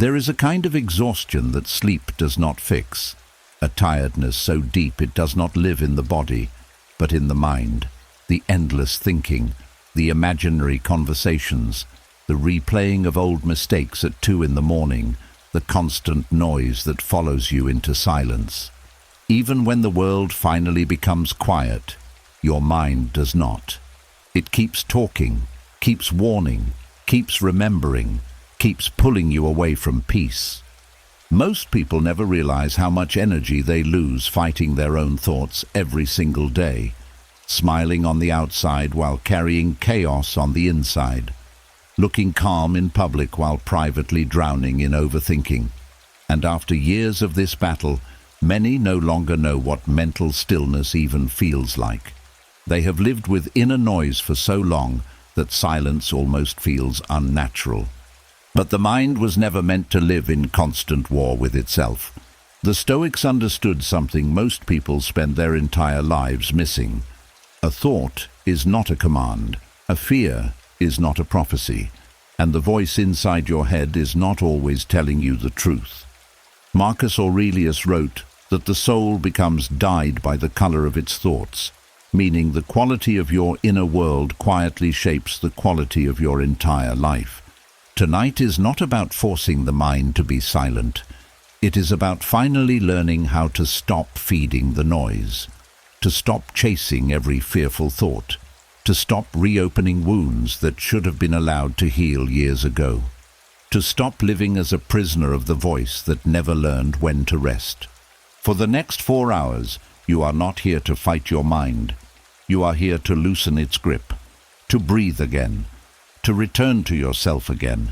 There is a kind of exhaustion that sleep does not fix, a tiredness so deep it does not live in the body, but in the mind, the endless thinking, the imaginary conversations, the replaying of old mistakes at 2 in the morning, the constant noise that follows you into silence. Even when the world finally becomes quiet, your mind does not. It keeps talking, keeps warning, keeps remembering, keeps pulling you away from peace. Most people never realize how much energy they lose fighting their own thoughts every single day, smiling on the outside while carrying chaos on the inside, looking calm in public while privately drowning in overthinking. And after years of this battle, many no longer know what mental stillness even feels like. They have lived with inner noise for so long that silence almost feels unnatural. But the mind was never meant to live in constant war with itself. The Stoics understood something most people spend their entire lives missing. A thought is not a command, a fear is not a prophecy, and the voice inside your head is not always telling you the truth. Marcus Aurelius wrote that the soul becomes dyed by the color of its thoughts, meaning the quality of your inner world quietly shapes the quality of your entire life. Tonight is not about forcing the mind to be silent. It is about finally learning how to stop feeding the noise, to stop chasing every fearful thought, to stop reopening wounds that should have been allowed to heal years ago, to stop living as a prisoner of the voice that never learned when to rest. For the next 4 hours, you are not here to fight your mind. You are here to loosen its grip, to breathe again, to return to yourself again,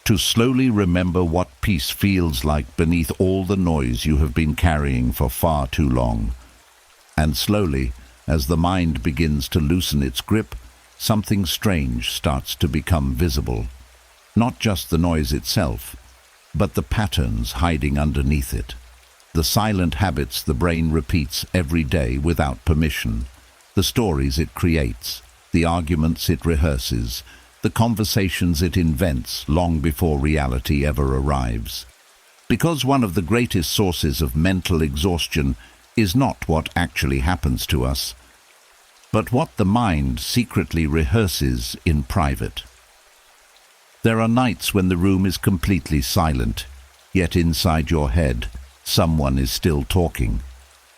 to slowly remember what peace feels like beneath all the noise you have been carrying for far too long. And slowly, as the mind begins to loosen its grip, something strange starts to become visible. Not just the noise itself, but the patterns hiding underneath it. The silent habits the brain repeats every day without permission. The stories it creates, the arguments it rehearses, the conversations it invents long before reality ever arrives. Because one of the greatest sources of mental exhaustion is not what actually happens to us, but what the mind secretly rehearses in private. There are nights when the room is completely silent, yet inside your head, someone is still talking.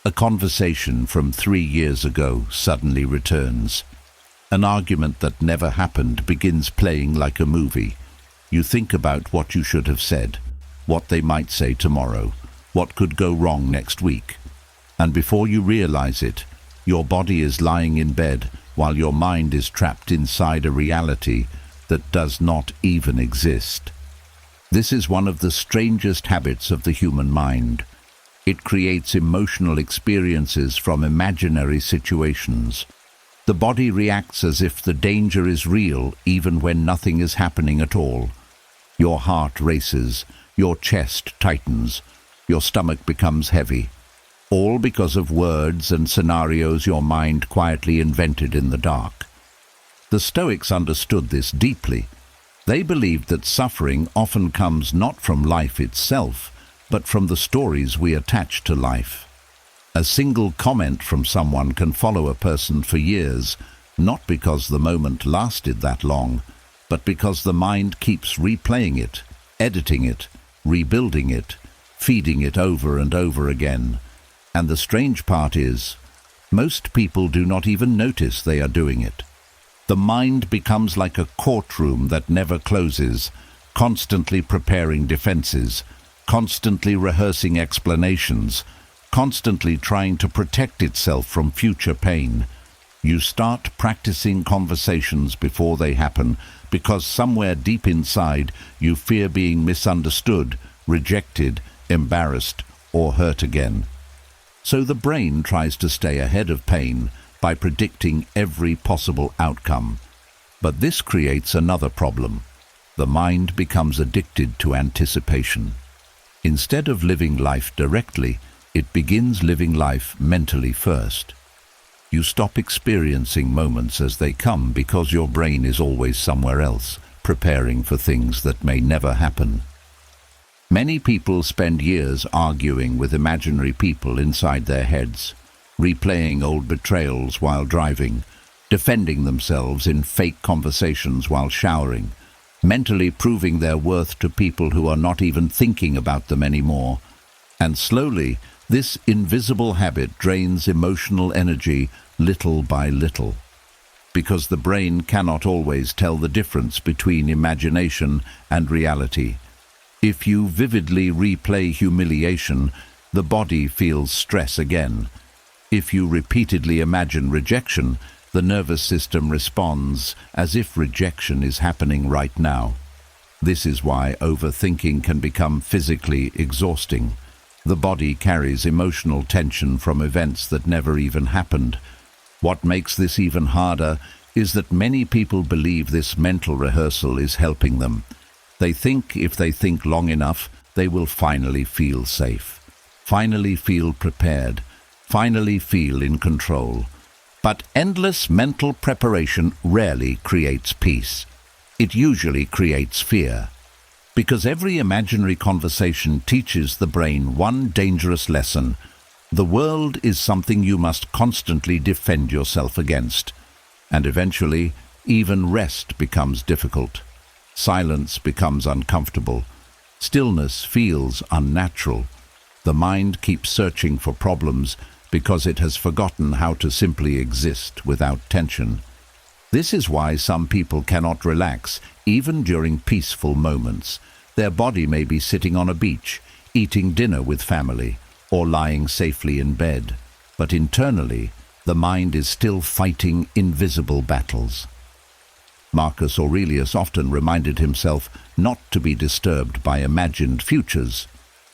A conversation from 3 years ago suddenly returns. An argument that never happened begins playing like a movie. You think about what you should have said, what they might say tomorrow, what could go wrong next week. And before you realize it, your body is lying in bed while your mind is trapped inside a reality that does not even exist. This is one of the strangest habits of the human mind. It creates emotional experiences from imaginary situations. The body reacts as if the danger is real even when nothing is happening at all. Your heart races, your chest tightens, your stomach becomes heavy, all because of words and scenarios your mind quietly invented in the dark. The Stoics understood this deeply. They believed that suffering often comes not from life itself, but from the stories we attach to life. A single comment from someone can follow a person for years, not because the moment lasted that long, but because the mind keeps replaying it, editing it, rebuilding it, feeding it over and over again. And the strange part is, most people do not even notice they are doing it. The mind becomes like a courtroom that never closes, constantly preparing defenses, constantly rehearsing explanations, constantly trying to protect itself from future pain. You start practicing conversations before they happen because somewhere deep inside you fear being misunderstood, rejected, embarrassed, or hurt again. So the brain tries to stay ahead of pain by predicting every possible outcome. But this creates another problem. The mind becomes addicted to anticipation. Instead of living life directly, it begins living life mentally first. You stop experiencing moments as they come because your brain is always somewhere else, preparing for things that may never happen. Many people spend years arguing with imaginary people inside their heads, replaying old betrayals while driving, defending themselves in fake conversations while showering, mentally proving their worth to people who are not even thinking about them anymore. And slowly, this invisible habit drains emotional energy little by little, because the brain cannot always tell the difference between imagination and reality. If you vividly replay humiliation, the body feels stress again. If you repeatedly imagine rejection, the nervous system responds as if rejection is happening right now. This is why overthinking can become physically exhausting. The body carries emotional tension from events that never even happened. What makes this even harder is that many people believe this mental rehearsal is helping them. They think if they think long enough, they will finally feel safe, finally feel prepared, finally feel in control. But endless mental preparation rarely creates peace. It usually creates fear. Because every imaginary conversation teaches the brain one dangerous lesson: the world is something you must constantly defend yourself against. And eventually, even rest becomes difficult. Silence becomes uncomfortable. Stillness feels unnatural. The mind keeps searching for problems because it has forgotten how to simply exist without tension. This is why some people cannot relax, even during peaceful moments. Their body may be sitting on a beach, eating dinner with family, or lying safely in bed, but internally, the mind is still fighting invisible battles. Marcus Aurelius often reminded himself not to be disturbed by imagined futures,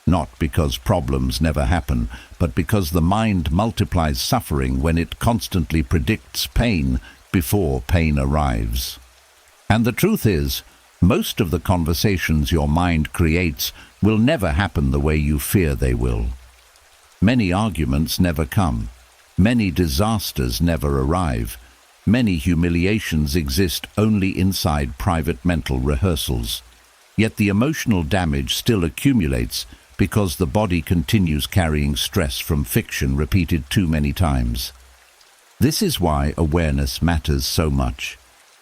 not because problems never happen, but because the mind multiplies suffering when it constantly predicts pain before pain arrives. And the truth is, most of the conversations your mind creates will never happen the way you fear they will. Many arguments never come. Many disasters never arrive. Many humiliations exist only inside private mental rehearsals. Yet the emotional damage still accumulates because the body continues carrying stress from fiction repeated too many times. This is why awareness matters so much.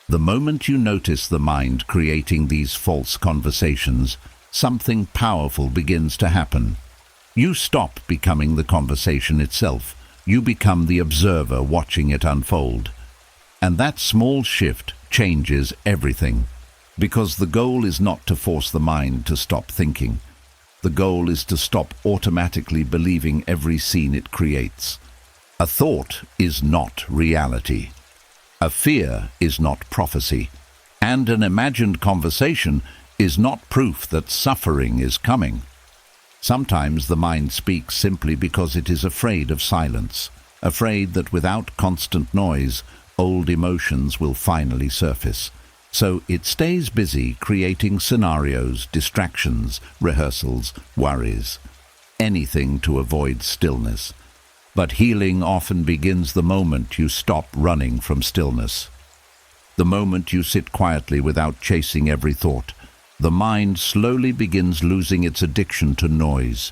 The moment you notice the mind creating these false conversations, something powerful begins to happen. You stop becoming the conversation itself. You become the observer watching it unfold. And that small shift changes everything. Because the goal is not to force the mind to stop thinking. The goal is to stop automatically believing every scene it creates. A thought is not reality. A fear is not prophecy. And an imagined conversation is not proof that suffering is coming. Sometimes the mind speaks simply because it is afraid of silence, afraid that without constant noise, old emotions will finally surface. So it stays busy creating scenarios, distractions, rehearsals, worries, anything to avoid stillness. But healing often begins the moment you stop running from stillness. The moment you sit quietly without chasing every thought, the mind slowly begins losing its addiction to noise,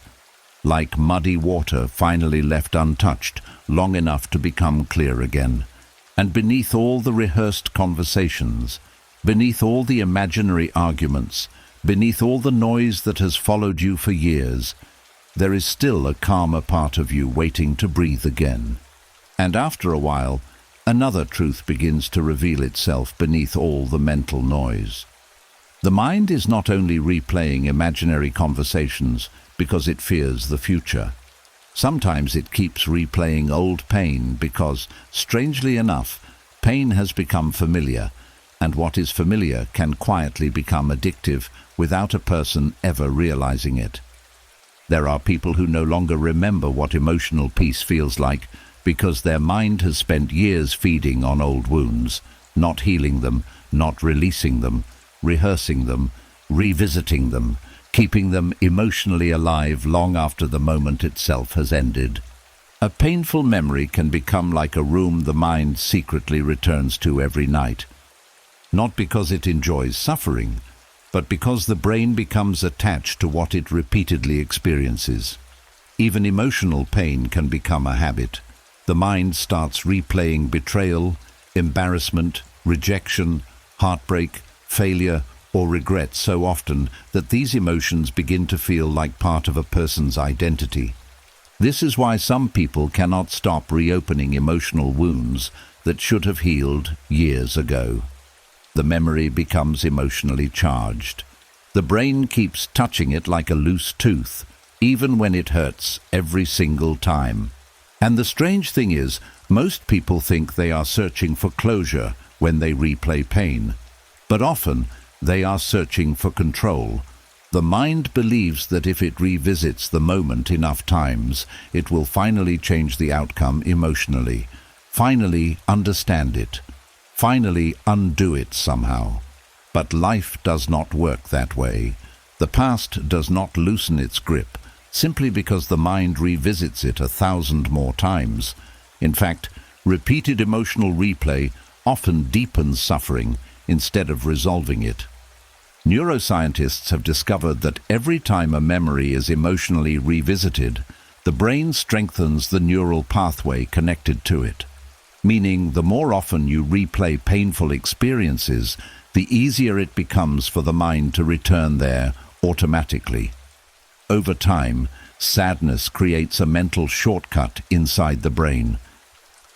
like muddy water finally left untouched long enough to become clear again. And beneath all the rehearsed conversations, beneath all the imaginary arguments, beneath all the noise that has followed you for years, there is still a calmer part of you waiting to breathe again. And after a while, another truth begins to reveal itself beneath all the mental noise. The mind is not only replaying imaginary conversations because it fears the future. Sometimes it keeps replaying old pain because, strangely enough, pain has become familiar, and what is familiar can quietly become addictive without a person ever realizing it. There are people who no longer remember what emotional peace feels like because their mind has spent years feeding on old wounds, not healing them, not releasing them, rehearsing them, revisiting them, keeping them emotionally alive long after the moment itself has ended. A painful memory can become like a room the mind secretly returns to every night, not because it enjoys suffering, but because the brain becomes attached to what it repeatedly experiences. Even emotional pain can become a habit. The mind starts replaying betrayal, embarrassment, rejection, heartbreak, failure, or regret so often that these emotions begin to feel like part of a person's identity. This is why some people cannot stop reopening emotional wounds that should have healed years ago. The memory becomes emotionally charged. The brain keeps touching it like a loose tooth, even when it hurts every single time. And the strange thing is, most people think they are searching for closure when they replay pain. But often, they are searching for control. The mind believes that if it revisits the moment enough times, it will finally change the outcome emotionally, finally understand it, finally undo it somehow. But life does not work that way. The past does not loosen its grip simply because the mind revisits it 1,000 more times. In fact, repeated emotional replay often deepens suffering instead of resolving it. Neuroscientists have discovered that every time a memory is emotionally revisited, the brain strengthens the neural pathway connected to it. Meaning, the more often you replay painful experiences, the easier it becomes for the mind to return there automatically. Over time, sadness creates a mental shortcut inside the brain.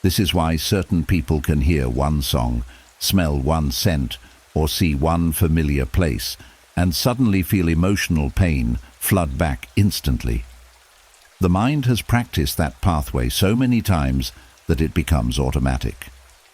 This is why certain people can hear one song, smell one scent, or see one familiar place, and suddenly feel emotional pain flood back instantly. The mind has practiced that pathway so many times that it becomes automatic.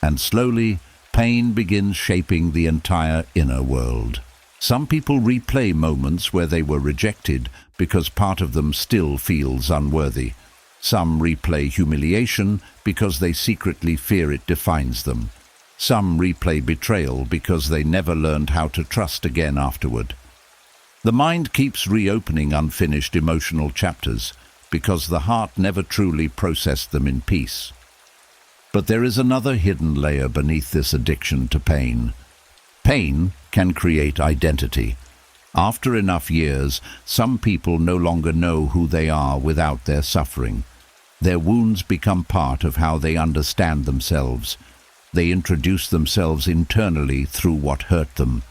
And slowly, pain begins shaping the entire inner world. Some people replay moments where they were rejected because part of them still feels unworthy. Some replay humiliation because they secretly fear it defines them. Some replay betrayal because they never learned how to trust again afterward. The mind keeps reopening unfinished emotional chapters because the heart never truly processed them in peace. But there is another hidden layer beneath this addiction to pain. Pain can create identity. After enough years, some people no longer know who they are without their suffering. Their wounds become part of how they understand themselves. They introduce themselves internally through what hurt them: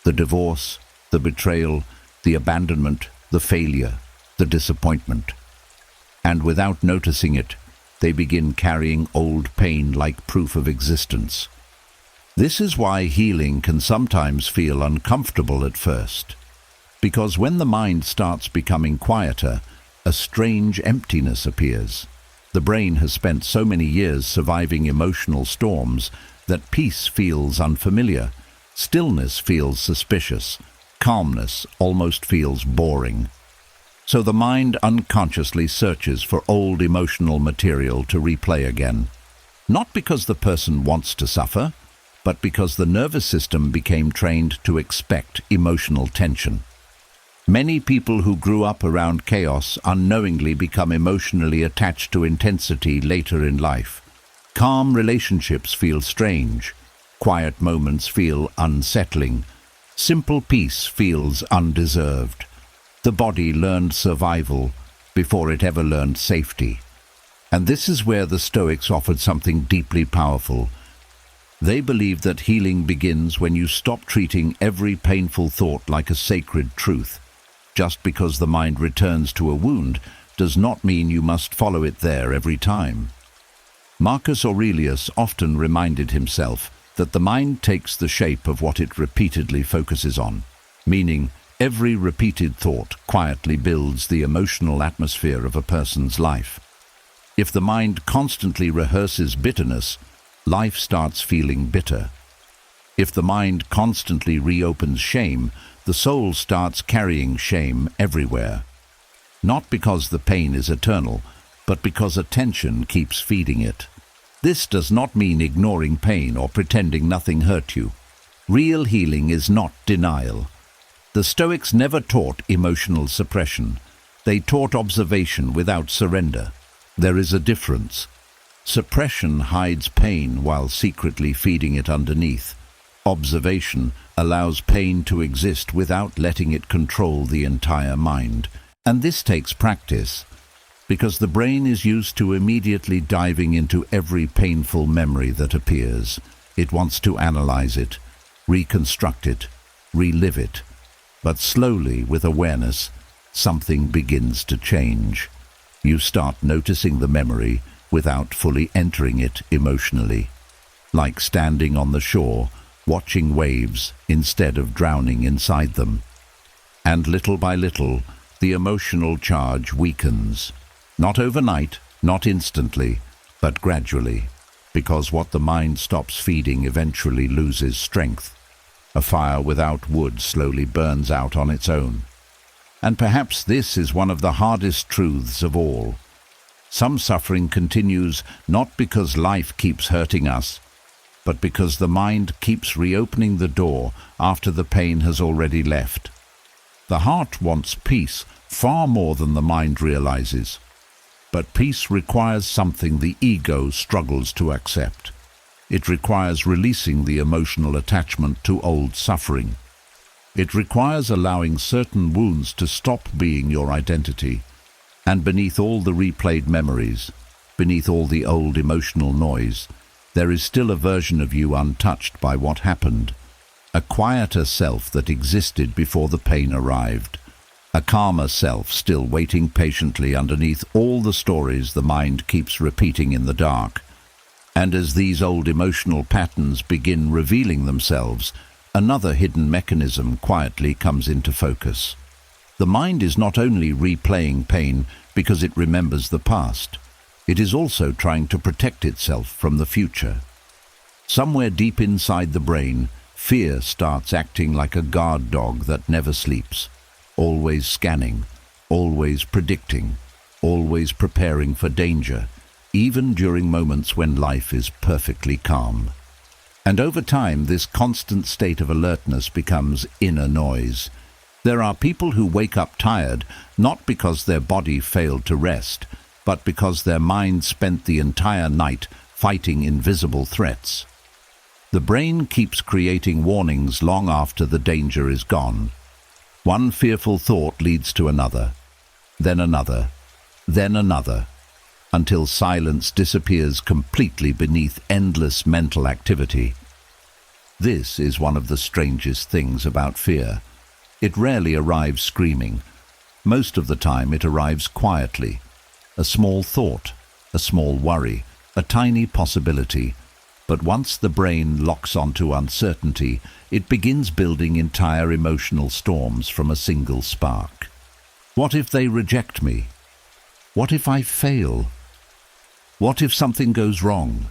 the divorce, the betrayal, the abandonment, the failure, the disappointment. And without noticing it, they begin carrying old pain like proof of existence. This is why healing can sometimes feel uncomfortable at first. Because when the mind starts becoming quieter, a strange emptiness appears. The brain has spent so many years surviving emotional storms that peace feels unfamiliar, stillness feels suspicious, calmness almost feels boring. So the mind unconsciously searches for old emotional material to replay again. Not because the person wants to suffer, but because the nervous system became trained to expect emotional tension. Many people who grew up around chaos unknowingly become emotionally attached to intensity later in life. Calm relationships feel strange. Quiet moments feel unsettling. Simple peace feels undeserved. The body learned survival before it ever learned safety. And this is where the Stoics offered something deeply powerful. They believe that healing begins when you stop treating every painful thought like a sacred truth. Just because the mind returns to a wound does not mean you must follow it there every time. Marcus Aurelius often reminded himself that the mind takes the shape of what it repeatedly focuses on, meaning every repeated thought quietly builds the emotional atmosphere of a person's life. If the mind constantly rehearses bitterness, life starts feeling bitter. If the mind constantly reopens shame, the soul starts carrying shame everywhere. Not because the pain is eternal, but because attention keeps feeding it. This does not mean ignoring pain or pretending nothing hurt you. Real healing is not denial. The Stoics never taught emotional suppression. They taught observation without surrender. There is a difference. Suppression hides pain while secretly feeding it underneath. Observation allows pain to exist without letting it control the entire mind. And this takes practice, because the brain is used to immediately diving into every painful memory that appears. It wants to analyze it, reconstruct it, relive it. But slowly, with awareness, something begins to change. You start noticing the memory without fully entering it emotionally, like standing on the shore, watching waves instead of drowning inside them. And little by little, the emotional charge weakens. Not overnight, not instantly, but gradually, because what the mind stops feeding eventually loses strength. A fire without wood slowly burns out on its own. And perhaps this is one of the hardest truths of all. Some suffering continues not because life keeps hurting us, but because the mind keeps reopening the door after the pain has already left. The heart wants peace far more than the mind realizes. But peace requires something the ego struggles to accept. It requires releasing the emotional attachment to old suffering. It requires allowing certain wounds to stop being your identity. And beneath all the replayed memories, beneath all the old emotional noise, there is still a version of you untouched by what happened. A quieter self that existed before the pain arrived. A calmer self still waiting patiently underneath all the stories the mind keeps repeating in the dark. And as these old emotional patterns begin revealing themselves, another hidden mechanism quietly comes into focus. The mind is not only replaying pain because it remembers the past, it is also trying to protect itself from the future. Somewhere deep inside the brain, fear starts acting like a guard dog that never sleeps. Always scanning, always predicting, always preparing for danger, even during moments when life is perfectly calm. And over time, this constant state of alertness becomes inner noise. There are people who wake up tired, not because their body failed to rest, but because their mind spent the entire night fighting invisible threats. The brain keeps creating warnings long after the danger is gone. One fearful thought leads to another, then another, then another, until silence disappears completely beneath endless mental activity. This is one of the strangest things about fear. It rarely arrives screaming. Most of the time it arrives quietly. A small thought, a small worry, a tiny possibility. But once the brain locks onto uncertainty, it begins building entire emotional storms from a single spark. What if they reject me? What if I fail? What if something goes wrong?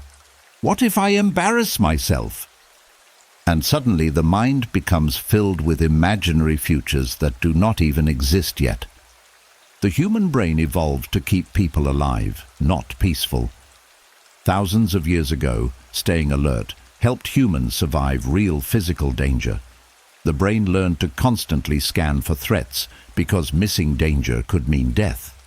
What if I embarrass myself? And suddenly the mind becomes filled with imaginary futures that do not even exist yet. The human brain evolved to keep people alive, not peaceful. Thousands of years ago, staying alert helped humans survive real physical danger. The brain learned to constantly scan for threats because missing danger could mean death.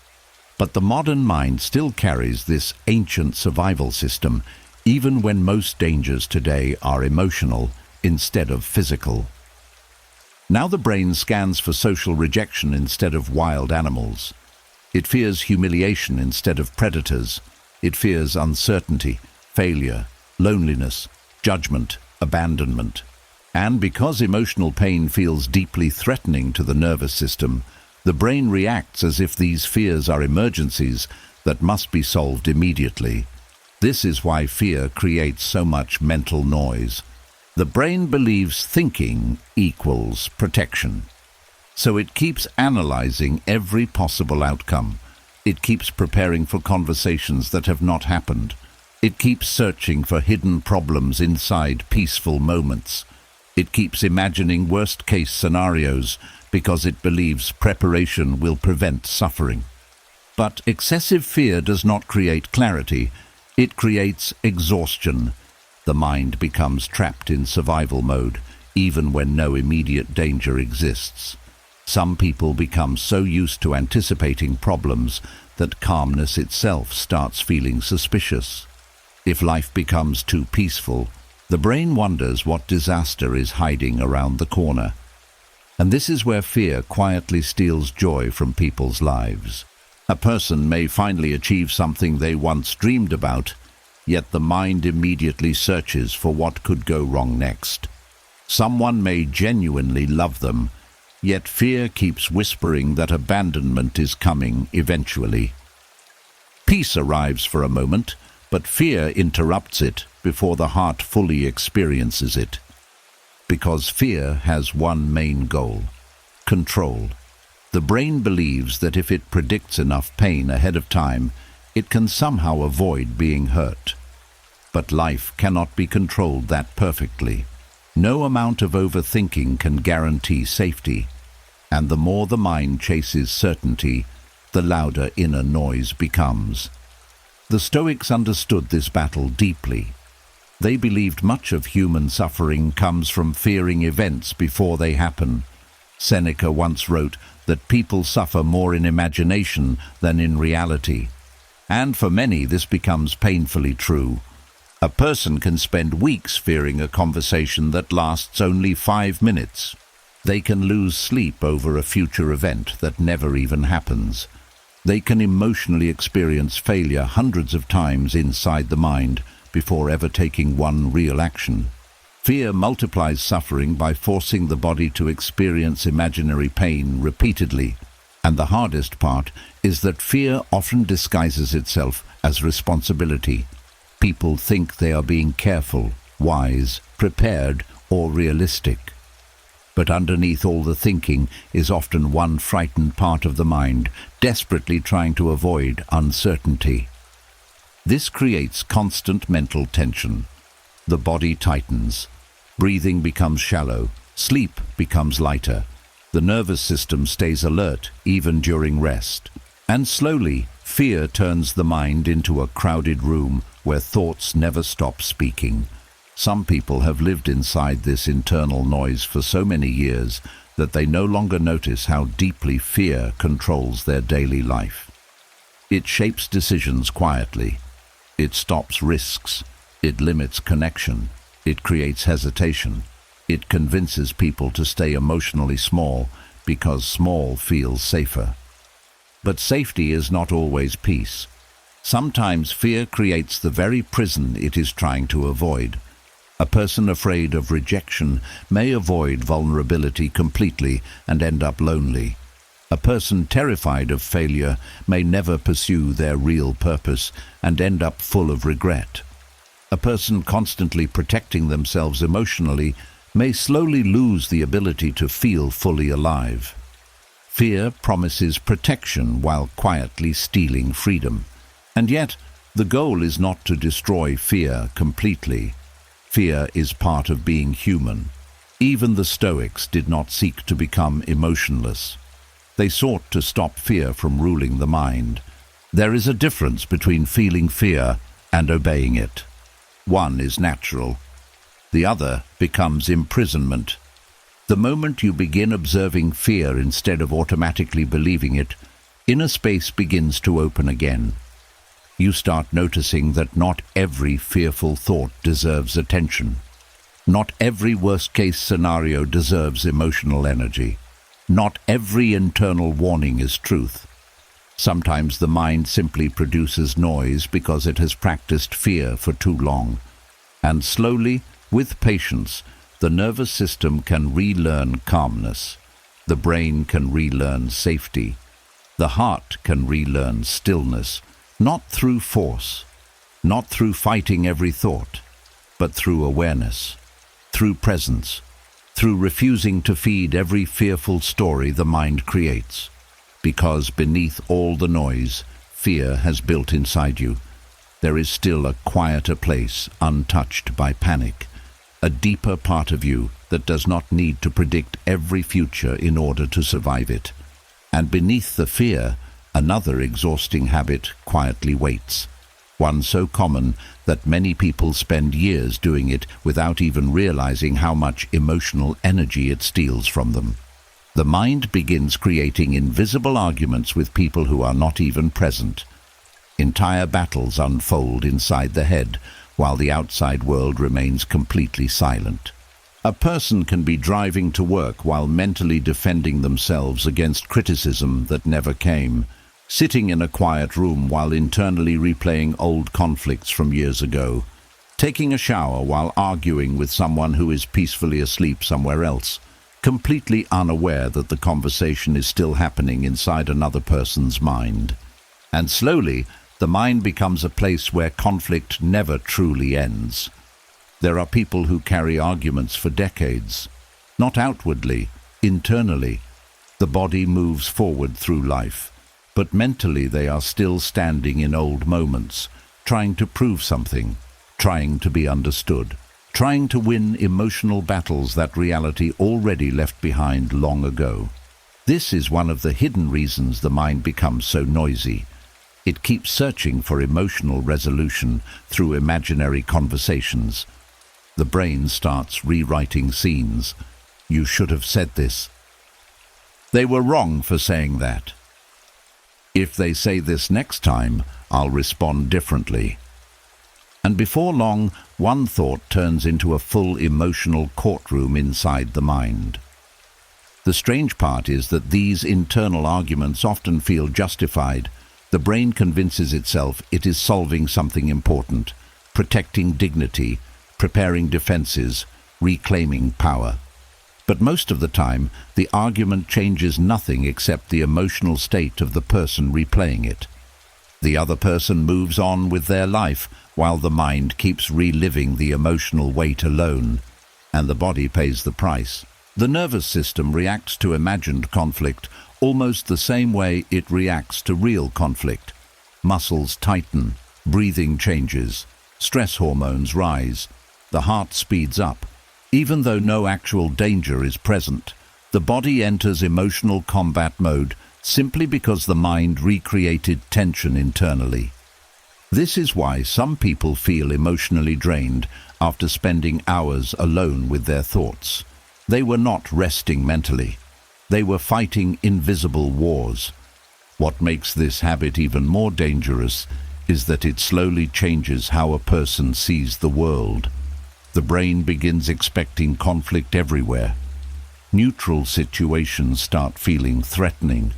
But the modern mind still carries this ancient survival system, even when most dangers today are emotional instead of physical. Now the brain scans for social rejection instead of wild animals. It fears humiliation instead of predators. It fears uncertainty, failure, loneliness, judgment, abandonment. And because emotional pain feels deeply threatening to the nervous system, the brain reacts as if these fears are emergencies that must be solved immediately. This is why fear creates so much mental noise. The brain believes thinking equals protection. So it keeps analyzing every possible outcome. It keeps preparing for conversations that have not happened. It keeps searching for hidden problems inside peaceful moments. It keeps imagining worst-case scenarios because it believes preparation will prevent suffering. But excessive fear does not create clarity. It creates exhaustion. The mind becomes trapped in survival mode, even when no immediate danger exists. Some people become so used to anticipating problems that calmness itself starts feeling suspicious. If life becomes too peaceful, The brain wonders what disaster is hiding around the corner. And this is where fear quietly steals joy from people's lives. A person may finally achieve something they once dreamed about, yet the mind immediately searches for what could go wrong next. Someone may genuinely love them, yet fear keeps whispering that abandonment is coming eventually. Peace arrives for a moment, but fear interrupts it before the heart fully experiences it. Because fear has one main goal: control. The brain believes that if it predicts enough pain ahead of time, it can somehow avoid being hurt. But life cannot be controlled that perfectly. No amount of overthinking can guarantee safety, and the more the mind chases certainty, the louder inner noise becomes. The Stoics understood this battle deeply. They believed much of human suffering comes from fearing events before they happen. Seneca once wrote that people suffer more in imagination than in reality. And for many, this becomes painfully true. A person can spend weeks fearing a conversation that lasts only 5 minutes. They can lose sleep over a future event that never even happens. They can emotionally experience failure hundreds of times inside the mind before ever taking one real action. Fear multiplies suffering by forcing the body to experience imaginary pain repeatedly. And the hardest part is that fear often disguises itself as responsibility. People think they are being careful, wise, prepared, or realistic. But underneath all the thinking is often one frightened part of the mind, desperately trying to avoid uncertainty. This creates constant mental tension. The body tightens. Breathing becomes shallow. Sleep becomes lighter. The nervous system stays alert even during rest. And slowly, fear turns the mind into a crowded room where thoughts never stop speaking. Some people have lived inside this internal noise for so many years that they no longer notice how deeply fear controls their daily life. It shapes decisions quietly. It stops risks. It limits connection. It creates hesitation. It convinces people to stay emotionally small because small feels safer. But safety is not always peace. Sometimes fear creates the very prison it is trying to avoid. A person afraid of rejection may avoid vulnerability completely and end up lonely. A person terrified of failure may never pursue their real purpose and end up full of regret. A person constantly protecting themselves emotionally may slowly lose the ability to feel fully alive. Fear promises protection while quietly stealing freedom. And yet, the goal is not to destroy fear completely. Fear is part of being human. Even the Stoics did not seek to become emotionless. They sought to stop fear from ruling the mind. There is a difference between feeling fear and obeying it. One is natural. The other becomes imprisonment. The moment you begin observing fear instead of automatically believing it, inner space begins to open again. You start noticing that not every fearful thought deserves attention. Not every worst-case scenario deserves emotional energy. Not every internal warning is truth. Sometimes the mind simply produces noise because it has practiced fear for too long. And slowly, with patience, the nervous system can relearn calmness. The brain can relearn safety. The heart can relearn stillness. Not through force, not through fighting every thought, but through awareness, through presence, through refusing to feed every fearful story the mind creates. Because beneath all the noise, fear has built inside you. There is still a quieter place untouched by panic, a deeper part of you that does not need to predict every future in order to survive it. And beneath the fear, another exhausting habit quietly waits, one so common that many people spend years doing it without even realizing how much emotional energy it steals from them. The mind begins creating invisible arguments with people who are not even present. Entire battles unfold inside the head, while the outside world remains completely silent. A person can be driving to work while mentally defending themselves against criticism that never came, sitting in a quiet room while internally replaying old conflicts from years ago, taking a shower while arguing with someone who is peacefully asleep somewhere else, completely unaware that the conversation is still happening inside another person's mind. And slowly, the mind becomes a place where conflict never truly ends. There are people who carry arguments for decades. Not outwardly, internally. The body moves forward through life, but mentally they are still standing in old moments, trying to prove something, trying to be understood, trying to win emotional battles that reality already left behind long ago. This is one of the hidden reasons the mind becomes so noisy. It keeps searching for emotional resolution through imaginary conversations. The brain starts rewriting scenes. You should have said this. They were wrong for saying that. If they say this next time, I'll respond differently. And before long, one thought turns into a full emotional courtroom inside the mind. The strange part is that these internal arguments often feel justified. The brain convinces itself it is solving something important, protecting dignity, preparing defenses, reclaiming power. But most of the time, the argument changes nothing except the emotional state of the person replaying it. The other person moves on with their life, while the mind keeps reliving the emotional weight alone, and the body pays the price. The nervous system reacts to imagined conflict almost the same way it reacts to real conflict. Muscles tighten, breathing changes, stress hormones rise, the heart speeds up. Even though no actual danger is present, the body enters emotional combat mode simply because the mind recreated tension internally. This is why some people feel emotionally drained after spending hours alone with their thoughts. They were not resting mentally. They were fighting invisible wars. What makes this habit even more dangerous is that it slowly changes how a person sees the world. The brain begins expecting conflict everywhere. Neutral situations start feeling threatening.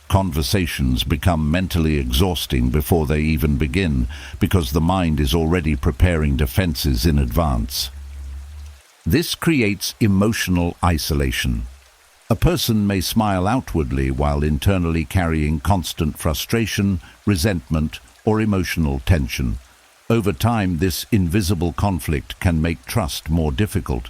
Conversations become mentally exhausting before they even begin, because the mind is already preparing defenses in advance. This creates emotional isolation. A person may smile outwardly while internally carrying constant frustration, resentment, or emotional tension. Over time, this invisible conflict can make trust more difficult.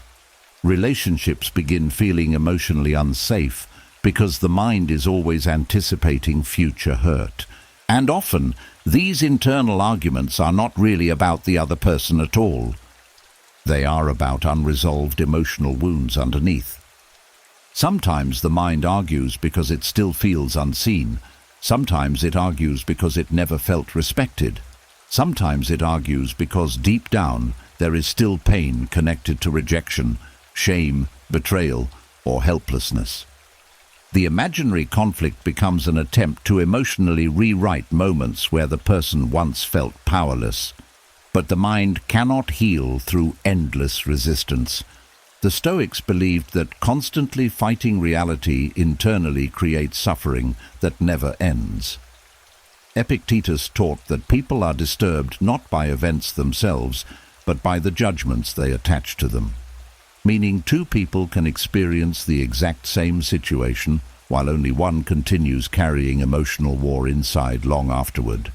Relationships begin feeling emotionally unsafe because the mind is always anticipating future hurt. And often, these internal arguments are not really about the other person at all. They are about unresolved emotional wounds underneath. Sometimes the mind argues because it still feels unseen. Sometimes it argues because it never felt respected. Sometimes it argues because deep down there is still pain connected to rejection, shame, betrayal, or helplessness. The imaginary conflict becomes an attempt to emotionally rewrite moments where the person once felt powerless. But the mind cannot heal through endless resistance. The Stoics believed that constantly fighting reality internally creates suffering that never ends. Epictetus taught that people are disturbed not by events themselves, but by the judgments they attach to them. Meaning two people can experience the exact same situation while only one continues carrying emotional war inside long afterward.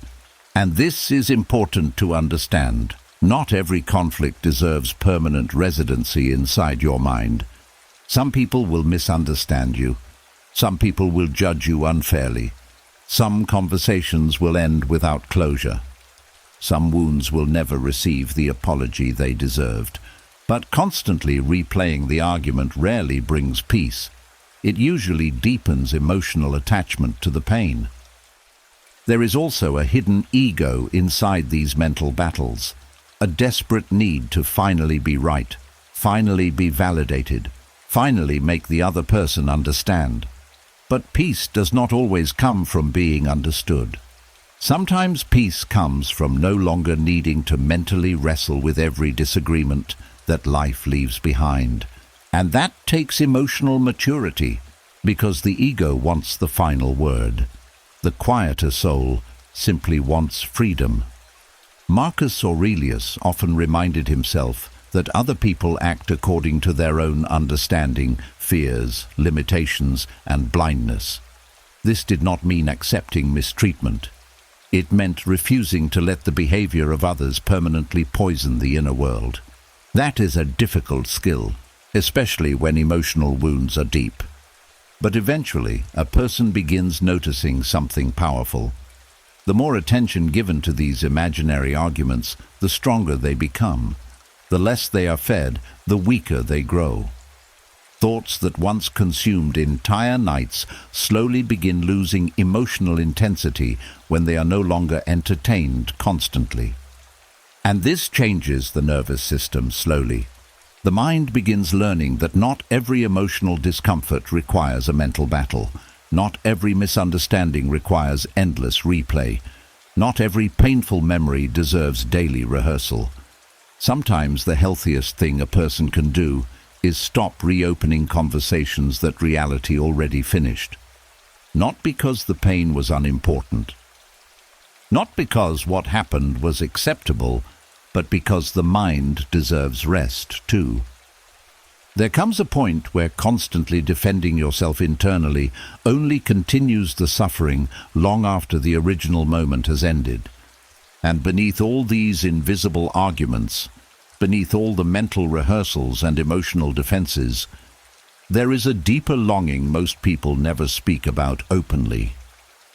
And this is important to understand. Not every conflict deserves permanent residency inside your mind. Some people will misunderstand you. Some people will judge you unfairly. Some conversations will end without closure. Some wounds will never receive the apology they deserved. But constantly replaying the argument rarely brings peace. It usually deepens emotional attachment to the pain. There is also a hidden ego inside these mental battles. A desperate need to finally be right, finally be validated, finally make the other person understand. But peace does not always come from being understood. Sometimes peace comes from no longer needing to mentally wrestle with every disagreement that life leaves behind. And that takes emotional maturity, because the ego wants the final word. The quieter soul simply wants freedom. Marcus Aurelius often reminded himself that other people act according to their own understanding, fears, limitations, and blindness. This did not mean accepting mistreatment. It meant refusing to let the behavior of others permanently poison the inner world. That is a difficult skill, especially when emotional wounds are deep. But eventually, a person begins noticing something powerful. The more attention given to these imaginary arguments, the stronger they become. The less they are fed, the weaker they grow. Thoughts that once consumed entire nights slowly begin losing emotional intensity when they are no longer entertained constantly. And this changes the nervous system slowly. The mind begins learning that not every emotional discomfort requires a mental battle. Not every misunderstanding requires endless replay. Not every painful memory deserves daily rehearsal. Sometimes the healthiest thing a person can do is stop reopening conversations that reality already finished. Not because the pain was unimportant. Not because what happened was acceptable, but because the mind deserves rest too. There comes a point where constantly defending yourself internally only continues the suffering long after the original moment has ended. And beneath all these invisible arguments, beneath all the mental rehearsals and emotional defenses, there is a deeper longing most people never speak about openly.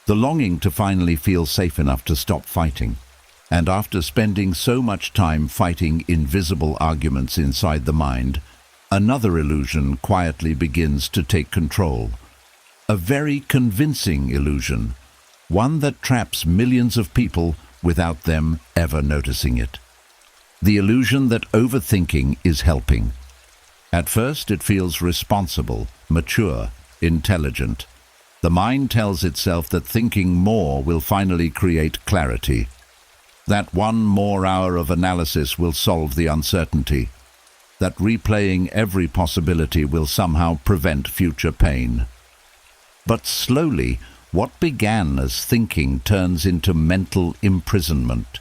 The longing to finally feel safe enough to stop fighting. And after spending so much time fighting invisible arguments inside the mind, another illusion quietly begins to take control. A very convincing illusion, one that traps millions of people without them ever noticing it. The illusion that overthinking is helping. At first it feels responsible, mature, intelligent. The mind tells itself that thinking more will finally create clarity. That one more hour of analysis will solve the uncertainty. That replaying every possibility will somehow prevent future pain. But slowly, what began as thinking turns into mental imprisonment.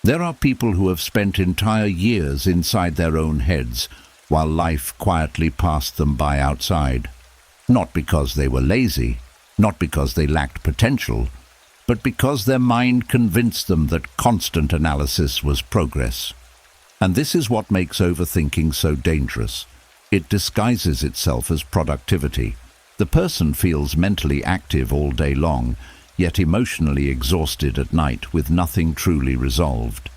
There are people who have spent entire years inside their own heads, while life quietly passed them by outside. Not because they were lazy, not because they lacked potential, but because their mind convinced them that constant analysis was progress. And this is what makes overthinking so dangerous. It disguises itself as productivity. The person feels mentally active all day long, yet emotionally exhausted at night with nothing truly resolved.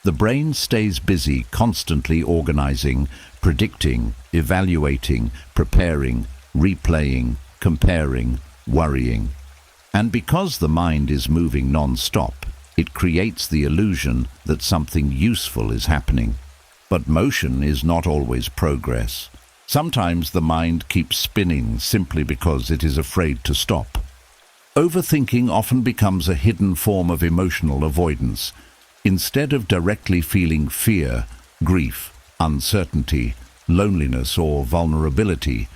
The brain stays busy, constantly organizing, predicting, evaluating, preparing, replaying, comparing, worrying. And because the mind is moving non-stop, it creates the illusion that something useful is happening. But motion is not always progress. Sometimes the mind keeps spinning simply because it is afraid to stop. Overthinking often becomes a hidden form of emotional avoidance. Instead of directly feeling fear, grief, uncertainty, loneliness, or vulnerability,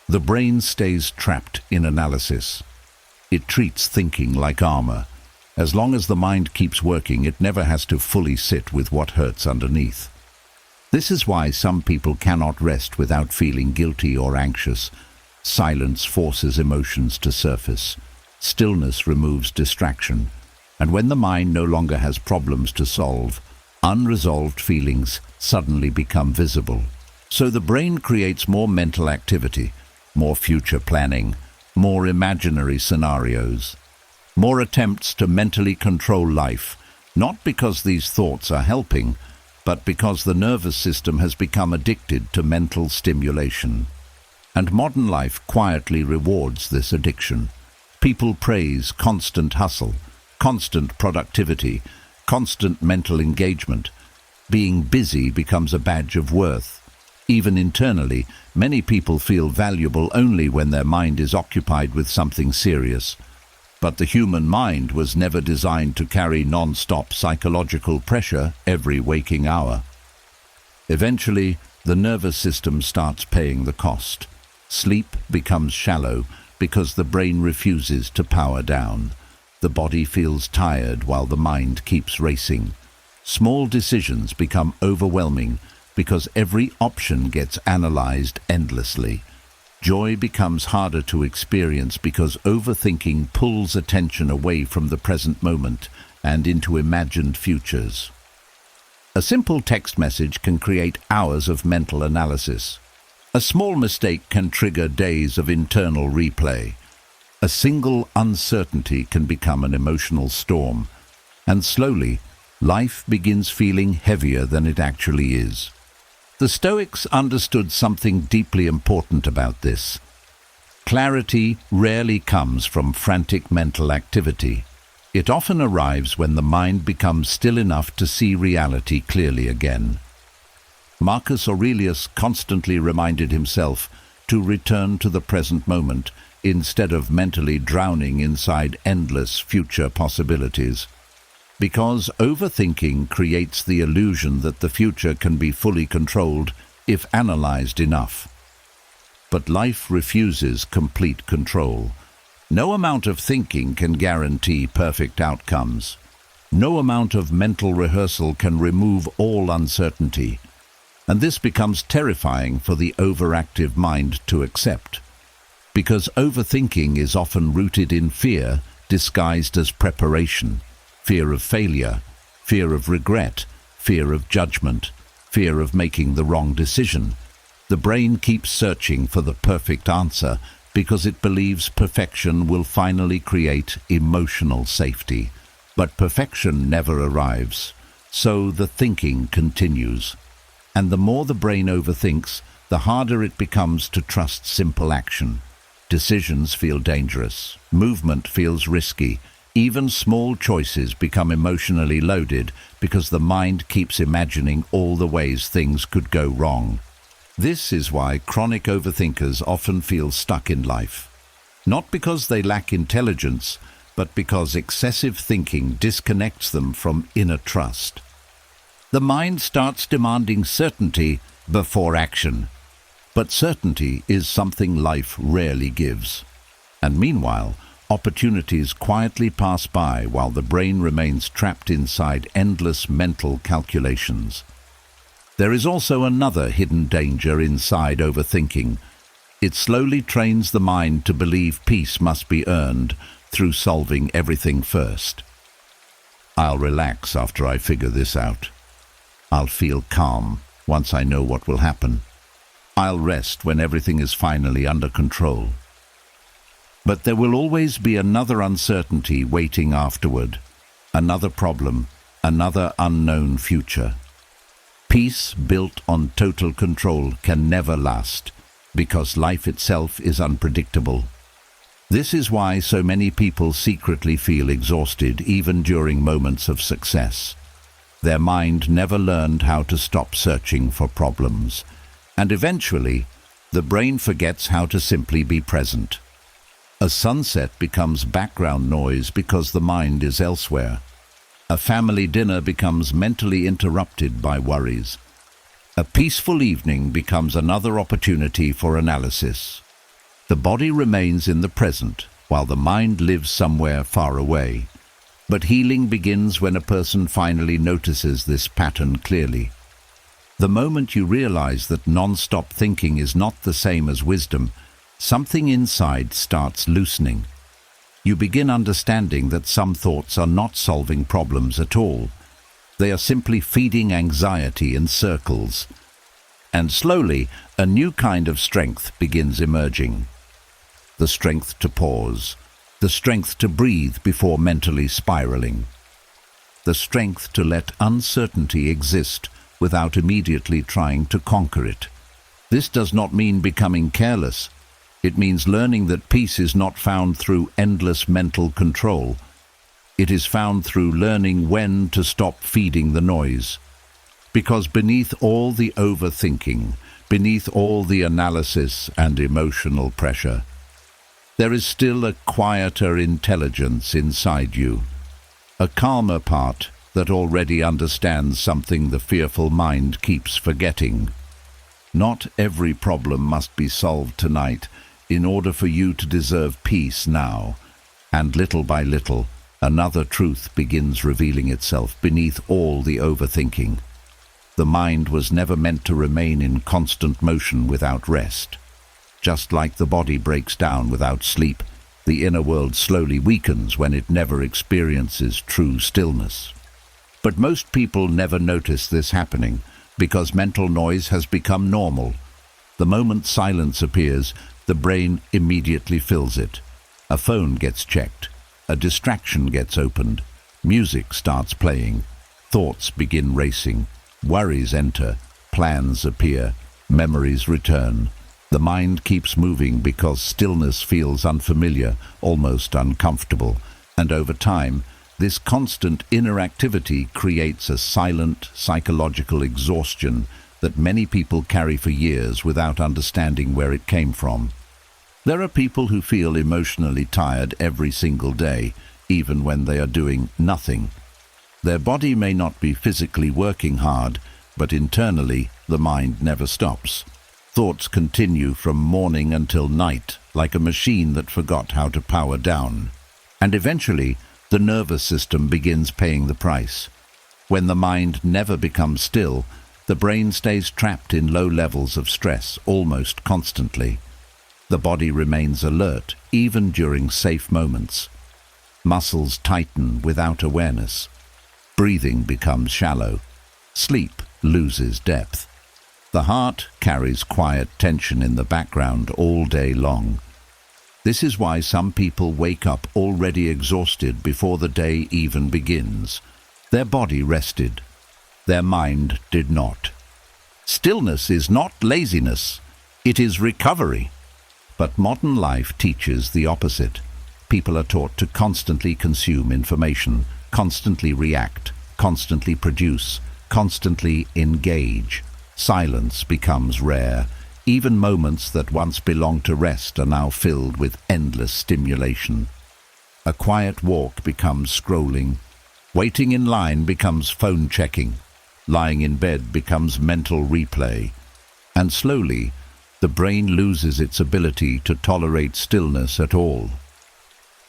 the brain stays trapped in analysis. It treats thinking like armor. As long as the mind keeps working, it never has to fully sit with what hurts underneath. This is why some people cannot rest without feeling guilty or anxious. Silence forces emotions to surface. Stillness removes distraction. And when the mind no longer has problems to solve, unresolved feelings suddenly become visible. So the brain creates more mental activity, more future planning, more imaginary scenarios, more attempts to mentally control life, not because these thoughts are helping, but because the nervous system has become addicted to mental stimulation. And modern life quietly rewards this addiction. People praise constant hustle, constant productivity, constant mental engagement. Being busy becomes a badge of worth. Even internally, many people feel valuable only when their mind is occupied with something serious. But the human mind was never designed to carry non-stop psychological pressure every waking hour. Eventually, the nervous system starts paying the cost. Sleep becomes shallow because the brain refuses to power down. The body feels tired while the mind keeps racing. Small decisions become overwhelming because every option gets analyzed endlessly. Joy becomes harder to experience because overthinking pulls attention away from the present moment and into imagined futures. A simple text message can create hours of mental analysis. A small mistake can trigger days of internal replay. A single uncertainty can become an emotional storm. And slowly, life begins feeling heavier than it actually is. The Stoics understood something deeply important about this. Clarity rarely comes from frantic mental activity. It often arrives when the mind becomes still enough to see reality clearly again. Marcus Aurelius constantly reminded himself to return to the present moment instead of mentally drowning inside endless future possibilities. Because overthinking creates the illusion that the future can be fully controlled if analyzed enough. But life refuses complete control. No amount of thinking can guarantee perfect outcomes. No amount of mental rehearsal can remove all uncertainty. And this becomes terrifying for the overactive mind to accept. Because overthinking is often rooted in fear disguised as preparation. Fear of failure, fear of regret, fear of judgment, fear of making the wrong decision. The brain keeps searching for the perfect answer because it believes perfection will finally create emotional safety. But perfection never arrives, so the thinking continues. And the more the brain overthinks, the harder it becomes to trust simple action. Decisions feel dangerous, movement feels risky. Even small choices become emotionally loaded because the mind keeps imagining all the ways things could go wrong. This is why chronic overthinkers often feel stuck in life. Not because they lack intelligence, but because excessive thinking disconnects them from inner trust. The mind starts demanding certainty before action. But certainty is something life rarely gives. And meanwhile, opportunities quietly pass by while the brain remains trapped inside endless mental calculations. There is also another hidden danger inside overthinking. It slowly trains the mind to believe peace must be earned through solving everything first. I'll relax after I figure this out. I'll feel calm once I know what will happen. I'll rest when everything is finally under control. But there will always be another uncertainty waiting afterward, another problem, another unknown future. Peace built on total control can never last, because life itself is unpredictable. This is why so many people secretly feel exhausted even during moments of success. Their mind never learned how to stop searching for problems, and eventually, the brain forgets how to simply be present. A sunset becomes background noise because the mind is elsewhere. A family dinner becomes mentally interrupted by worries. A peaceful evening becomes another opportunity for analysis. The body remains in the present, while the mind lives somewhere far away. But healing begins when a person finally notices this pattern clearly. The moment you realize that non-stop thinking is not the same as wisdom, something inside starts loosening. You begin understanding that some thoughts are not solving problems at all. They are simply feeding anxiety in circles. And slowly, a new kind of strength begins emerging. The strength to pause. The strength to breathe before mentally spiraling. The strength to let uncertainty exist without immediately trying to conquer it. This does not mean becoming careless. It means learning that peace is not found through endless mental control. It is found through learning when to stop feeding the noise. Because beneath all the overthinking, beneath all the analysis and emotional pressure, There is still a quieter intelligence inside you, a calmer part that already understands something the fearful mind keeps forgetting. Not every problem must be solved tonight in order for you to deserve peace now. And little by little, another truth begins revealing itself beneath all the overthinking. The mind was never meant to remain in constant motion without rest. Just like the body breaks down without sleep, the inner world slowly weakens when it never experiences true stillness. But most people never notice this happening because mental noise has become normal. The moment silence appears, the brain immediately fills it. A phone gets checked, a distraction gets opened, music starts playing, thoughts begin racing, worries enter, plans appear, memories return. The mind keeps moving because stillness feels unfamiliar, almost uncomfortable, and over time, this constant inner activity creates a silent psychological exhaustion that many people carry for years without understanding where it came from. There are people who feel emotionally tired every single day, even when they are doing nothing. Their body may not be physically working hard, but internally, the mind never stops. Thoughts continue from morning until night, like a machine that forgot how to power down. And eventually, the nervous system begins paying the price. When the mind never becomes still, the brain stays trapped in low levels of stress almost constantly. The body remains alert, even during safe moments. Muscles tighten without awareness. Breathing becomes shallow. Sleep loses depth. The heart carries quiet tension in the background all day long. This is why some people wake up already exhausted before the day even begins. Their body rested. Their mind did not. Stillness is not laziness. It is recovery. But modern life teaches the opposite. People are taught to constantly consume information, constantly react, constantly produce, constantly engage. Silence becomes rare. Even moments that once belonged to rest are now filled with endless stimulation. A quiet walk becomes scrolling. Waiting in line becomes phone checking. Lying in bed becomes mental replay. And slowly, the brain loses its ability to tolerate stillness at all.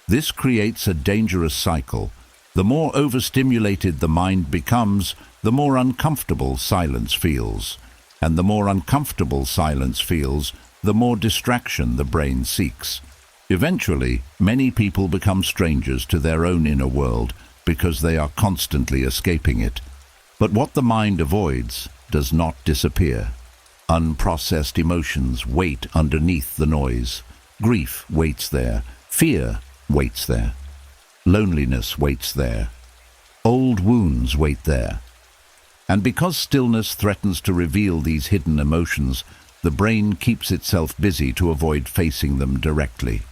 This creates a dangerous cycle. The more overstimulated the mind becomes, the more uncomfortable silence feels. And the more uncomfortable silence feels, the more distraction the brain seeks. Eventually, many people become strangers to their own inner world because they are constantly escaping it. But what the mind avoids does not disappear. Unprocessed emotions wait underneath the noise. Grief waits there. Fear waits there. Loneliness waits there. Old wounds wait there. And because stillness threatens to reveal these hidden emotions, the brain keeps itself busy to avoid facing them directly.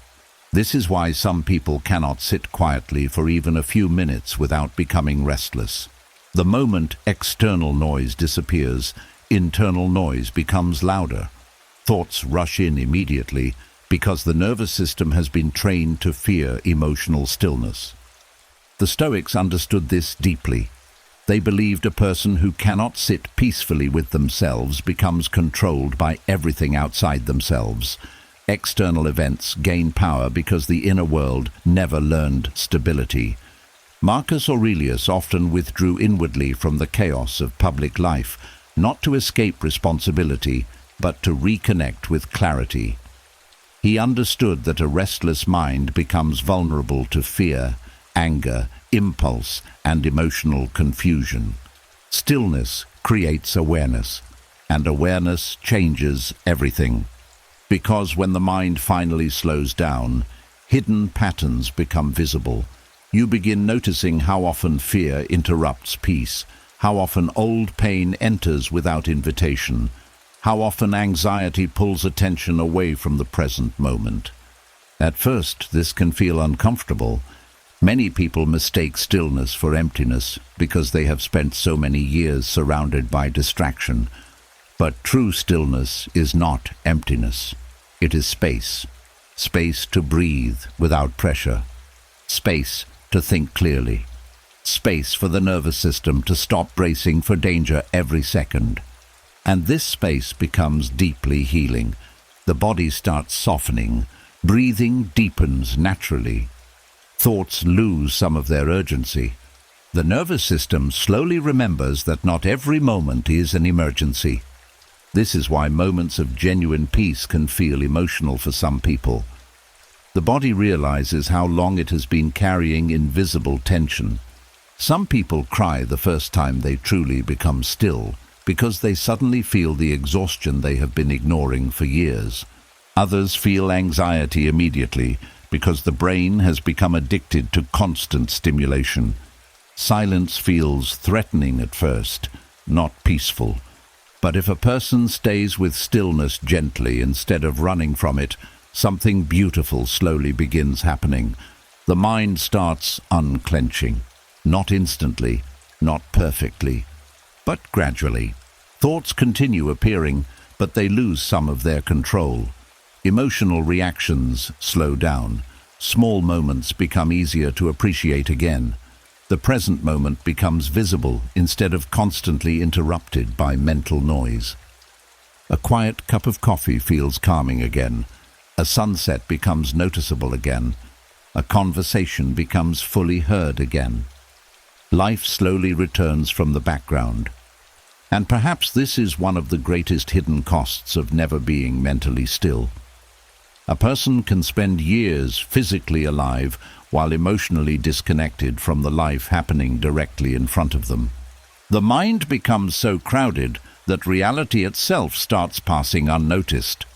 This is why some people cannot sit quietly for even a few minutes without becoming restless. The moment external noise disappears, internal noise becomes louder. Thoughts rush in immediately because the nervous system has been trained to fear emotional stillness. The Stoics understood this deeply. They believed a person who cannot sit peacefully with themselves becomes controlled by everything outside themselves. External events gain power because the inner world never learned stability. Marcus Aurelius often withdrew inwardly from the chaos of public life, not to escape responsibility, but to reconnect with clarity. He understood that a restless mind becomes vulnerable to fear, anger, impulse, and emotional confusion. Stillness creates awareness, and awareness changes everything. Because when the mind finally slows down, hidden patterns become visible. You begin noticing how often fear interrupts peace, how often old pain enters without invitation, how often anxiety pulls attention away from the present moment. At first, this can feel uncomfortable. Many people mistake stillness for emptiness because they have spent so many years surrounded by distraction. But true stillness is not emptiness. It is space. space to breathe without pressure, space to think clearly, space for the nervous system to stop bracing for danger every second. And this space becomes deeply healing. The body starts softening, breathing deepens naturally. Thoughts lose some of their urgency. The nervous system slowly remembers that not every moment is an emergency. This is why moments of genuine peace can feel emotional for some people. The body realizes how long it has been carrying invisible tension. Some people cry the first time they truly become still, because they suddenly feel the exhaustion they have been ignoring for years. Others feel anxiety immediately, because the brain has become addicted to constant stimulation. Silence feels threatening at first, not peaceful. But if a person stays with stillness gently instead of running from it, something beautiful slowly begins happening. The mind starts unclenching, not instantly, not perfectly, but gradually. Thoughts continue appearing, but they lose some of their control. Emotional reactions slow down. Small moments become easier to appreciate again. The present moment becomes visible instead of constantly interrupted by mental noise. A quiet cup of coffee feels calming again. A sunset becomes noticeable again. A conversation becomes fully heard again. Life slowly returns from the background. And perhaps this is one of the greatest hidden costs of never being mentally still. A person can spend years physically alive while emotionally disconnected from the life happening directly in front of them. The mind becomes so crowded that reality itself starts passing unnoticed.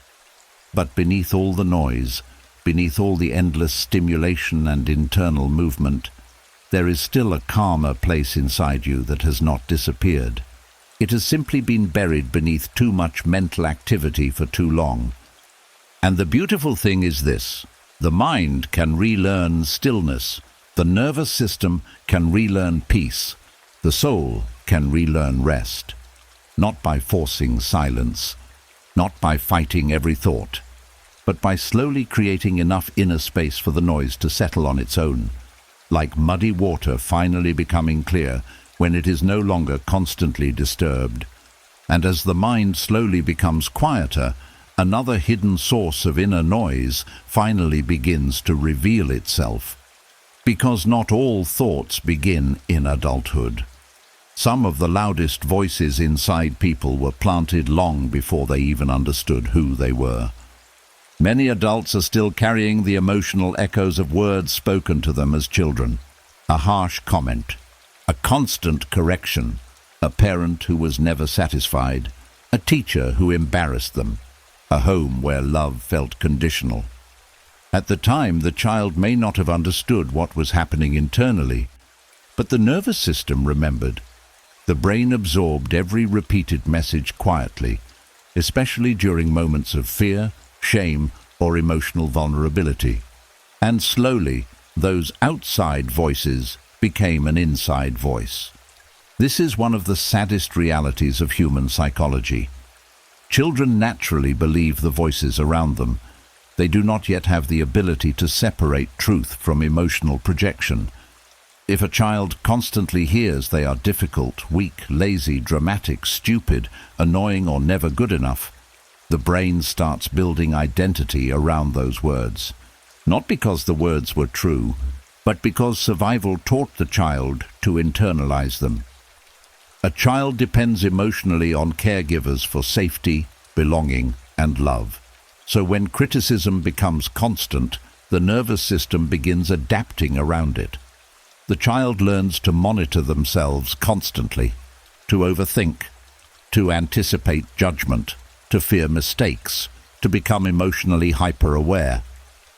But beneath all the noise, beneath all the endless stimulation and internal movement, there is still a calmer place inside you that has not disappeared. It has simply been buried beneath too much mental activity for too long. And the beautiful thing is this: the mind can relearn stillness, the nervous system can relearn peace, the soul can relearn rest. Not by forcing silence, not by fighting every thought, but by slowly creating enough inner space for the noise to settle on its own, like muddy water finally becoming clear when it is no longer constantly disturbed. And as the mind slowly becomes quieter, another hidden source of inner noise finally begins to reveal itself. Because not all thoughts begin in adulthood. Some of the loudest voices inside people were planted long before they even understood who they were. Many adults are still carrying the emotional echoes of words spoken to them as children. A harsh comment, a constant correction, a parent who was never satisfied, a teacher who embarrassed them, a home where love felt conditional. At the time, the child may not have understood what was happening internally, but the nervous system remembered. The brain absorbed every repeated message quietly, especially during moments of fear, shame, or emotional vulnerability. And slowly, those outside voices became an inside voice. This is one of the saddest realities of human psychology. Children naturally believe the voices around them. They do not yet have the ability to separate truth from emotional projection. If a child constantly hears they are difficult, weak, lazy, dramatic, stupid, annoying, or never good enough, the brain starts building identity around those words. Not because the words were true, but because survival taught the child to internalize them. A child depends emotionally on caregivers for safety, belonging, and love. So when criticism becomes constant, the nervous system begins adapting around it. The child learns to monitor themselves constantly, to overthink, to anticipate judgment, to fear mistakes, to become emotionally hyper-aware.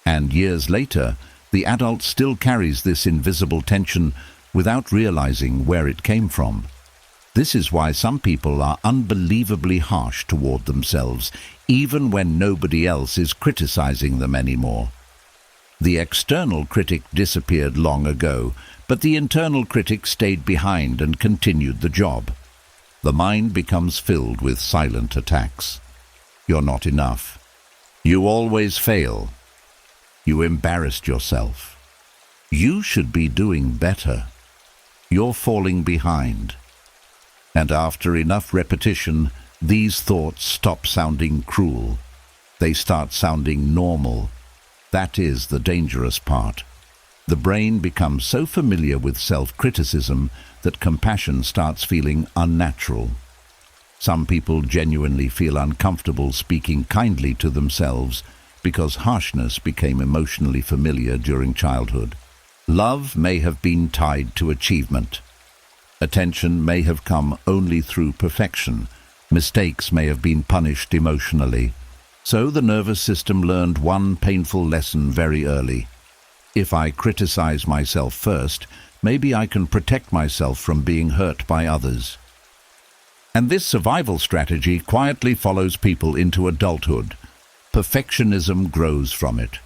And years later, the adult still carries this invisible tension without realizing where it came from. This is why some people are unbelievably harsh toward themselves, even when nobody else is criticizing them anymore. The external critic disappeared long ago, but the internal critic stayed behind and continued the job. The mind becomes filled with silent attacks. You're not enough. You always fail. You embarrassed yourself. You should be doing better. You're falling behind. And after enough repetition, these thoughts stop sounding cruel. They start sounding normal. That is the dangerous part. The brain becomes so familiar with self-criticism that compassion starts feeling unnatural. Some people genuinely feel uncomfortable speaking kindly to themselves because harshness became emotionally familiar during childhood. Love may have been tied to achievement. Attention may have come only through perfection. Mistakes may have been punished emotionally. So the nervous system learned one painful lesson very early. If I criticize myself first, maybe I can protect myself from being hurt by others. And this survival strategy quietly follows people into adulthood. Perfectionism grows from it.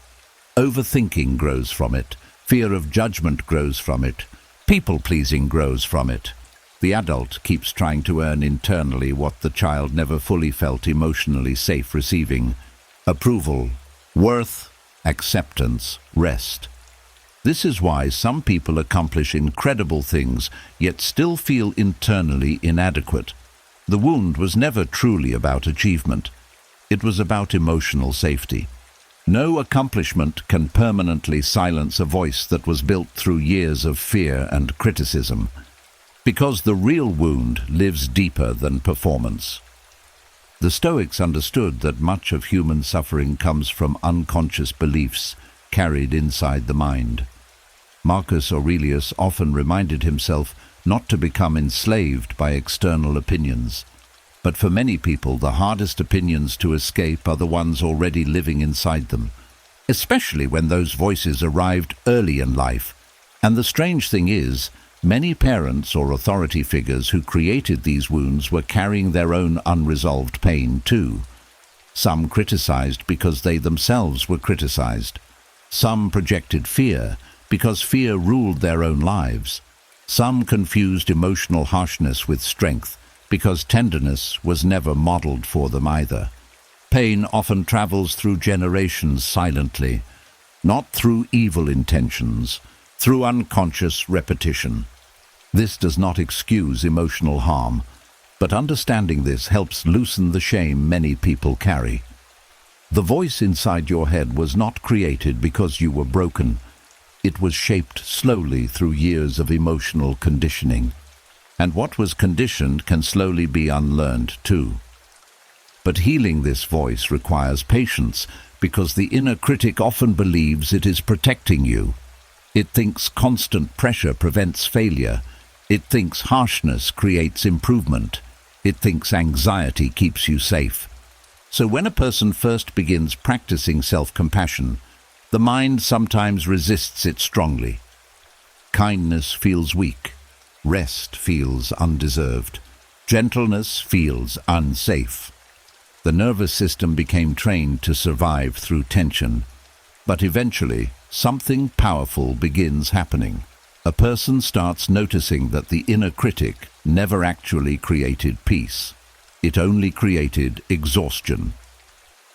Overthinking grows from it. Fear of judgment grows from it. People-pleasing grows from it. The adult keeps trying to earn internally what the child never fully felt emotionally safe receiving: approval, worth, acceptance, rest. This is why some people accomplish incredible things yet still feel internally inadequate. The wound was never truly about achievement. It was about emotional safety. No accomplishment can permanently silence a voice that was built through years of fear and criticism, because the real wound lives deeper than performance. The Stoics understood that much of human suffering comes from unconscious beliefs carried inside the mind. Marcus Aurelius often reminded himself not to become enslaved by external opinions. But for many people, the hardest opinions to escape are the ones already living inside them, especially when those voices arrived early in life. And the strange thing is, many parents or authority figures who created these wounds were carrying their own unresolved pain too. Some criticized because they themselves were criticized. Some projected fear because fear ruled their own lives. Some confused emotional harshness with strength because tenderness was never modeled for them either. Pain often travels through generations silently, not through evil intentions, through unconscious repetition. This does not excuse emotional harm, but understanding this helps loosen the shame many people carry. The voice inside your head was not created because you were broken. It was shaped slowly through years of emotional conditioning. And what was conditioned can slowly be unlearned too. But healing this voice requires patience, because the inner critic often believes it is protecting you. It thinks constant pressure prevents failure. It thinks harshness creates improvement. It thinks anxiety keeps you safe. So when a person first begins practicing self-compassion, the mind sometimes resists it strongly. Kindness feels weak. Rest feels undeserved. Gentleness feels unsafe. The nervous system became trained to survive through tension. But eventually, something powerful begins happening. A person starts noticing that the inner critic never actually created peace. It only created exhaustion.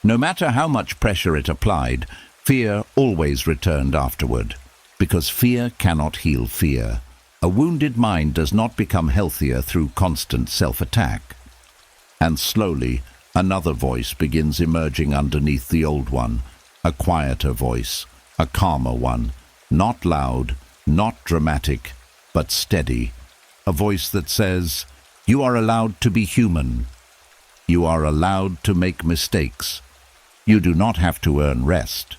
No matter how much pressure it applied, fear always returned afterward, because fear cannot heal fear. A wounded mind does not become healthier through constant self-attack. And slowly, another voice begins emerging underneath the old one, a quieter voice, a calmer one, not loud, not dramatic, but steady, a voice that says, "You are allowed to be human. You are allowed to make mistakes. You do not have to earn rest.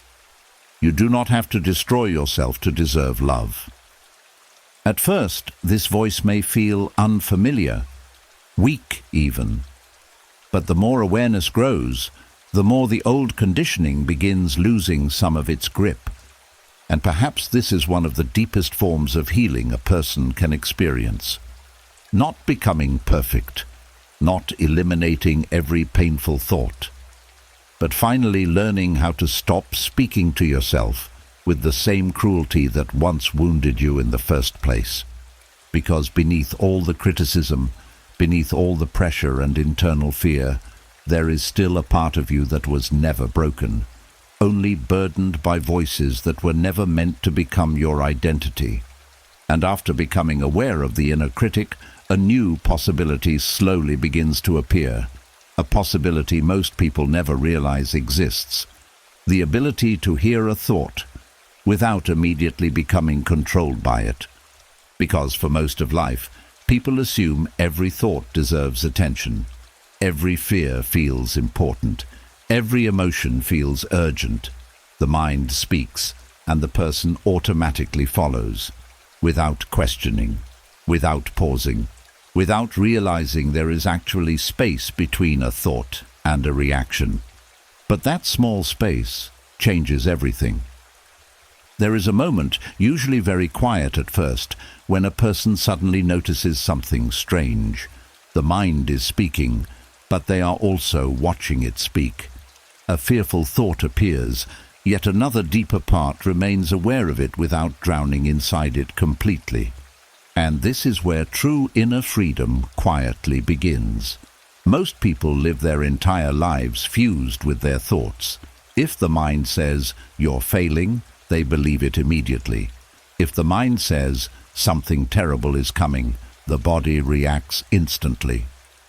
You do not have to destroy yourself to deserve love." At first, this voice may feel unfamiliar, weak even. But the more awareness grows, the more the old conditioning begins losing some of its grip. And perhaps this is one of the deepest forms of healing a person can experience. Not becoming perfect, not eliminating every painful thought, but finally learning how to stop speaking to yourself with the same cruelty that once wounded you in the first place. Because beneath all the criticism, beneath all the pressure and internal fear, there is still a part of you that was never broken. only burdened by voices that were never meant to become your identity. And after becoming aware of the inner critic, a new possibility slowly begins to appear, a possibility most people never realize exists: the ability to hear a thought without immediately becoming controlled by it. Because for most of life, people assume every thought deserves attention. Every fear feels important. Every emotion feels urgent. The mind speaks, and the person automatically follows, without questioning, without pausing, without realizing there is actually space between a thought and a reaction. But that small space changes everything. There is a moment, usually very quiet at first, when a person suddenly notices something strange. The mind is speaking, but they are also watching it speak. A fearful thought appears, yet another deeper part remains aware of it without drowning inside it completely. And this is where true inner freedom quietly begins. Most people live their entire lives fused with their thoughts. If the mind says, "You're failing," they believe it immediately. If the mind says, "Something terrible is coming," the body reacts instantly.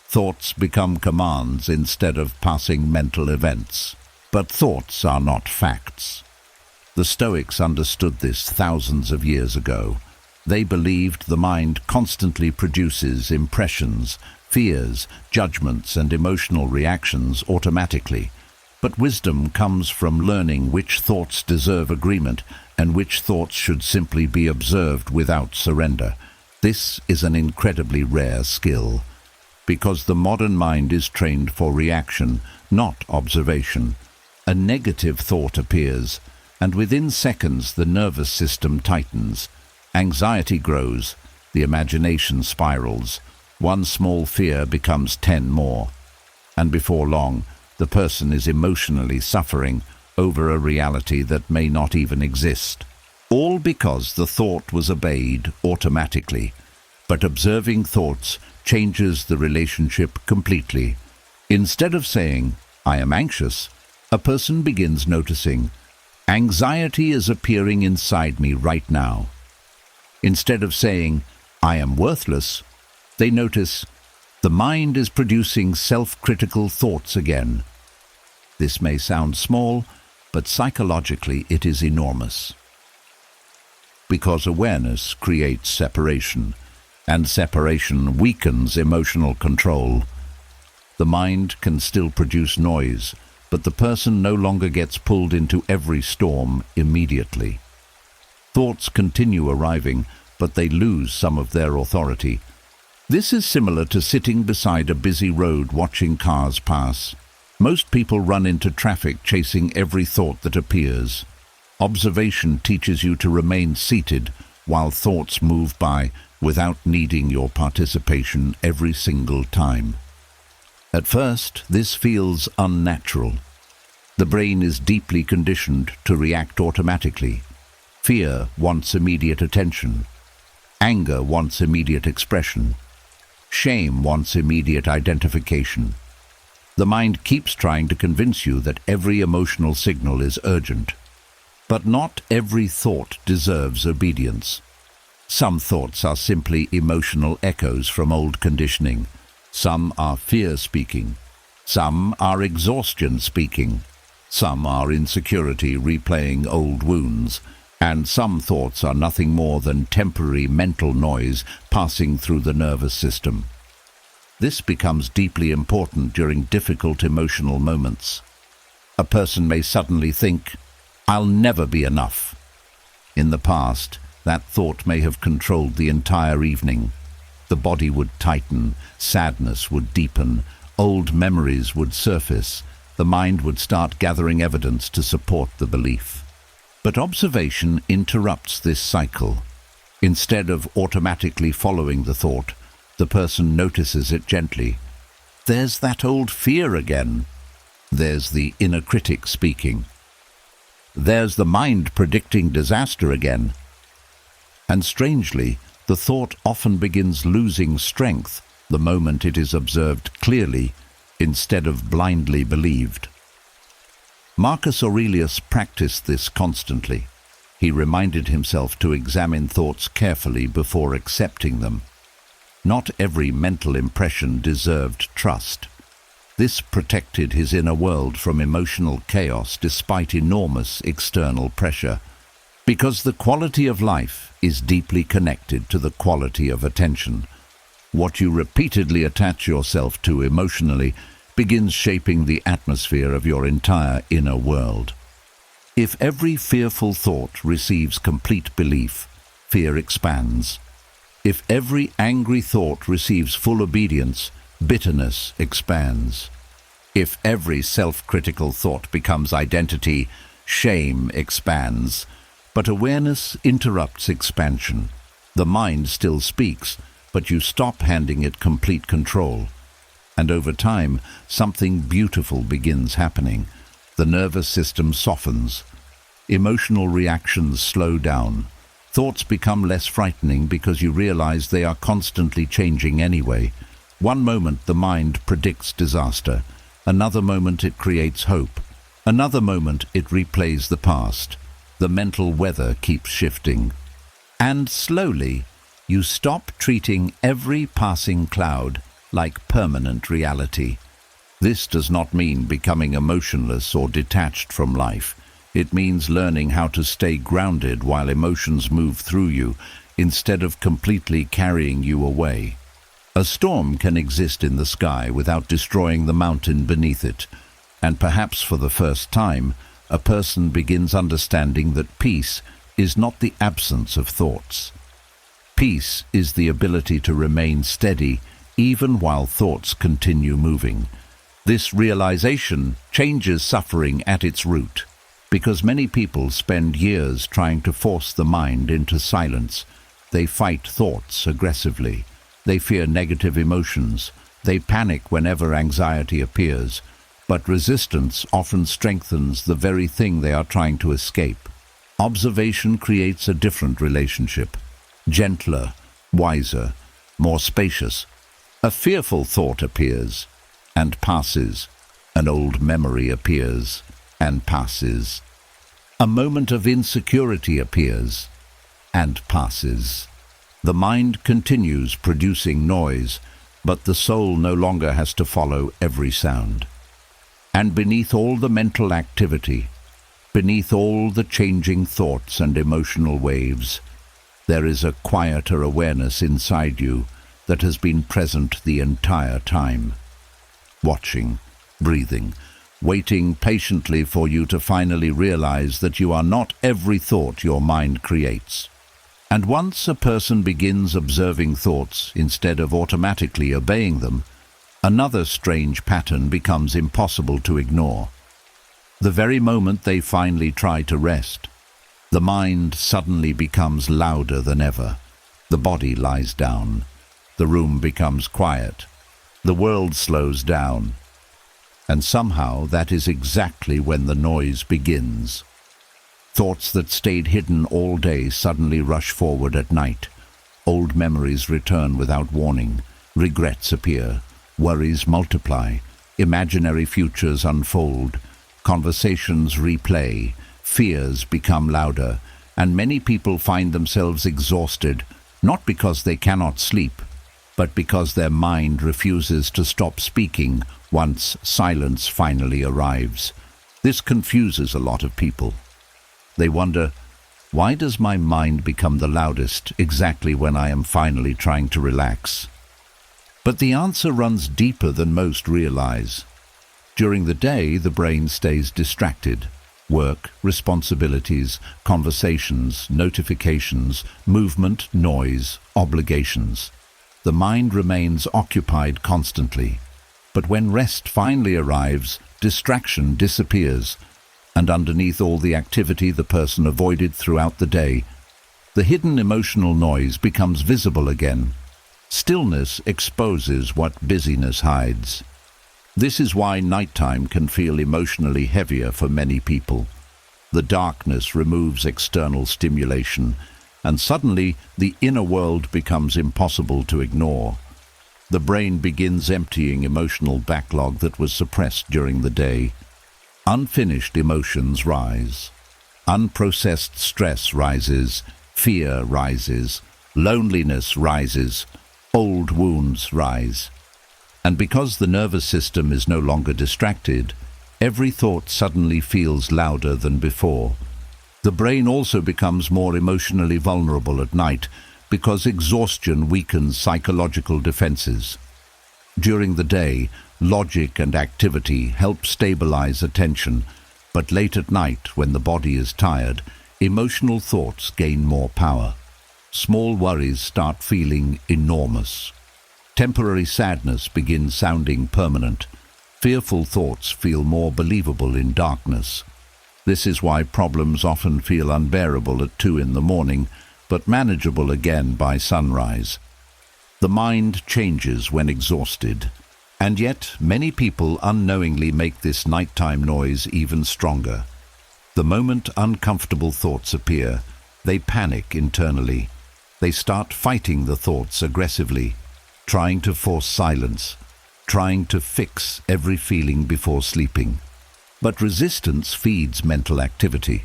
Thoughts become commands instead of passing mental events. But thoughts are not facts. The Stoics understood this thousands of years ago. They believed the mind constantly produces impressions, fears, judgments, and emotional reactions automatically. But wisdom comes from learning which thoughts deserve agreement and which thoughts should simply be observed without surrender. This is an incredibly rare skill, because the modern mind is trained for reaction, not observation. A negative thought appears, and within seconds the nervous system tightens. Anxiety grows, the imagination spirals. One small fear becomes 10 more. And before long, the person is emotionally suffering over a reality that may not even exist. All because the thought was obeyed automatically. But observing thoughts changes the relationship completely. Instead of saying, "I am anxious," a person begins noticing, "Anxiety is appearing inside me right now." Instead of saying, "I am worthless," they notice, "The mind is producing self-critical thoughts again." This may sound small, but psychologically it is enormous. Because awareness creates separation, and separation weakens emotional control. The mind can still produce noise, but the person no longer gets pulled into every storm immediately. Thoughts continue arriving, but they lose some of their authority. This is similar to sitting beside a busy road watching cars pass. Most people run into traffic chasing every thought that appears. Observation teaches you to remain seated while thoughts move by without needing your participation every single time. At first, this feels unnatural. The brain is deeply conditioned to react automatically. Fear wants immediate attention. Anger wants immediate expression. Shame wants immediate identification. The mind keeps trying to convince you that every emotional signal is urgent. But not every thought deserves obedience. Some thoughts are simply emotional echoes from old conditioning. Some are fear speaking. Some are exhaustion speaking. Some are insecurity replaying old wounds. And some thoughts are nothing more than temporary mental noise passing through the nervous system. This becomes deeply important during difficult emotional moments. A person may suddenly think, "I'll never be enough." In the past, that thought may have controlled the entire evening. The body would tighten, sadness would deepen, old memories would surface, the mind would start gathering evidence to support the belief. But observation interrupts this cycle. Instead of automatically following the thought, the person notices it gently. There's that old fear again. There's the inner critic speaking. There's the mind predicting disaster again. And strangely, the thought often begins losing strength the moment it is observed clearly instead of blindly believed. Marcus Aurelius practiced this constantly. He reminded himself to examine thoughts carefully before accepting them. Not every mental impression deserved trust. This protected his inner world from emotional chaos despite enormous external pressure, because the quality of life is deeply connected to the quality of attention. What you repeatedly attach yourself to emotionally begins shaping the atmosphere of your entire inner world. If every fearful thought receives complete belief, fear expands. If every angry thought receives full obedience, bitterness expands. If every self-critical thought becomes identity, shame expands. But awareness interrupts expansion. The mind still speaks, but you stop handing it complete control. And over time, something beautiful begins happening. The nervous system softens. Emotional reactions slow down. Thoughts become less frightening because you realize they are constantly changing anyway. One moment the mind predicts disaster. Another moment it creates hope. Another moment it replays the past. The mental weather keeps shifting. And slowly, you stop treating every passing cloud like permanent reality. This does not mean becoming emotionless or detached from life. It means learning how to stay grounded while emotions move through you, instead of completely carrying you away. A storm can exist in the sky without destroying the mountain beneath it, and perhaps for the first time, a person begins understanding that peace is not the absence of thoughts. Peace is the ability to remain steady even while thoughts continue moving. This realization changes suffering at its root, because many people spend years trying to force the mind into silence. They fight thoughts aggressively. They fear negative emotions. They panic whenever anxiety appears. But resistance often strengthens the very thing they are trying to escape. Observation creates a different relationship, gentler, wiser, more spacious. A fearful thought appears and passes. An old memory appears and passes. A moment of insecurity appears and passes. The mind continues producing noise, but the soul no longer has to follow every sound. And beneath all the mental activity, beneath all the changing thoughts and emotional waves, there is a quieter awareness inside you that has been present the entire time, watching, breathing, waiting patiently for you to finally realize that you are not every thought your mind creates. And once a person begins observing thoughts instead of automatically obeying them, another strange pattern becomes impossible to ignore. The very moment they finally try to rest, the mind suddenly becomes louder than ever. The body lies down. The room becomes quiet. The world slows down. And somehow that is exactly when the noise begins. Thoughts that stayed hidden all day suddenly rush forward at night. Old memories return without warning. Regrets appear. Worries multiply. Imaginary futures unfold. Conversations replay. Fears become louder. And many people find themselves exhausted, not because they cannot sleep, but because their mind refuses to stop speaking once silence finally arrives. This confuses a lot of people. They wonder, why does my mind become the loudest exactly when I am finally trying to relax? But the answer runs deeper than most realize. During the day, the brain stays distracted. Work, responsibilities, conversations, notifications, movement, noise, obligations. The mind remains occupied constantly. But when rest finally arrives, distraction disappears, and underneath all the activity the person avoided throughout the day, the hidden emotional noise becomes visible again. Stillness exposes what busyness hides. This is why nighttime can feel emotionally heavier for many people. The darkness removes external stimulation, and suddenly the inner world becomes impossible to ignore. The brain begins emptying emotional backlog that was suppressed during the day. Unfinished emotions rise. Unprocessed stress rises, fear rises, loneliness rises, old wounds rise. And because the nervous system is no longer distracted, every thought suddenly feels louder than before. The brain also becomes more emotionally vulnerable at night because exhaustion weakens psychological defenses. During the day, logic and activity help stabilize attention, but late at night, when the body is tired, emotional thoughts gain more power. Small worries start feeling enormous. Temporary sadness begins sounding permanent. Fearful thoughts feel more believable in darkness. This is why problems often feel unbearable at 2 in the morning, but manageable again by sunrise. The mind changes when exhausted, and yet many people unknowingly make this nighttime noise even stronger. The moment uncomfortable thoughts appear, they panic internally. They start fighting the thoughts aggressively, trying to force silence, trying to fix every feeling before sleeping. But resistance feeds mental activity.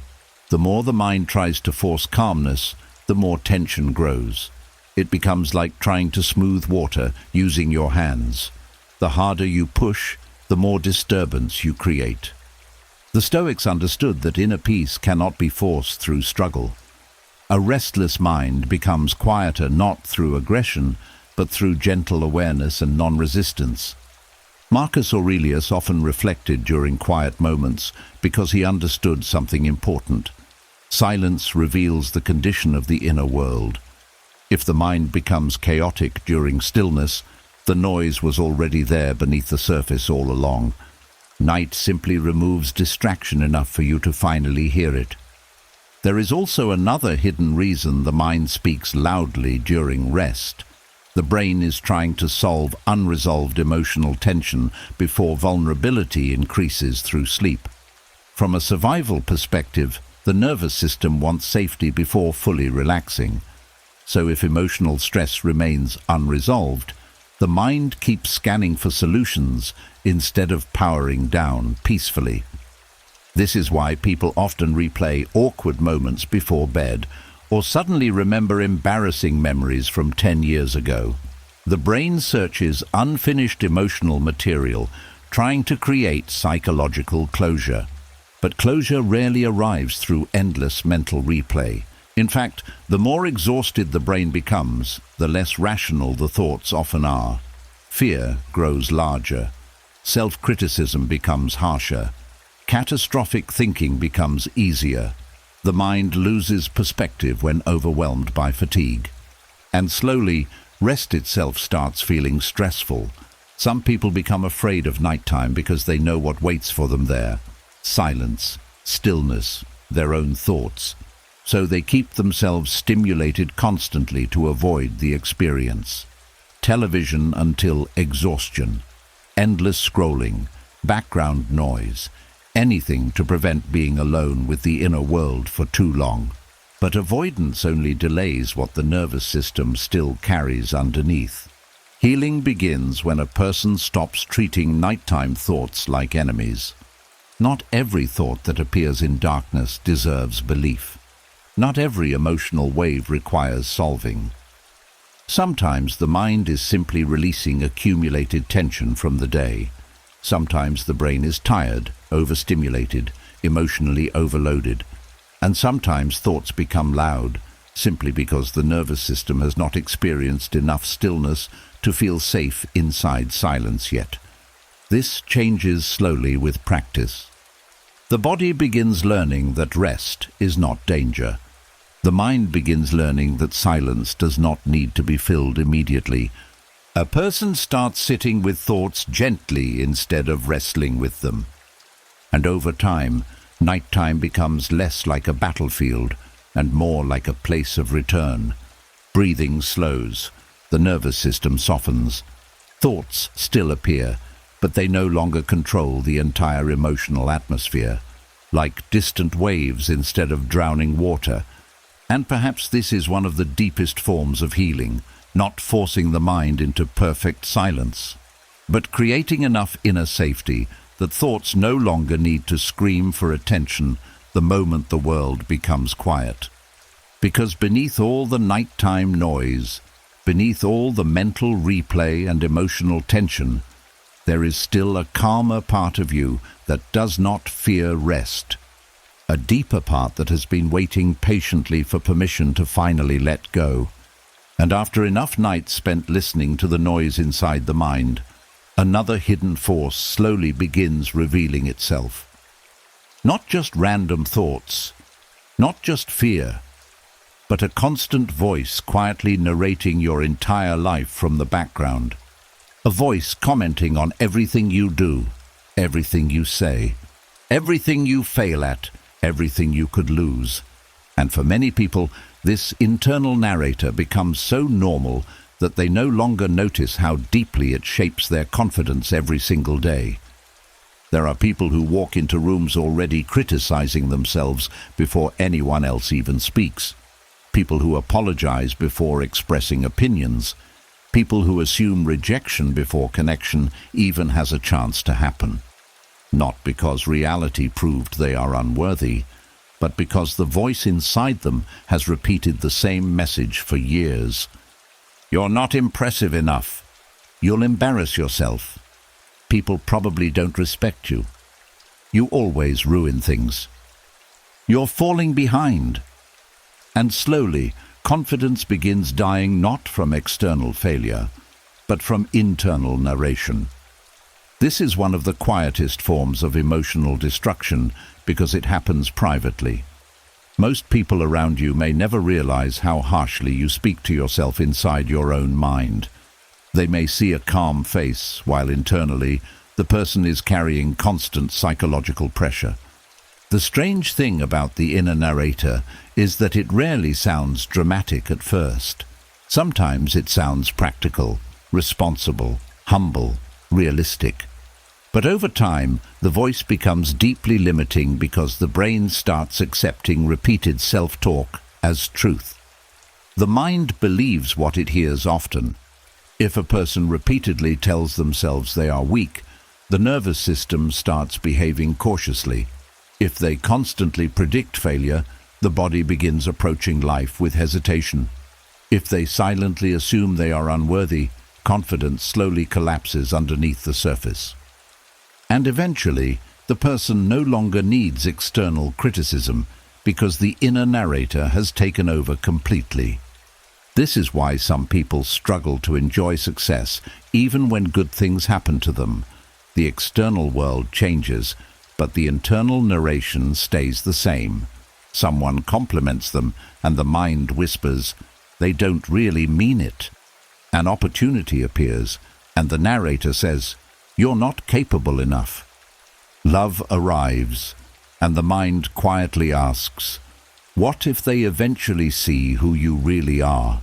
The more the mind tries to force calmness, the more tension grows. It becomes like trying to smooth water using your hands. The harder you push, the more disturbance you create. The Stoics understood that inner peace cannot be forced through struggle. A restless mind becomes quieter not through aggression, but through gentle awareness and non-resistance. Marcus Aurelius often reflected during quiet moments because he understood something important. Silence reveals the condition of the inner world. If the mind becomes chaotic during stillness, the noise was already there beneath the surface all along. Night simply removes distraction enough for you to finally hear it. There is also another hidden reason the mind speaks loudly during rest. The brain is trying to solve unresolved emotional tension before vulnerability increases through sleep. From a survival perspective, the nervous system wants safety before fully relaxing. So if emotional stress remains unresolved, the mind keeps scanning for solutions instead of powering down peacefully. This is why people often replay awkward moments before bed, or suddenly remember embarrassing memories from 10 years ago. The brain searches unfinished emotional material, trying to create psychological closure. But closure rarely arrives through endless mental replay. In fact, the more exhausted the brain becomes, the less rational the thoughts often are. Fear grows larger. Self-criticism becomes harsher. Catastrophic thinking becomes easier. The mind loses perspective when overwhelmed by fatigue. And slowly, rest itself starts feeling stressful. Some people become afraid of nighttime because they know what waits for them there. Silence, stillness, their own thoughts. So they keep themselves stimulated constantly to avoid the experience. Television until exhaustion. Endless scrolling, background noise. Anything to prevent being alone with the inner world for too long. But avoidance only delays what the nervous system still carries underneath. Healing begins when a person stops treating nighttime thoughts like enemies. Not every thought that appears in darkness deserves belief. Not every emotional wave requires solving. Sometimes the mind is simply releasing accumulated tension from the day. Sometimes the brain is tired, overstimulated, emotionally overloaded. And sometimes thoughts become loud, simply because the nervous system has not experienced enough stillness to feel safe inside silence yet. This changes slowly with practice. The body begins learning that rest is not danger. The mind begins learning that silence does not need to be filled immediately. A person starts sitting with thoughts gently instead of wrestling with them. And over time, nighttime becomes less like a battlefield and more like a place of return. Breathing slows, the nervous system softens. Thoughts still appear, but they no longer control the entire emotional atmosphere, like distant waves instead of drowning water. And perhaps this is one of the deepest forms of healing, not forcing the mind into perfect silence, but creating enough inner safety that thoughts no longer need to scream for attention the moment the world becomes quiet. Because beneath all the nighttime noise, beneath all the mental replay and emotional tension, there is still a calmer part of you that does not fear rest. A deeper part that has been waiting patiently for permission to finally let go. And after enough nights spent listening to the noise inside the mind, another hidden force slowly begins revealing itself. Not just random thoughts, not just fear, but a constant voice quietly narrating your entire life from the background. A voice commenting on everything you do, everything you say, everything you fail at, everything you could lose. And for many people, this internal narrator becomes so normal that they no longer notice how deeply it shapes their confidence every single day. There are people who walk into rooms already criticizing themselves before anyone else even speaks. People who apologize before expressing opinions. People who assume rejection before connection even has a chance to happen. Not because reality proved they are unworthy, but because the voice inside them has repeated the same message for years. You're not impressive enough. You'll embarrass yourself. People probably don't respect you. You always ruin things. You're falling behind. And slowly, confidence begins dying not from external failure, but from internal narration. This is one of the quietest forms of emotional destruction because it happens privately. Most people around you may never realize how harshly you speak to yourself inside your own mind. They may see a calm face, while internally, the person is carrying constant psychological pressure. The strange thing about the inner narrator is that it rarely sounds dramatic at first. Sometimes it sounds practical, responsible, humble, realistic. But over time, the voice becomes deeply limiting because the brain starts accepting repeated self-talk as truth. The mind believes what it hears often. If a person repeatedly tells themselves they are weak, the nervous system starts behaving cautiously. If they constantly predict failure, the body begins approaching life with hesitation. If they silently assume they are unworthy, confidence slowly collapses underneath the surface. And eventually, the person no longer needs external criticism because the inner narrator has taken over completely. This is why some people struggle to enjoy success even when good things happen to them. The external world changes, but the internal narration stays the same. Someone compliments them, and the mind whispers, "They don't really mean it." An opportunity appears, and the narrator says, "You're not capable enough." Love arrives, and the mind quietly asks, "What if they eventually see who you really are?"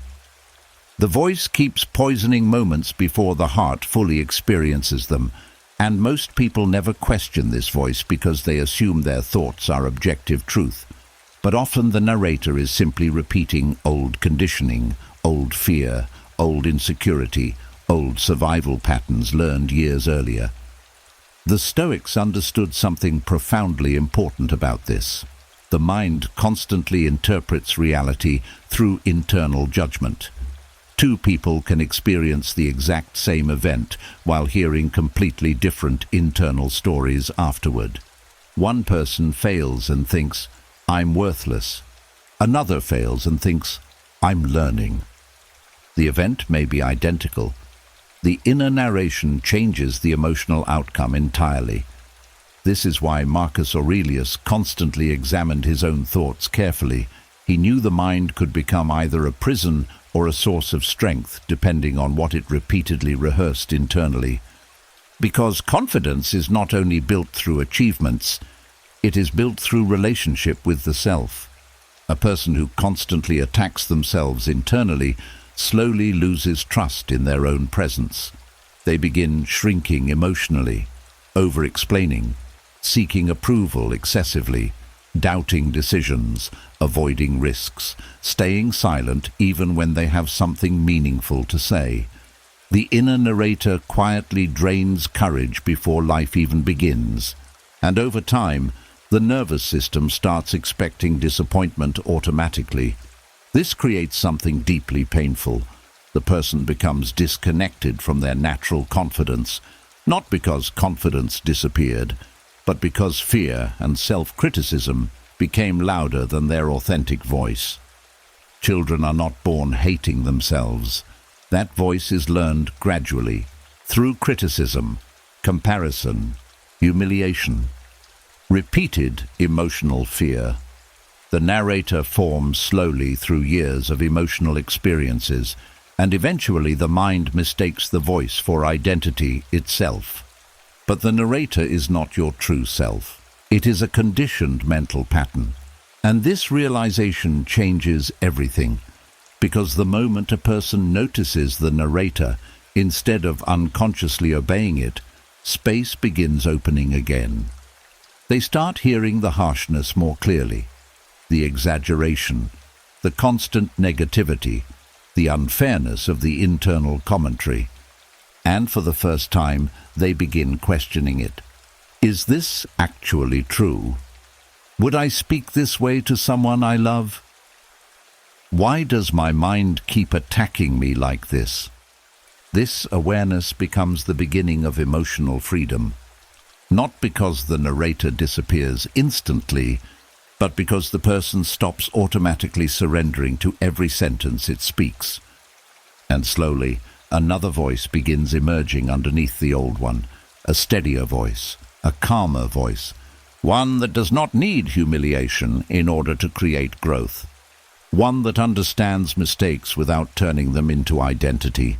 The voice keeps poisoning moments before the heart fully experiences them, and most people never question this voice because they assume their thoughts are objective truth. But often the narrator is simply repeating old conditioning, old fear, old insecurity, old survival patterns learned years earlier. The Stoics understood something profoundly important about this. The mind constantly interprets reality through internal judgment. Two people can experience the exact same event while hearing completely different internal stories afterward. One person fails and thinks, "I'm worthless." Another fails and thinks, "I'm learning." The event may be identical. The inner narration changes the emotional outcome entirely. This is why Marcus Aurelius constantly examined his own thoughts carefully. He knew the mind could become either a prison or a source of strength, depending on what it repeatedly rehearsed internally. Because confidence is not only built through achievements, it is built through relationship with the self. A person who constantly attacks themselves internally slowly loses trust in their own presence. They begin shrinking emotionally, over-explaining, seeking approval excessively, doubting decisions, avoiding risks, staying silent even when they have something meaningful to say. The inner narrator quietly drains courage before life even begins, and over time, the nervous system starts expecting disappointment automatically. This creates something deeply painful. The person becomes disconnected from their natural confidence, not because confidence disappeared, but because fear and self-criticism became louder than their authentic voice. Children are not born hating themselves. That voice is learned gradually, through criticism, comparison, humiliation, repeated emotional fear. The narrator forms slowly through years of emotional experiences, and eventually the mind mistakes the voice for identity itself. But the narrator is not your true self. It is a conditioned mental pattern. And this realization changes everything, because the moment a person notices the narrator, instead of unconsciously obeying it, space begins opening again. They start hearing the harshness more clearly, the exaggeration, the constant negativity, the unfairness of the internal commentary. And for the first time, they begin questioning it. Is this actually true? Would I speak this way to someone I love? Why does my mind keep attacking me like this? This awareness becomes the beginning of emotional freedom, not because the narrator disappears instantly, but because the person stops automatically surrendering to every sentence it speaks. And slowly, another voice begins emerging underneath the old one, a steadier voice, a calmer voice, one that does not need humiliation in order to create growth, one that understands mistakes without turning them into identity,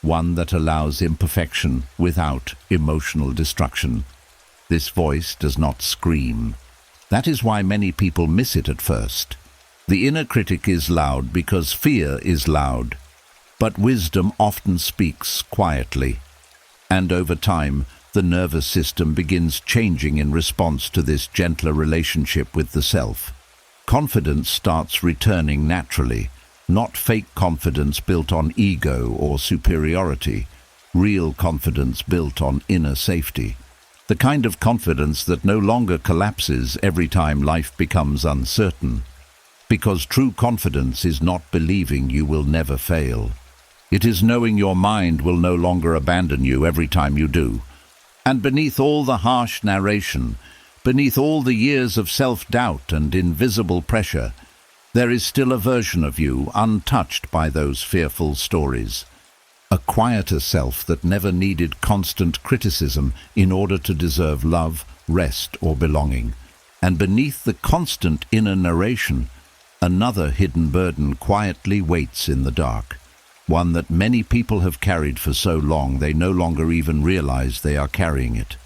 one that allows imperfection without emotional destruction. This voice does not scream. That is why many people miss it at first. The inner critic is loud because fear is loud, but wisdom often speaks quietly. And over time, the nervous system begins changing in response to this gentler relationship with the self. Confidence starts returning naturally, not fake confidence built on ego or superiority, real confidence built on inner safety. The kind of confidence that no longer collapses every time life becomes uncertain. Because true confidence is not believing you will never fail. It is knowing your mind will no longer abandon you every time you do. And beneath all the harsh narration, beneath all the years of self-doubt and invisible pressure, there is still a version of you untouched by those fearful stories. A quieter self that never needed constant criticism in order to deserve love, rest, or belonging. And beneath the constant inner narration, another hidden burden quietly waits in the dark, one that many people have carried for so long they no longer even realize they are carrying it.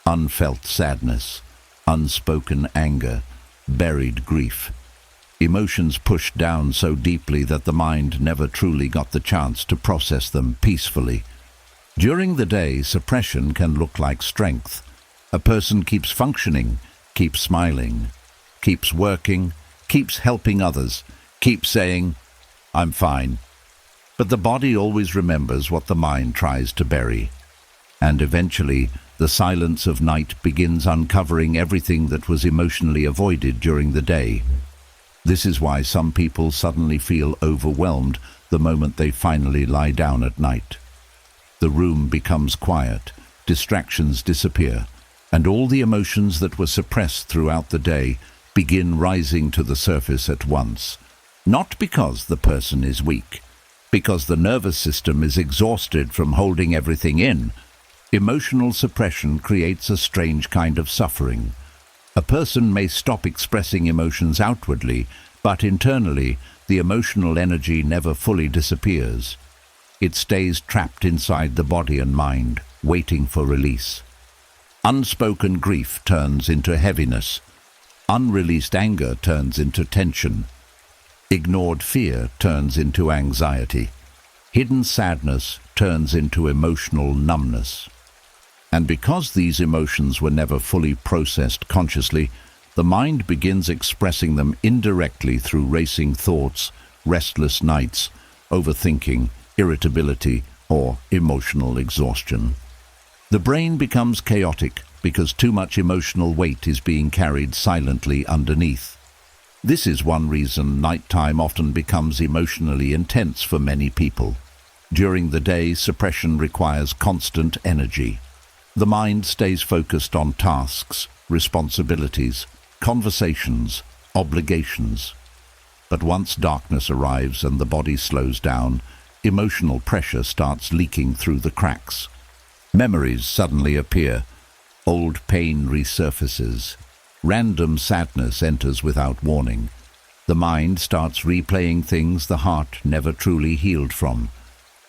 Unfelt sadness, unspoken anger, buried grief. Emotions pushed down so deeply that the mind never truly got the chance to process them peacefully. During the day, suppression can look like strength. A person keeps functioning, keeps smiling, keeps working, keeps helping others, keeps saying, "I'm fine." But the body always remembers what the mind tries to bury. And eventually, the silence of night begins uncovering everything that was emotionally avoided during the day. This is why some people suddenly feel overwhelmed the moment they finally lie down at night. The room becomes quiet, distractions disappear, and all the emotions that were suppressed throughout the day begin rising to the surface at once. Not because the person is weak, because the nervous system is exhausted from holding everything in. Emotional suppression creates a strange kind of suffering. A person may stop expressing emotions outwardly, but internally, the emotional energy never fully disappears. It stays trapped inside the body and mind, waiting for release. Unspoken grief turns into heaviness. Unreleased anger turns into tension. Ignored fear turns into anxiety. Hidden sadness turns into emotional numbness. And because these emotions were never fully processed consciously, the mind begins expressing them indirectly through racing thoughts, restless nights, overthinking, irritability, or emotional exhaustion. The brain becomes chaotic because too much emotional weight is being carried silently underneath. This is one reason nighttime often becomes emotionally intense for many people. During the day, suppression requires constant energy. The mind stays focused on tasks, responsibilities, conversations, obligations. But once darkness arrives and the body slows down, emotional pressure starts leaking through the cracks. Memories suddenly appear. Old pain resurfaces. Random sadness enters without warning. The mind starts replaying things the heart never truly healed from.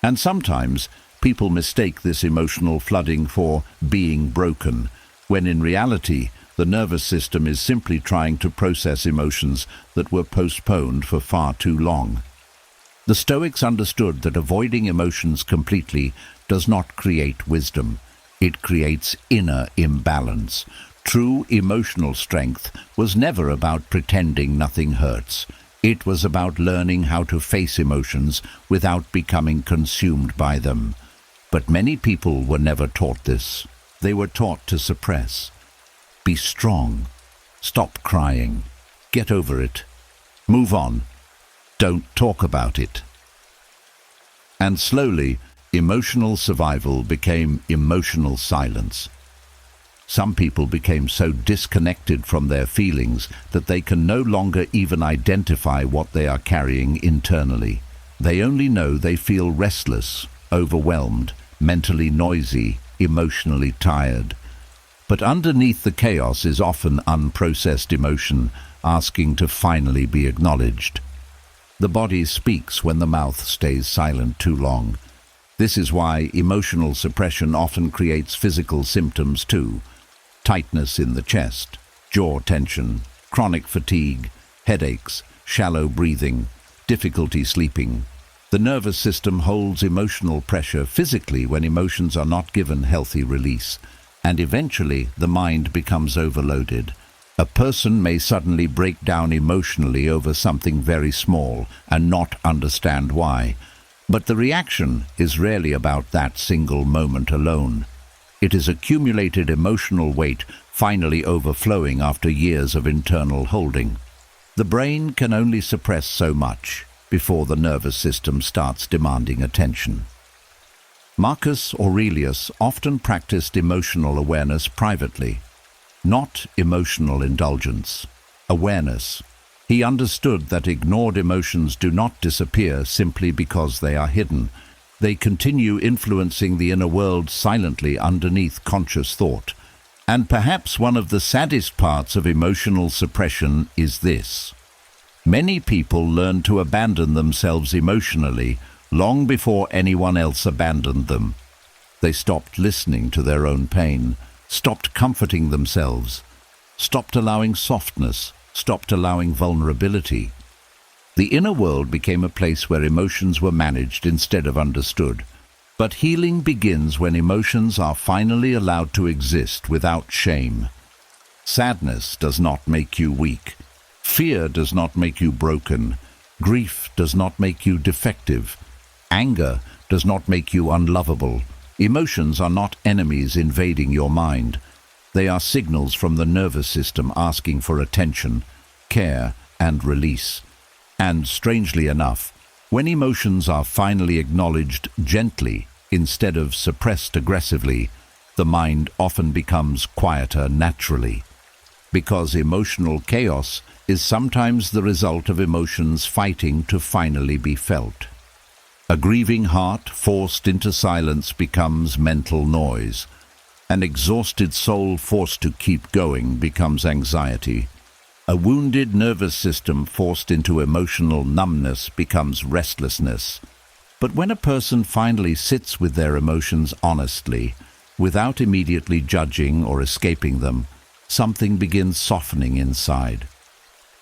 And sometimes people mistake this emotional flooding for being broken, when in reality the nervous system is simply trying to process emotions that were postponed for far too long. The Stoics understood that avoiding emotions completely does not create wisdom. It creates inner imbalance. True emotional strength was never about pretending nothing hurts. It was about learning how to face emotions without becoming consumed by them. But many people were never taught this. They were taught to suppress. Be strong. Stop crying. Get over it. Move on. Don't talk about it. And slowly, emotional survival became emotional silence. Some people became so disconnected from their feelings that they can no longer even identify what they are carrying internally. They only know they feel restless, overwhelmed, mentally noisy, emotionally tired. But underneath the chaos is often unprocessed emotion, asking to finally be acknowledged. The body speaks when the mouth stays silent too long. This is why emotional suppression often creates physical symptoms too. Tightness in the chest, jaw tension, chronic fatigue, headaches, shallow breathing, difficulty sleeping. The nervous system holds emotional pressure physically when emotions are not given healthy release, and eventually the mind becomes overloaded. A person may suddenly break down emotionally over something very small and not understand why. But the reaction is rarely about that single moment alone. It is accumulated emotional weight finally overflowing after years of internal holding. The brain can only suppress so much before the nervous system starts demanding attention. Marcus Aurelius often practiced emotional awareness privately, not emotional indulgence, awareness. He understood that ignored emotions do not disappear simply because they are hidden. They continue influencing the inner world silently underneath conscious thought. And perhaps one of the saddest parts of emotional suppression is this. Many people learn to abandon themselves emotionally long before anyone else abandoned them. They stopped listening to their own pain, stopped comforting themselves, stopped allowing softness, stopped allowing vulnerability. The inner world became a place where emotions were managed instead of understood. But healing begins when emotions are finally allowed to exist without shame. Sadness does not make you weak. Fear does not make you broken. Grief does not make you defective. Anger does not make you unlovable. Emotions are not enemies invading your mind. They are signals from the nervous system asking for attention, care, and release. And strangely enough, when emotions are finally acknowledged gently instead of suppressed aggressively, the mind often becomes quieter naturally. Because emotional chaos is sometimes the result of emotions fighting to finally be felt. A grieving heart forced into silence becomes mental noise. An exhausted soul forced to keep going becomes anxiety. A wounded nervous system forced into emotional numbness becomes restlessness. But when a person finally sits with their emotions honestly, without immediately judging or escaping them, something begins softening inside.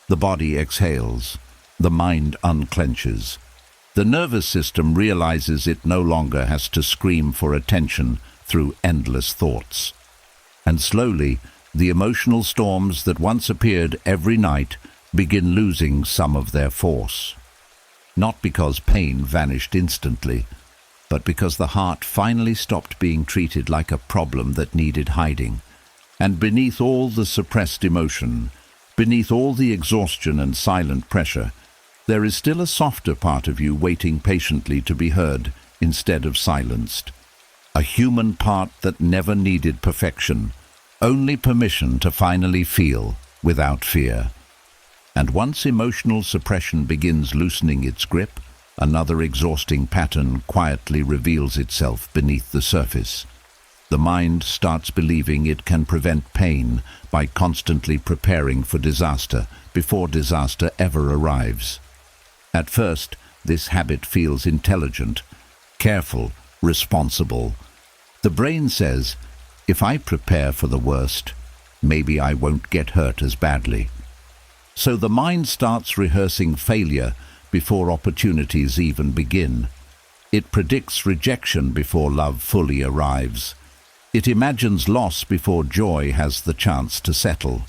The body exhales. The mind unclenches. The nervous system realizes it no longer has to scream for attention through endless thoughts. And slowly, the emotional storms that once appeared every night begin losing some of their force. Not because pain vanished instantly, but because the heart finally stopped being treated like a problem that needed hiding. And beneath all the suppressed emotion, beneath all the exhaustion and silent pressure, there is still a softer part of you waiting patiently to be heard instead of silenced. A human part that never needed perfection, only permission to finally feel without fear. And once emotional suppression begins loosening its grip, another exhausting pattern quietly reveals itself beneath the surface. The mind starts believing it can prevent pain by constantly preparing for disaster before disaster ever arrives. At first, this habit feels intelligent, careful, responsible. The brain says, if I prepare for the worst, maybe I won't get hurt as badly. So the mind starts rehearsing failure before opportunities even begin. It predicts rejection before love fully arrives. It imagines loss before joy has the chance to settle.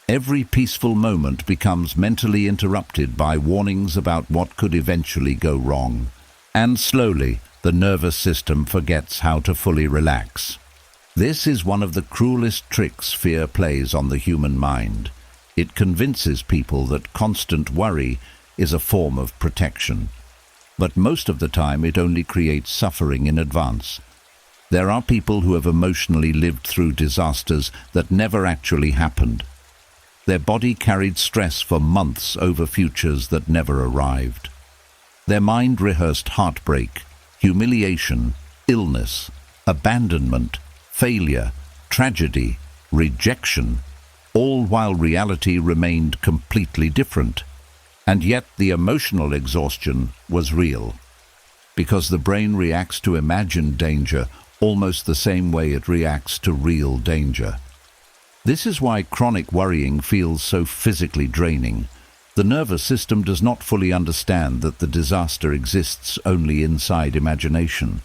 Every peaceful moment becomes mentally interrupted by warnings about what could eventually go wrong. And slowly, the nervous system forgets how to fully relax. This is one of the cruelest tricks fear plays on the human mind. It convinces people that constant worry is a form of protection. But most of the time it only creates suffering in advance. There are people who have emotionally lived through disasters that never actually happened. Their body carried stress for months over futures that never arrived. Their mind rehearsed heartbreak, humiliation, illness, abandonment, failure, tragedy, rejection, all while reality remained completely different. And yet the emotional exhaustion was real, because the brain reacts to imagined danger almost the same way it reacts to real danger. This is why chronic worrying feels so physically draining. The nervous system does not fully understand that the disaster exists only inside imagination.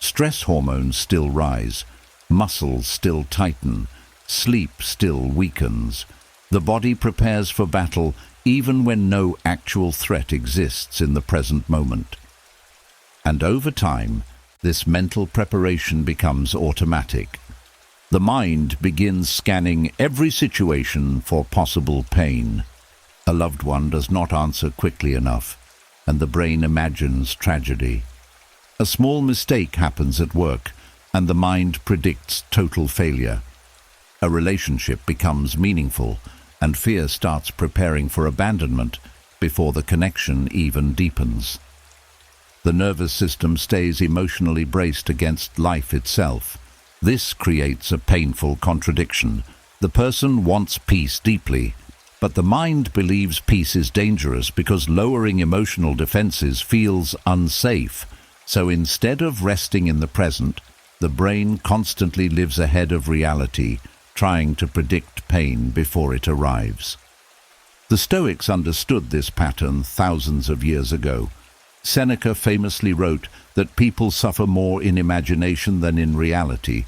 Stress hormones still rise, muscles still tighten, sleep still weakens. The body prepares for battle even when no actual threat exists in the present moment. And over time, this mental preparation becomes automatic. The mind begins scanning every situation for possible pain. A loved one does not answer quickly enough, and the brain imagines tragedy. A small mistake happens at work, and the mind predicts total failure. A relationship becomes meaningful, and fear starts preparing for abandonment before the connection even deepens. The nervous system stays emotionally braced against life itself. This creates a painful contradiction. The person wants peace deeply, but the mind believes peace is dangerous because lowering emotional defenses feels unsafe. So instead of resting in the present, the brain constantly lives ahead of reality, trying to predict pain before it arrives. The Stoics understood this pattern thousands of years ago. Seneca famously wrote that people suffer more in imagination than in reality.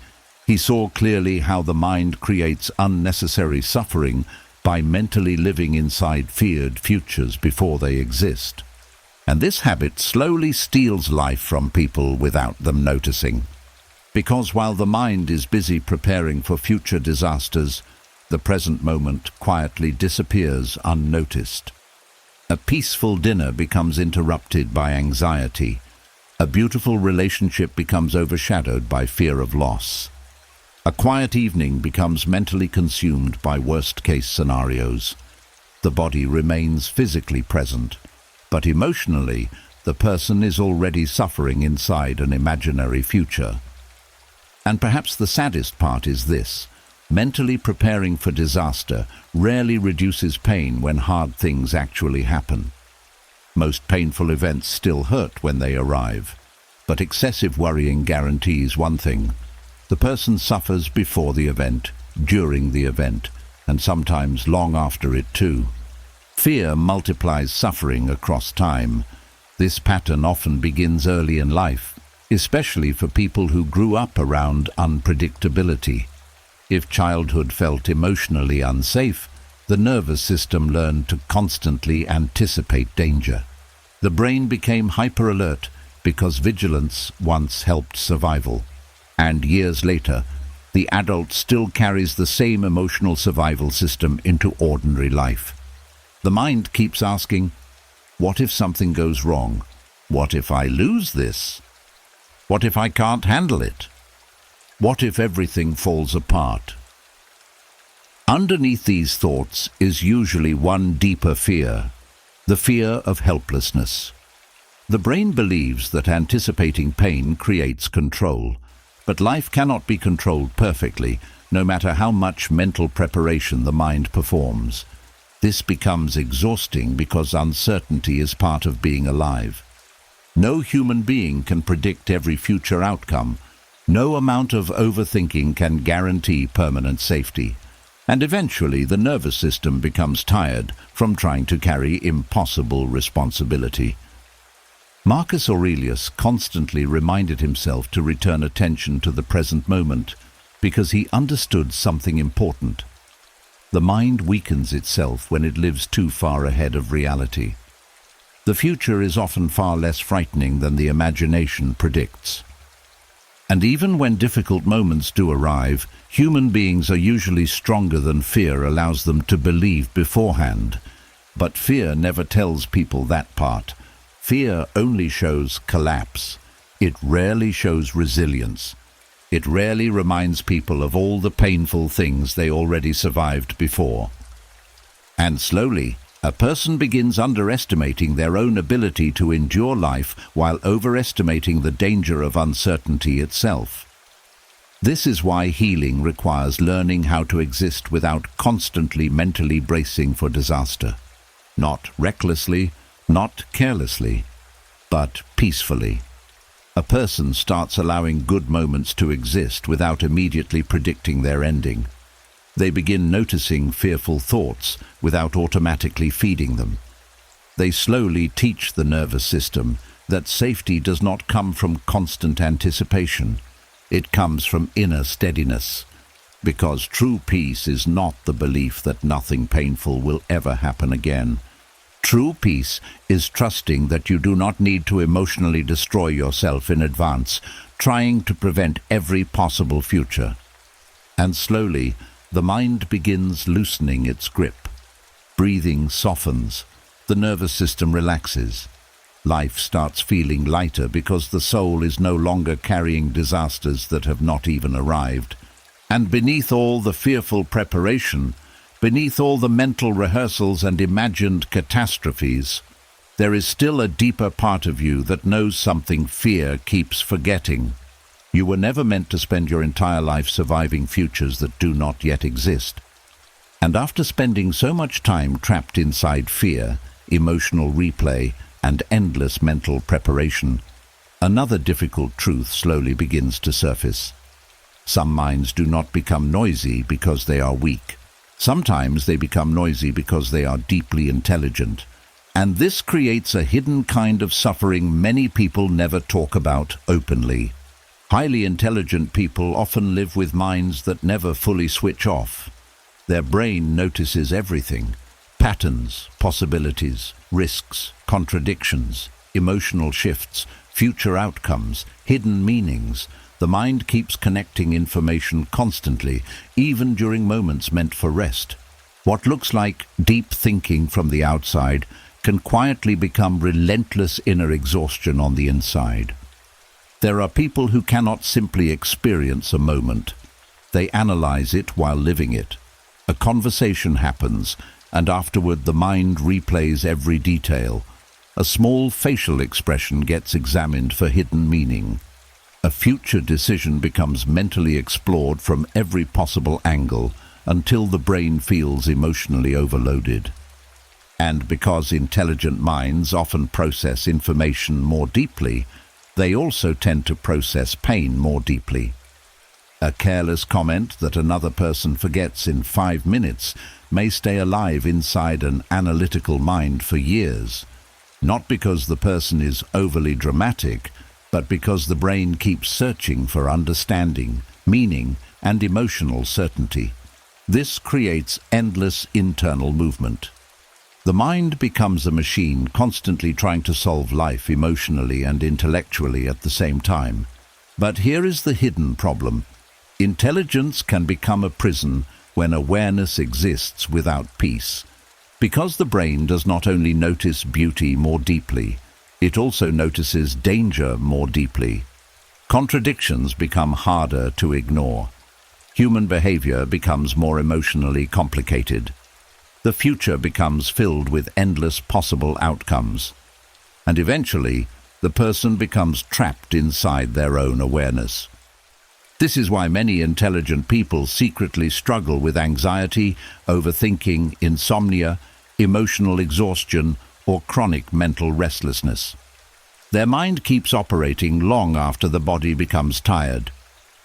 He saw clearly how the mind creates unnecessary suffering by mentally living inside feared futures before they exist. And this habit slowly steals life from people without them noticing. Because while the mind is busy preparing for future disasters, the present moment quietly disappears unnoticed. A peaceful dinner becomes interrupted by anxiety. A beautiful relationship becomes overshadowed by fear of loss. A quiet evening becomes mentally consumed by worst-case scenarios. The body remains physically present, but emotionally, the person is already suffering inside an imaginary future. And perhaps the saddest part is this: mentally preparing for disaster rarely reduces pain when hard things actually happen. Most painful events still hurt when they arrive, but excessive worrying guarantees one thing: the person suffers before the event, during the event, and sometimes long after it too. Fear multiplies suffering across time. This pattern often begins early in life, especially for people who grew up around unpredictability. If childhood felt emotionally unsafe, the nervous system learned to constantly anticipate danger. The brain became hyper-alert, because vigilance once helped survival, and years later, the adult still carries the same emotional survival system into ordinary life. The mind keeps asking, what if something goes wrong? What if I lose this? What if I can't handle it? What if everything falls apart? Underneath these thoughts is usually one deeper fear, the fear of helplessness. The brain believes that anticipating pain creates control, but life cannot be controlled perfectly, no matter how much mental preparation the mind performs. This becomes exhausting because uncertainty is part of being alive. No human being can predict every future outcome. No amount of overthinking can guarantee permanent safety. And eventually the nervous system becomes tired from trying to carry impossible responsibility. Marcus Aurelius constantly reminded himself to return attention to the present moment because he understood something important. The mind weakens itself when it lives too far ahead of reality. The future is often far less frightening than the imagination predicts. And even when difficult moments do arrive, human beings are usually stronger than fear allows them to believe beforehand. But fear never tells people that part. Fear only shows collapse. It rarely shows resilience. It rarely reminds people of all the painful things they already survived before. And slowly, a person begins underestimating their own ability to endure life while overestimating the danger of uncertainty itself. This is why healing requires learning how to exist without constantly mentally bracing for disaster. Not recklessly, not carelessly, but peacefully. A person starts allowing good moments to exist without immediately predicting their ending. They begin noticing fearful thoughts without automatically feeding them. They slowly teach the nervous system that safety does not come from constant anticipation. It comes from inner steadiness, because true peace is not the belief that nothing painful will ever happen again. True peace is trusting that you do not need to emotionally destroy yourself in advance, trying to prevent every possible future. And slowly, the mind begins loosening its grip. Breathing softens. The nervous system relaxes. Life starts feeling lighter because the soul is no longer carrying disasters that have not even arrived. And beneath all the fearful preparation, beneath all the mental rehearsals and imagined catastrophes, there is still a deeper part of you that knows something fear keeps forgetting. You were never meant to spend your entire life surviving futures that do not yet exist. And after spending so much time trapped inside fear, emotional replay, and endless mental preparation, another difficult truth slowly begins to surface. Some minds do not become noisy because they are weak. Sometimes they become noisy because they are deeply intelligent. And this creates a hidden kind of suffering many people never talk about openly. Highly intelligent people often live with minds that never fully switch off. Their brain notices everything: patterns, possibilities, risks, contradictions, emotional shifts, future outcomes, hidden meanings. The mind keeps connecting information constantly, even during moments meant for rest. What looks like deep thinking from the outside can quietly become relentless inner exhaustion on the inside. There are people who cannot simply experience a moment. They analyze it while living it. A conversation happens, and afterward the mind replays every detail. A small facial expression gets examined for hidden meaning. A future decision becomes mentally explored from every possible angle until the brain feels emotionally overloaded. And because intelligent minds often process information more deeply, they also tend to process pain more deeply. A careless comment that another person forgets in 5 minutes may stay alive inside an analytical mind for years, not because the person is overly dramatic, but because the brain keeps searching for understanding, meaning, and emotional certainty. This creates endless internal movement. The mind becomes a machine constantly trying to solve life emotionally and intellectually at the same time. But here is the hidden problem. Intelligence can become a prison when awareness exists without peace. Because the brain does not only notice beauty more deeply, it also notices danger more deeply. Contradictions become harder to ignore. Human behavior becomes more emotionally complicated. The future becomes filled with endless possible outcomes. And eventually, the person becomes trapped inside their own awareness. This is why many intelligent people secretly struggle with anxiety, overthinking, insomnia, emotional exhaustion, or chronic mental restlessness. Their mind keeps operating long after the body becomes tired.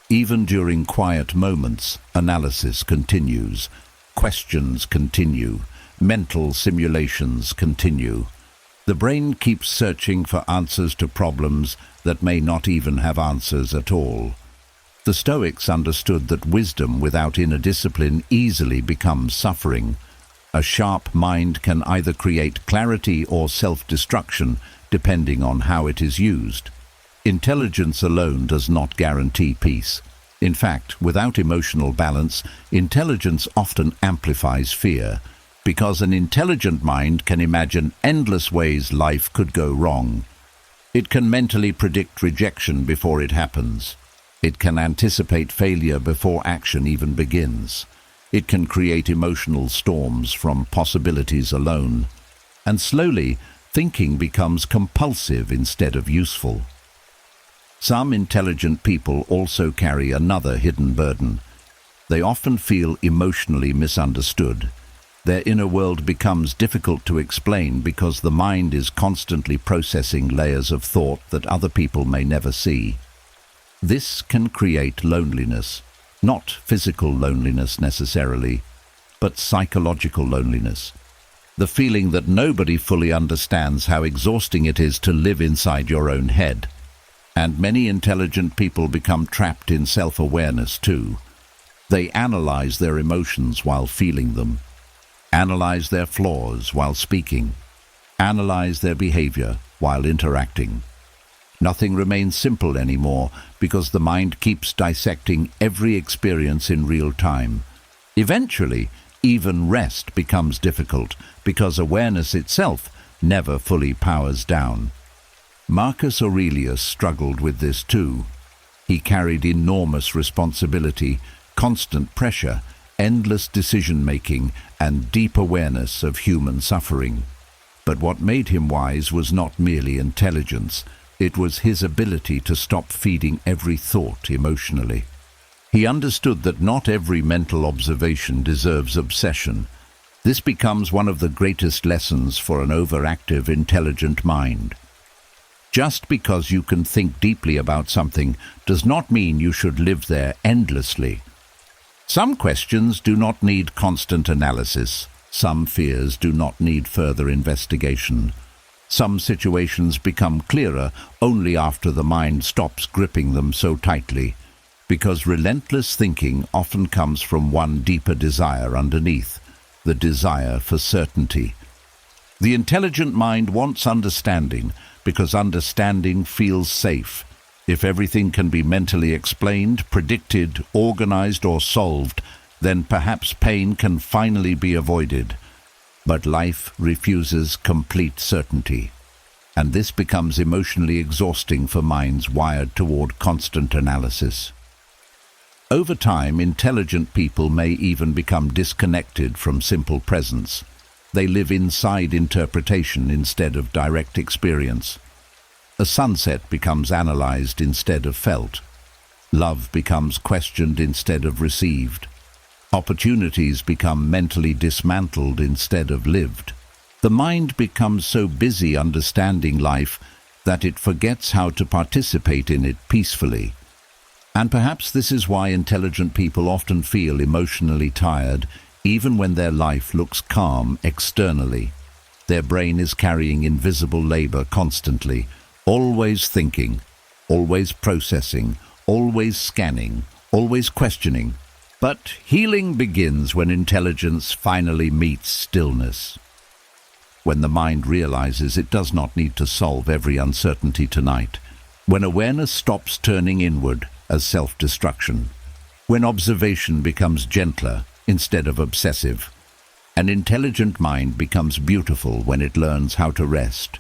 Even during quiet moments, analysis continues, questions continue, mental simulations continue. The brain keeps searching for answers to problems that may not even have answers at all. The Stoics understood that wisdom without inner discipline easily becomes suffering. A sharp mind can either create clarity or self-destruction, depending on how it is used. Intelligence alone does not guarantee peace. In fact, without emotional balance, intelligence often amplifies fear, because an intelligent mind can imagine endless ways life could go wrong. It can mentally predict rejection before it happens. It can anticipate failure before action even begins. It can create emotional storms from possibilities alone. And slowly, thinking becomes compulsive instead of useful. Some intelligent people also carry another hidden burden. They often feel emotionally misunderstood. Their inner world becomes difficult to explain because the mind is constantly processing layers of thought that other people may never see. This can create loneliness, not physical loneliness necessarily, but psychological loneliness. The feeling that nobody fully understands how exhausting it is to live inside your own head. And many intelligent people become trapped in self-awareness too. They analyze their emotions while feeling them, analyze their flaws while speaking, analyze their behavior while interacting. Nothing remains simple anymore because the mind keeps dissecting every experience in real time. Eventually, even rest becomes difficult because awareness itself never fully powers down. Marcus Aurelius struggled with this too. He carried enormous responsibility, constant pressure, endless decision-making, and deep awareness of human suffering. But what made him wise was not merely intelligence. It was his ability to stop feeding every thought emotionally. He understood that not every mental observation deserves obsession. This becomes one of the greatest lessons for an overactive, intelligent mind. Just because you can think deeply about something does not mean you should live there endlessly. Some questions do not need constant analysis. Some fears do not need further investigation. Some situations become clearer only after the mind stops gripping them so tightly, because relentless thinking often comes from one deeper desire underneath, the desire for certainty. The intelligent mind wants understanding because understanding feels safe. If everything can be mentally explained, predicted, organized, or solved, then perhaps pain can finally be avoided. But life refuses complete certainty, and this becomes emotionally exhausting for minds wired toward constant analysis. Over time, intelligent people may even become disconnected from simple presence. They live inside interpretation instead of direct experience. A sunset becomes analyzed instead of felt. Love becomes questioned instead of received. Opportunities become mentally dismantled instead of lived. The mind becomes so busy understanding life that it forgets how to participate in it peacefully. And perhaps this is why intelligent people often feel emotionally tired, even when their life looks calm externally. Their brain is carrying invisible labor constantly, always thinking, always processing, always scanning, always questioning. But healing begins when intelligence finally meets stillness. when the mind realizes it does not need to solve every uncertainty tonight, when awareness stops turning inward as self-destruction, when observation becomes gentler instead of obsessive. An intelligent mind becomes beautiful when it learns how to rest.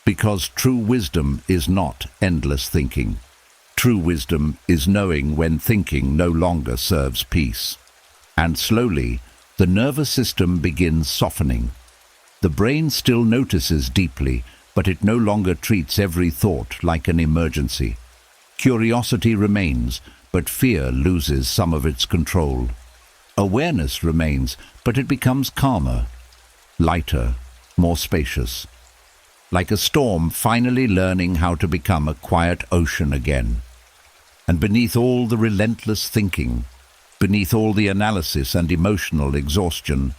Because true wisdom is not endless thinking. True wisdom is knowing when thinking no longer serves peace. And slowly, the nervous system begins softening. The brain still notices deeply, but it no longer treats every thought like an emergency. Curiosity remains, but fear loses some of its control. Awareness remains, but it becomes calmer, lighter, more spacious. Like a storm finally learning how to become a quiet ocean again. And beneath all the relentless thinking, beneath all the analysis and emotional exhaustion,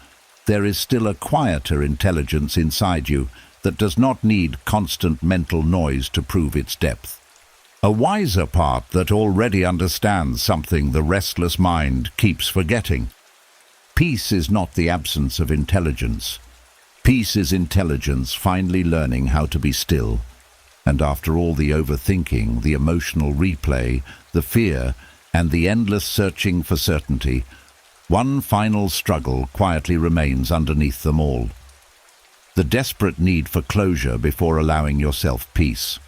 there is still a quieter intelligence inside you that does not need constant mental noise to prove its depth. A wiser part that already understands something the restless mind keeps forgetting. Peace is not the absence of intelligence. Peace is intelligence finally learning how to be still. And after all the overthinking, the emotional replay, the fear, and the endless searching for certainty, one final struggle quietly remains underneath them all. The desperate need for closure before allowing yourself peace.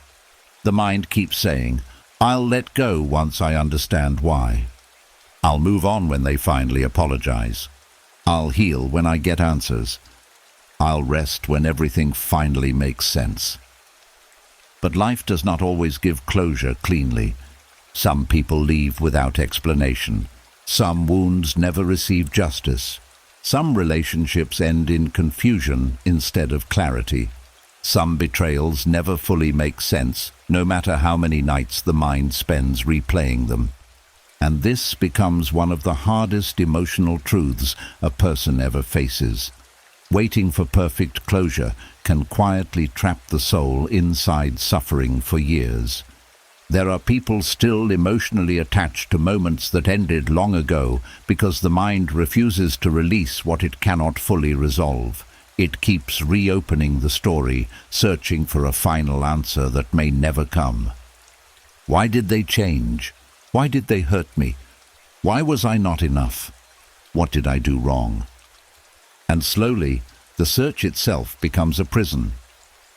The mind keeps saying, "I'll let go once I understand why. I'll move on when they finally apologize. I'll heal when I get answers. I'll rest when everything finally makes sense." But life does not always give closure cleanly. Some people leave without explanation. Some wounds never receive justice. Some relationships end in confusion instead of clarity. Some betrayals never fully make sense, no matter how many nights the mind spends replaying them. And this becomes one of the hardest emotional truths a person ever faces. Waiting for perfect closure can quietly trap the soul inside suffering for years. There are people still emotionally attached to moments that ended long ago because the mind refuses to release what it cannot fully resolve. It keeps reopening the story, searching for a final answer that may never come. Why did they change? Why did they hurt me? Why was I not enough? What did I do wrong? And slowly, the search itself becomes a prison,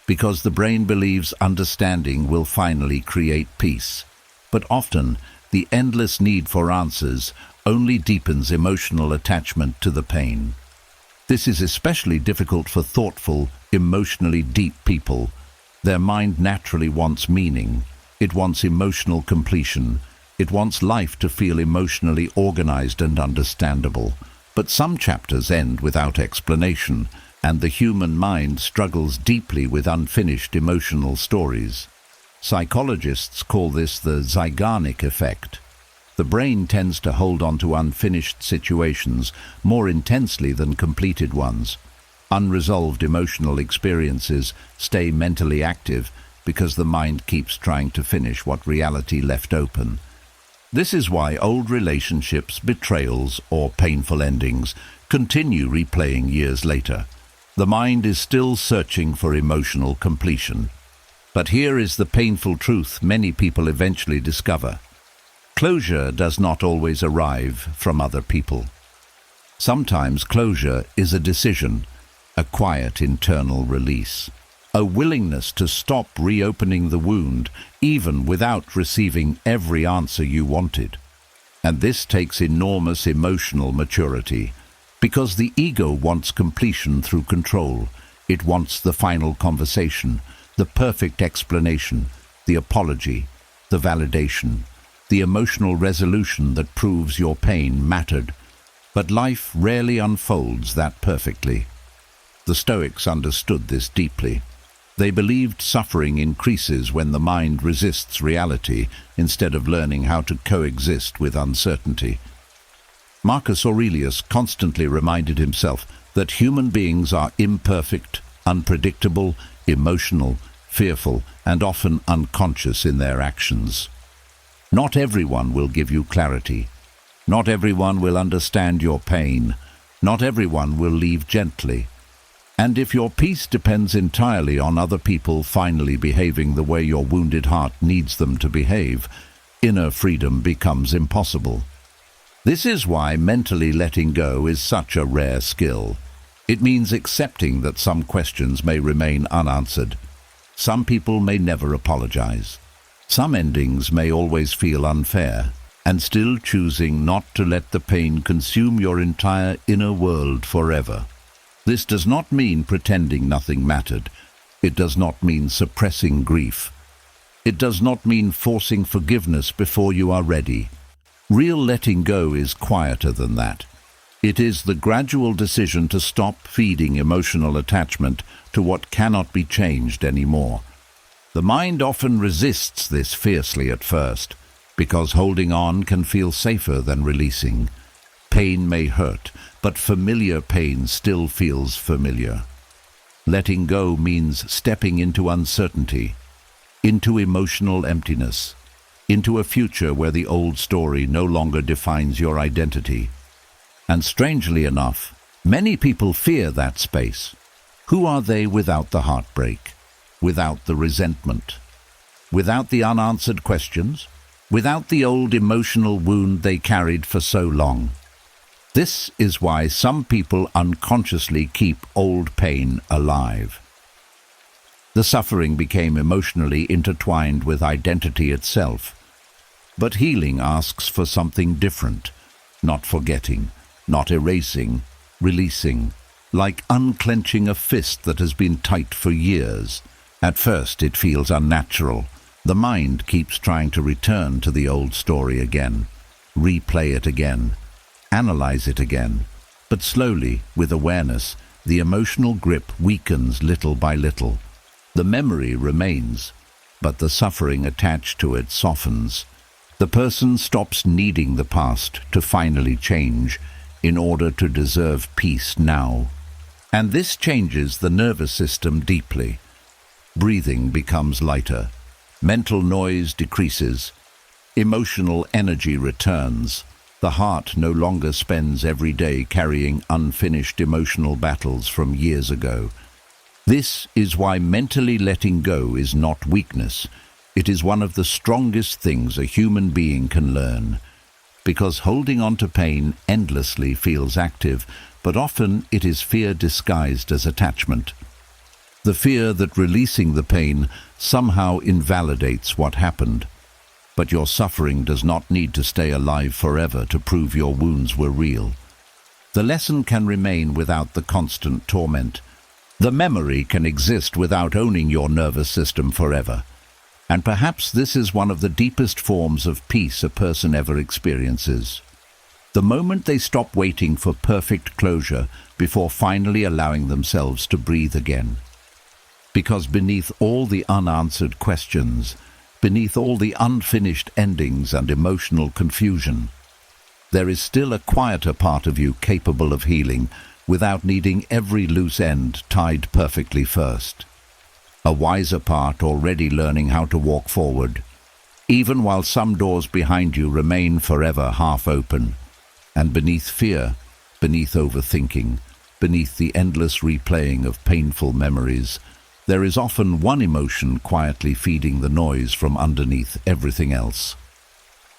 because the brain believes understanding will finally create peace. But often, the endless need for answers only deepens emotional attachment to the pain. This is especially difficult for thoughtful, emotionally deep people. Their mind naturally wants meaning. It wants emotional completion. It wants life to feel emotionally organized and understandable. But some chapters end without explanation, and the human mind struggles deeply with unfinished emotional stories. Psychologists call this the Zeigarnik effect. The brain tends to hold on to unfinished situations more intensely than completed ones. Unresolved emotional experiences stay mentally active because the mind keeps trying to finish what reality left open. This is why old relationships, betrayals, or painful endings continue replaying years later. The mind is still searching for emotional completion. But here is the painful truth many people eventually discover. Closure does not always arrive from other people. Sometimes closure is a decision, a quiet internal release, a willingness to stop reopening the wound even without receiving every answer you wanted. And this takes enormous emotional maturity, because the ego wants completion through control. It wants the final conversation, the perfect explanation, the apology, the validation, the emotional resolution that proves your pain mattered. But life rarely unfolds that perfectly. The Stoics understood this deeply. They believed suffering increases when the mind resists reality instead of learning how to coexist with uncertainty. Marcus Aurelius constantly reminded himself that human beings are imperfect, unpredictable, emotional, fearful, and often unconscious in their actions. Not everyone will give you clarity. Not everyone will understand your pain. Not everyone will leave gently. And if your peace depends entirely on other people finally behaving the way your wounded heart needs them to behave, inner freedom becomes impossible. This is why mentally letting go is such a rare skill. It means accepting that some questions may remain unanswered. Some people may never apologize. Some endings may always feel unfair, and still choosing not to let the pain consume your entire inner world forever. This does not mean pretending nothing mattered. It does not mean suppressing grief. It does not mean forcing forgiveness before you are ready. Real letting go is quieter than that. It is the gradual decision to stop feeding emotional attachment to what cannot be changed anymore. The mind often resists this fiercely at first, because holding on can feel safer than releasing. Pain may hurt, but familiar pain still feels familiar. Letting go means stepping into uncertainty, into emotional emptiness, into a future where the old story no longer defines your identity. And strangely enough, many people fear that space. Who are they without the heartbreak, without the resentment, without the unanswered questions, without the old emotional wound they carried for so long? This is why some people unconsciously keep old pain alive. The suffering became emotionally intertwined with identity itself. But healing asks for something different, not forgetting, not erasing, releasing, like unclenching a fist that has been tight for years. At first it feels unnatural. The mind keeps trying to return to the old story again, replay it again, analyze it again. But slowly, with awareness, the emotional grip weakens little by little. The memory remains, but the suffering attached to it softens. The person stops needing the past to finally change in order to deserve peace now. And this changes the nervous system deeply. Breathing becomes lighter. Mental noise decreases. Emotional energy returns. The heart no longer spends every day carrying unfinished emotional battles from years ago. This is why mentally letting go is not weakness. It is one of the strongest things a human being can learn. Because holding on to pain endlessly feels active, but often it is fear disguised as attachment. The fear that releasing the pain somehow invalidates what happened. But your suffering does not need to stay alive forever to prove your wounds were real. The lesson can remain without the constant torment. The memory can exist without owning your nervous system forever. And perhaps this is one of the deepest forms of peace a person ever experiences. The moment they stop waiting for perfect closure before finally allowing themselves to breathe again. Because beneath all the unanswered questions, beneath all the unfinished endings and emotional confusion, there is still a quieter part of you capable of healing without needing every loose end tied perfectly first. A wiser part already learning how to walk forward, even while some doors behind you remain forever half open. And beneath fear, beneath overthinking, beneath the endless replaying of painful memories, there is often one emotion quietly feeding the noise from underneath everything else.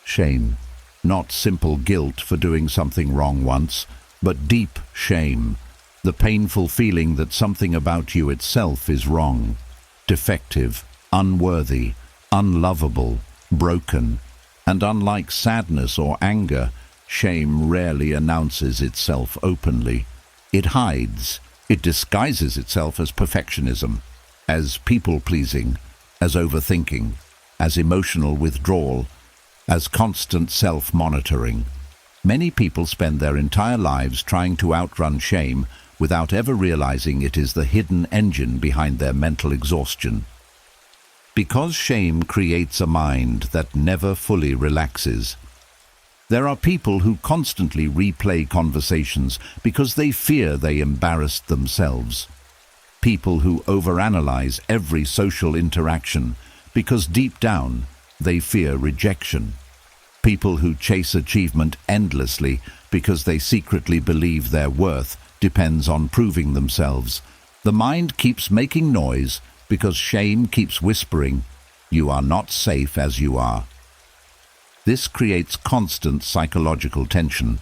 Shame. Not simple guilt for doing something wrong once, but deep shame. The painful feeling that something about you itself is wrong, defective, unworthy, unlovable, broken. And unlike sadness or anger, shame rarely announces itself openly. It hides. It disguises itself as perfectionism, as people-pleasing, as overthinking, as emotional withdrawal, as constant self-monitoring. Many people spend their entire lives trying to outrun shame without ever realizing it is the hidden engine behind their mental exhaustion. Because shame creates a mind that never fully relaxes. There are people who constantly replay conversations because they fear they embarrassed themselves. People who overanalyze every social interaction because deep down they fear rejection. People who chase achievement endlessly because they secretly believe their worth depends on proving themselves, The mind keeps making noise because shame keeps whispering, "You are not safe as you are." This creates constant psychological tension.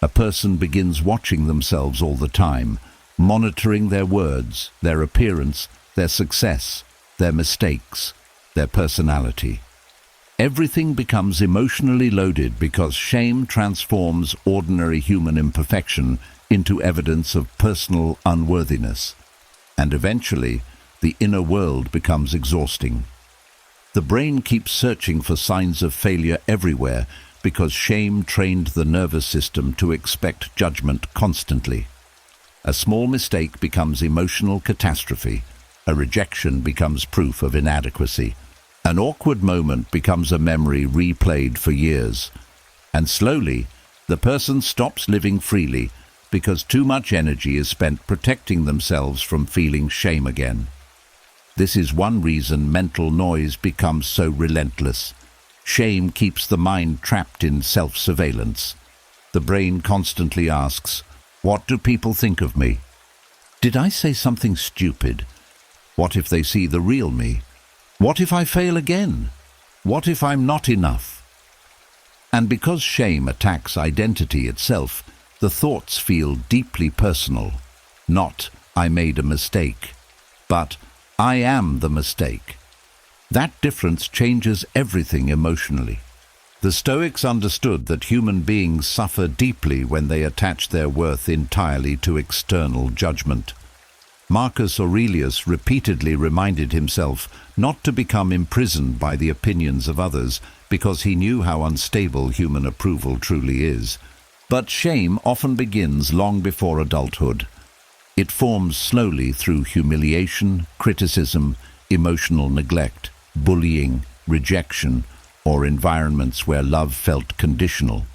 A person begins watching themselves all the time, monitoring their words, their appearance, their success, their mistakes, their personality. Everything becomes emotionally loaded because shame transforms ordinary human imperfection into evidence of personal unworthiness. And eventually, the inner world becomes exhausting. The brain keeps searching for signs of failure everywhere because shame trained the nervous system to expect judgment constantly. A small mistake becomes emotional catastrophe. A rejection becomes proof of inadequacy. An awkward moment becomes a memory replayed for years. And slowly, the person stops living freely because too much energy is spent protecting themselves from feeling shame again. This is one reason mental noise becomes so relentless. Shame keeps the mind trapped in self-surveillance. The brain constantly asks, "What do people think of me? Did I say something stupid? What if they see the real me? What if I fail again? What if I'm not enough?" And because shame attacks identity itself, the thoughts feel deeply personal. Not, "I made a mistake," but "I am the mistake." That difference changes everything emotionally. The Stoics understood that human beings suffer deeply when they attach their worth entirely to external judgment. Marcus Aurelius repeatedly reminded himself not to become imprisoned by the opinions of others because he knew how unstable human approval truly is. But shame often begins long before adulthood. It forms slowly through humiliation, criticism, emotional neglect, bullying, rejection, or environments where love felt conditional.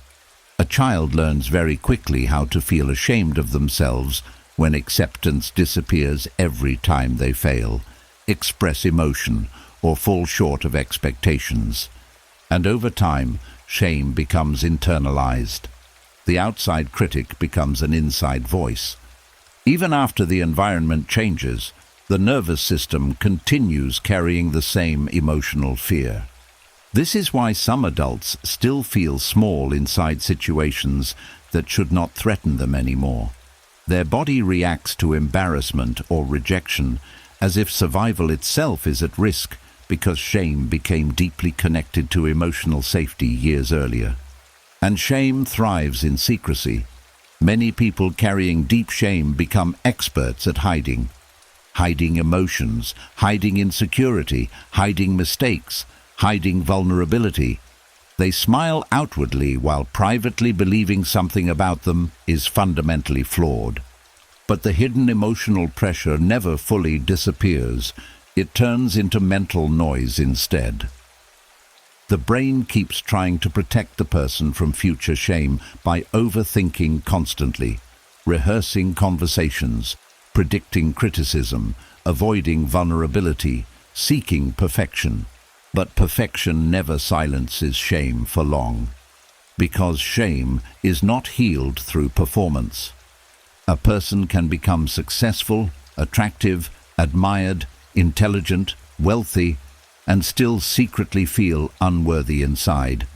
A child learns very quickly how to feel ashamed of themselves when acceptance disappears every time they fail, express emotion, or fall short of expectations. And over time, shame becomes internalized. The outside critic becomes an inside voice. Even after the environment changes, the nervous system continues carrying the same emotional fear. This is why some adults still feel small inside situations that should not threaten them anymore. Their body reacts to embarrassment or rejection as if survival itself is at risk because shame became deeply connected to emotional safety years earlier. And shame thrives in secrecy. Many people carrying deep shame become experts at hiding. Hiding emotions, hiding insecurity, hiding mistakes, hiding vulnerability. They smile outwardly while privately believing something about them is fundamentally flawed. But the hidden emotional pressure never fully disappears. It turns into mental noise instead. The brain keeps trying to protect the person from future shame by overthinking constantly, rehearsing conversations, predicting criticism, avoiding vulnerability, seeking perfection. But perfection never silences shame for long, because shame is not healed through performance. A person can become successful, attractive, admired, intelligent, wealthy, and still secretly feel unworthy inside.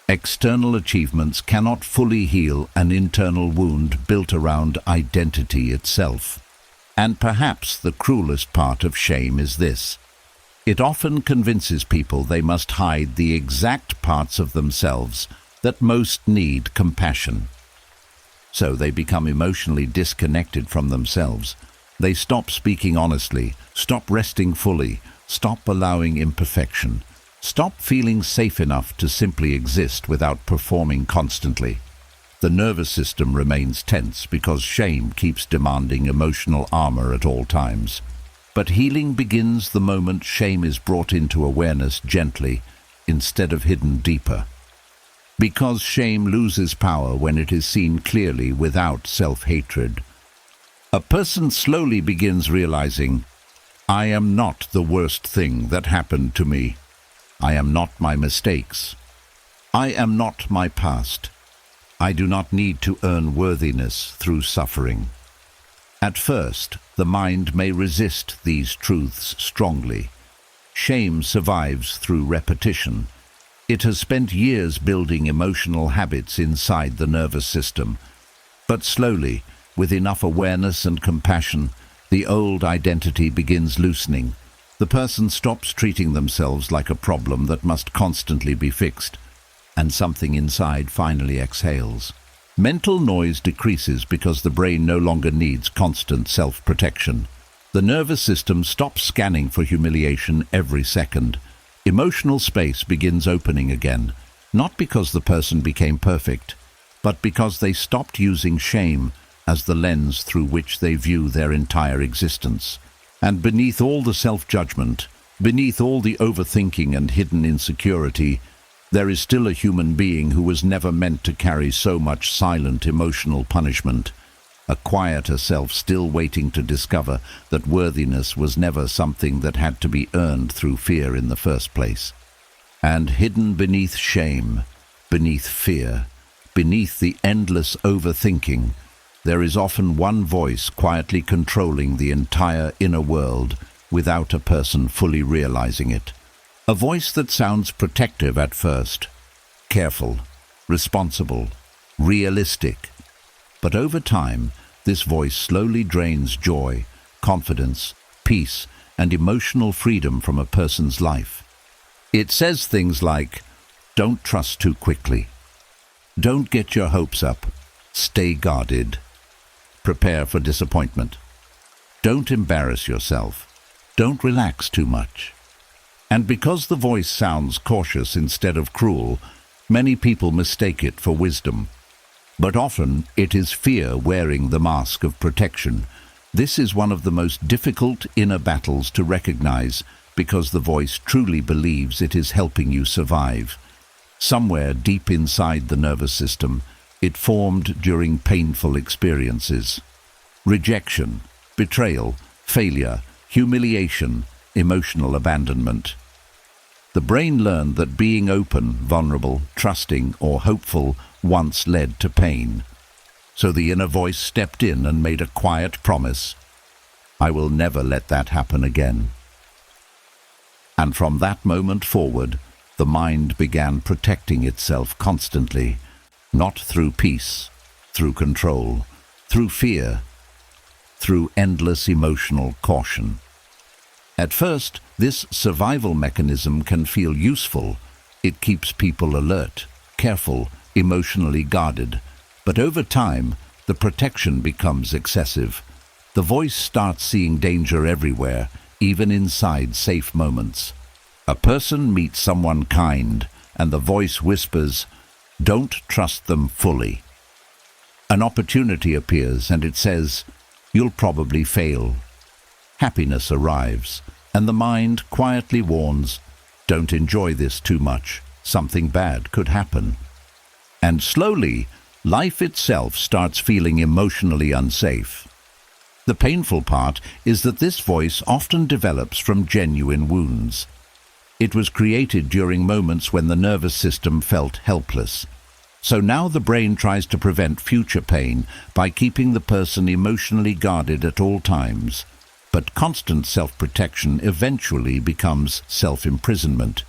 External achievements cannot fully heal an internal wound built around identity itself. And perhaps the cruelest part of shame is this. It often convinces people they must hide the exact parts of themselves that most need compassion. So they become emotionally disconnected from themselves. They stop speaking honestly, stop resting fully, stop allowing imperfection, stop feeling safe enough to simply exist without performing constantly. The nervous system remains tense because shame keeps demanding emotional armor at all times. But healing begins the moment shame is brought into awareness gently, instead of hidden deeper. Because shame loses power when it is seen clearly without self-hatred. A person slowly begins realizing, "I am not the worst thing that happened to me. I am not my mistakes. I am not my past. I do not need to earn worthiness through suffering." At first, the mind may resist these truths strongly. Shame survives through repetition. It has spent years building emotional habits inside the nervous system. But slowly, with enough awareness and compassion, the old identity begins loosening. The person stops treating themselves like a problem that must constantly be fixed, and something inside finally exhales. Mental noise decreases because the brain no longer needs constant self-protection. The nervous system stops scanning for humiliation every second. Emotional space begins opening again, not because the person became perfect, but because they stopped using shame as the lens through which they view their entire existence. And beneath all the self-judgment, beneath all the overthinking and hidden insecurity, there is still a human being who was never meant to carry so much silent emotional punishment, a quieter self still waiting to discover that worthiness was never something that had to be earned through fear in the first place. And hidden beneath shame, beneath fear, beneath the endless overthinking, there is often one voice quietly controlling the entire inner world without a person fully realizing it. A voice that sounds protective at first, careful, responsible, realistic. But over time, this voice slowly drains joy, confidence, peace, and emotional freedom from a person's life. It says things like, "Don't trust too quickly. Don't get your hopes up. Stay guarded. Prepare for disappointment. Don't embarrass yourself. Don't relax too much." And because the voice sounds cautious instead of cruel, many people mistake it for wisdom. But often it is fear wearing the mask of protection. This is one of the most difficult inner battles to recognize because the voice truly believes it is helping you survive. Somewhere deep inside the nervous system, it formed during painful experiences. Rejection, betrayal, failure, humiliation, emotional abandonment. The brain learned that being open, vulnerable, trusting, or hopeful once led to pain. So the inner voice stepped in and made a quiet promise: "I will never let that happen again." And from that moment forward, the mind began protecting itself constantly, not through peace, through control, through fear, through endless emotional caution. At first, this survival mechanism can feel useful. It keeps people alert, careful, emotionally guarded. But over time, the protection becomes excessive. The voice starts seeing danger everywhere, even inside safe moments. A person meets someone kind, and the voice whispers, "Don't trust them fully." An opportunity appears, and it says, "You'll probably fail." Happiness arrives, and the mind quietly warns, "Don't enjoy this too much. Something bad could happen." And slowly, life itself starts feeling emotionally unsafe. The painful part is that this voice often develops from genuine wounds. It was created during moments when the nervous system felt helpless. So now the brain tries to prevent future pain by keeping the person emotionally guarded at all times. But constant self-protection eventually becomes self-imprisonment,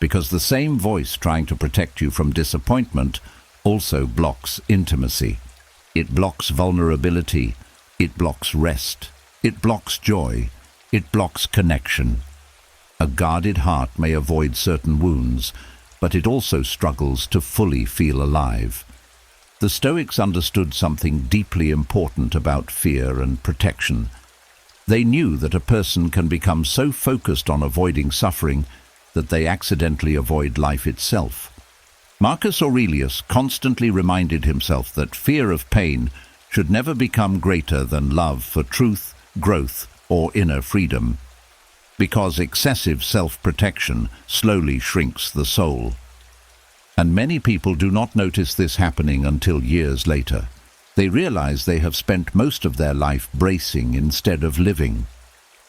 because the same voice trying to protect you from disappointment also blocks intimacy. It blocks vulnerability, it blocks rest, it blocks joy, it blocks connection. A guarded heart may avoid certain wounds, but it also struggles to fully feel alive. The Stoics understood something deeply important about fear and protection. They knew that a person can become so focused on avoiding suffering that they accidentally avoid life itself. Marcus Aurelius constantly reminded himself that fear of pain should never become greater than love for truth, growth, or inner freedom, because excessive self-protection slowly shrinks the soul. And many people do not notice this happening until years later. They realize they have spent most of their life bracing instead of living,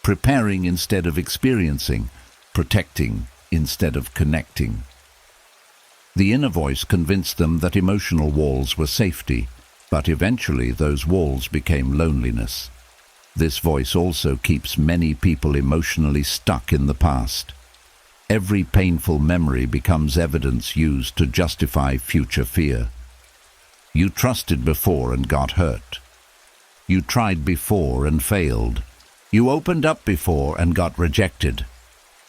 preparing instead of experiencing, protecting instead of connecting. The inner voice convinced them that emotional walls were safety, But eventually those walls became loneliness. This voice also keeps many people emotionally stuck in the past. Every painful memory becomes evidence used to justify future fear. You trusted before and got hurt. You tried before and failed. You opened up before and got rejected.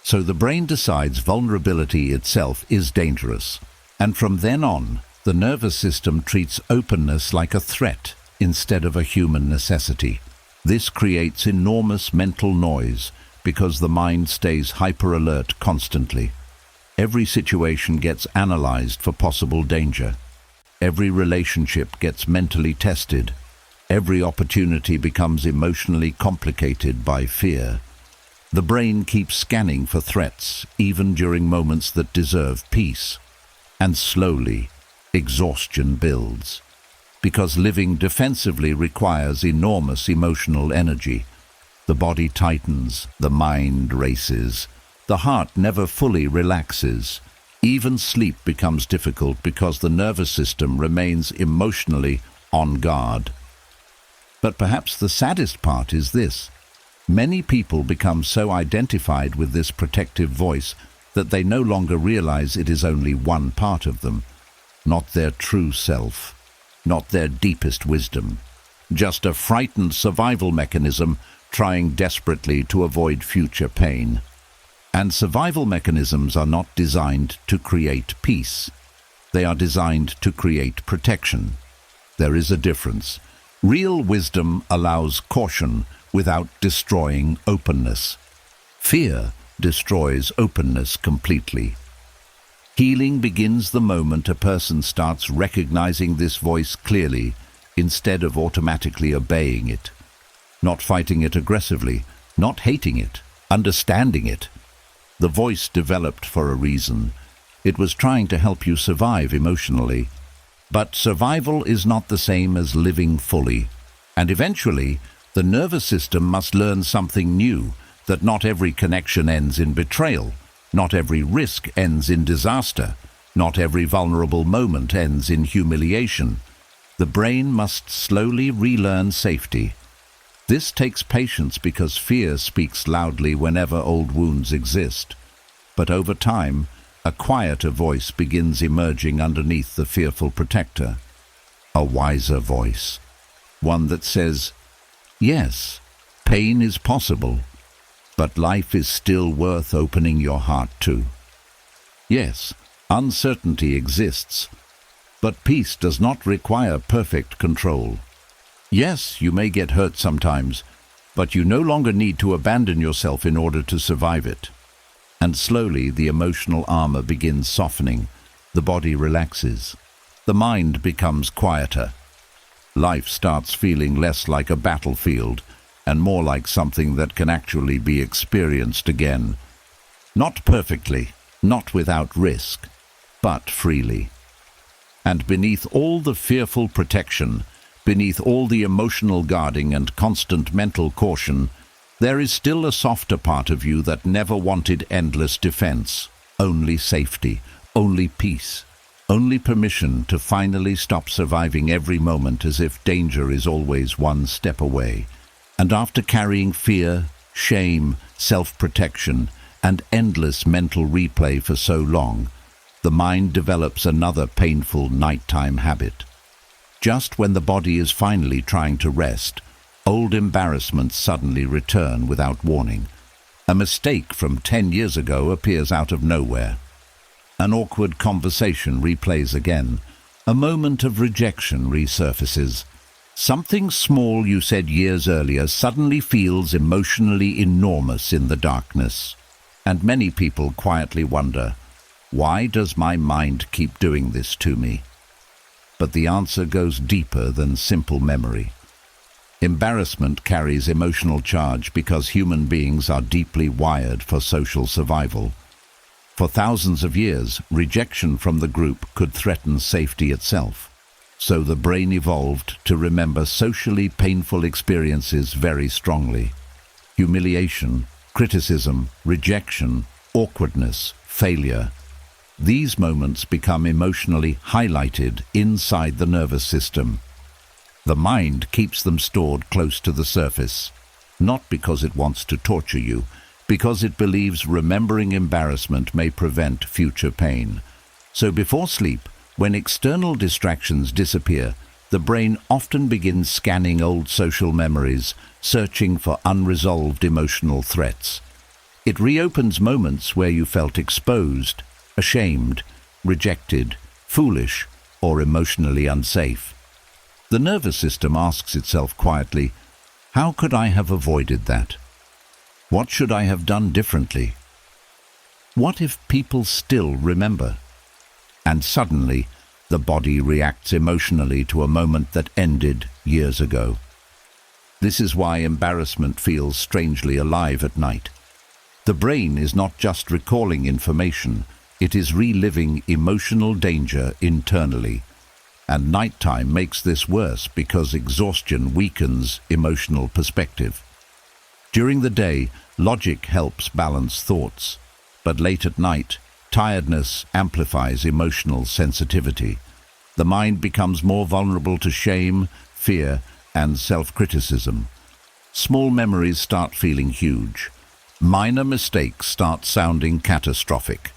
So the brain decides vulnerability itself is dangerous. And from then on, the nervous system treats openness like a threat instead of a human necessity. This creates enormous mental noise because the mind stays hyper-alert constantly. Every situation gets analyzed for possible danger. Every relationship gets mentally tested. Every opportunity becomes emotionally complicated by fear. The brain keeps scanning for threats, even during moments that deserve peace. And slowly, exhaustion builds. Because living defensively requires enormous emotional energy. The body tightens, the mind races, the heart never fully relaxes. Even sleep becomes difficult because the nervous system remains emotionally on guard. But perhaps the saddest part is this. Many people become so identified with this protective voice that they no longer realize it is only one part of them, not their true self, not their deepest wisdom, just a frightened survival mechanism trying desperately to avoid future pain. And survival mechanisms are not designed to create peace. They are designed to create protection. There is a difference. Real wisdom allows caution without destroying openness. Fear destroys openness completely. Healing begins the moment a person starts recognizing this voice clearly instead of automatically obeying it. Not fighting it aggressively, not hating it, understanding it. The voice developed for a reason. It was trying to help you survive emotionally. But survival is not the same as living fully. And eventually, the nervous system must learn something new, that not every connection ends in betrayal, not every risk ends in disaster, not every vulnerable moment ends in humiliation. The brain must slowly relearn safety. This takes patience because fear speaks loudly whenever old wounds exist. But over time, a quieter voice begins emerging underneath the fearful protector. A wiser voice. One that says, yes, pain is possible, but life is still worth opening your heart to. Yes, uncertainty exists, but peace does not require perfect control. Yes, you may get hurt sometimes, but you no longer need to abandon yourself in order to survive it. And slowly the emotional armor begins softening, the body relaxes, the mind becomes quieter. Life starts feeling less like a battlefield and more like something that can actually be experienced again. Not perfectly, not without risk, but freely. And beneath all the fearful protection, beneath all the emotional guarding and constant mental caution, there is still a softer part of you that never wanted endless defense, only safety, only peace, only permission to finally stop surviving every moment as if danger is always one step away. And after carrying fear, shame, self-protection, and endless mental replay for so long, the mind develops another painful nighttime habit. Just when the body is finally trying to rest, old embarrassments suddenly return without warning. A mistake from 10 years ago appears out of nowhere. An awkward conversation replays again. A moment of rejection resurfaces. Something small you said years earlier suddenly feels emotionally enormous in the darkness. And many people quietly wonder, why does my mind keep doing this to me? But the answer goes deeper than simple memory. Embarrassment carries emotional charge because human beings are deeply wired for social survival. For thousands of years, rejection from the group could threaten safety itself. So the brain evolved to remember socially painful experiences very strongly. Humiliation, criticism, rejection, awkwardness, failure. These moments become emotionally highlighted inside the nervous system. The mind keeps them stored close to the surface, not because it wants to torture you, because it believes remembering embarrassment may prevent future pain. So before sleep, when external distractions disappear, the brain often begins scanning old social memories, searching for unresolved emotional threats. It reopens moments where you felt exposed, ashamed, rejected, foolish, or emotionally unsafe. The nervous system asks itself quietly, how could I have avoided that? What should I have done differently? What if people still remember? And suddenly, the body reacts emotionally to a moment that ended years ago. This is why embarrassment feels strangely alive at night. The brain is not just recalling information, it is reliving emotional danger internally. And nighttime makes this worse because exhaustion weakens emotional perspective. During the day, logic helps balance thoughts, but late at night, tiredness amplifies emotional sensitivity. The mind becomes more vulnerable to shame, fear, and self-criticism. Small memories start feeling huge. Minor mistakes start sounding catastrophic.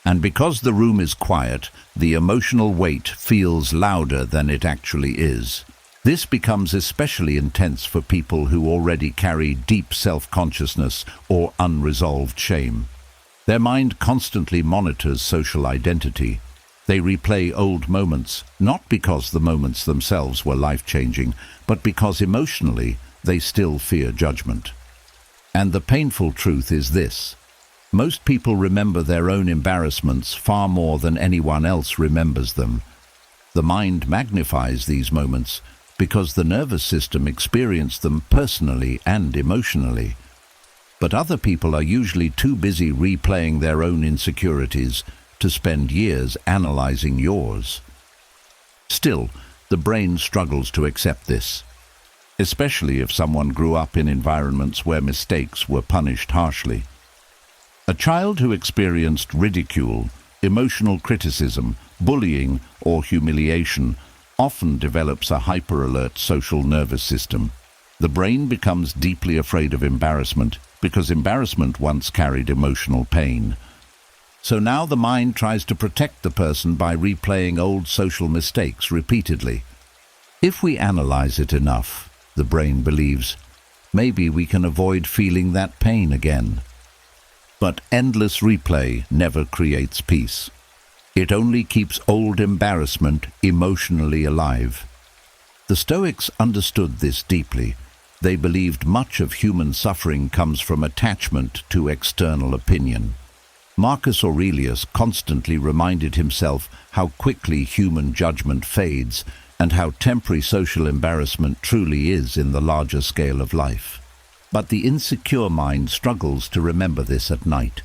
And because the room is quiet, the emotional weight feels louder than it actually is. This becomes especially intense for people who already carry deep self-consciousness or unresolved shame. Their mind constantly monitors social identity. They replay old moments, not because the moments themselves were life-changing, but because emotionally they still fear judgment. And the painful truth is this: most people remember their own embarrassments far more than anyone else remembers them. The mind magnifies these moments because the nervous system experienced them personally and emotionally. But other people are usually too busy replaying their own insecurities to spend years analyzing yours. Still, the brain struggles to accept this, especially if someone grew up in environments where mistakes were punished harshly. A child who experienced ridicule, emotional criticism, bullying, or humiliation often develops a hyper-alert social nervous system. The brain becomes deeply afraid of embarrassment because embarrassment once carried emotional pain. So now the mind tries to protect the person by replaying old social mistakes repeatedly. If we analyze it enough, the brain believes, maybe we can avoid feeling that pain again. But endless replay never creates peace. It only keeps old embarrassment emotionally alive. The Stoics understood this deeply. They believed much of human suffering comes from attachment to external opinion. Marcus Aurelius constantly reminded himself how quickly human judgment fades and how temporary social embarrassment truly is in the larger scale of life. But the insecure mind struggles to remember this at night.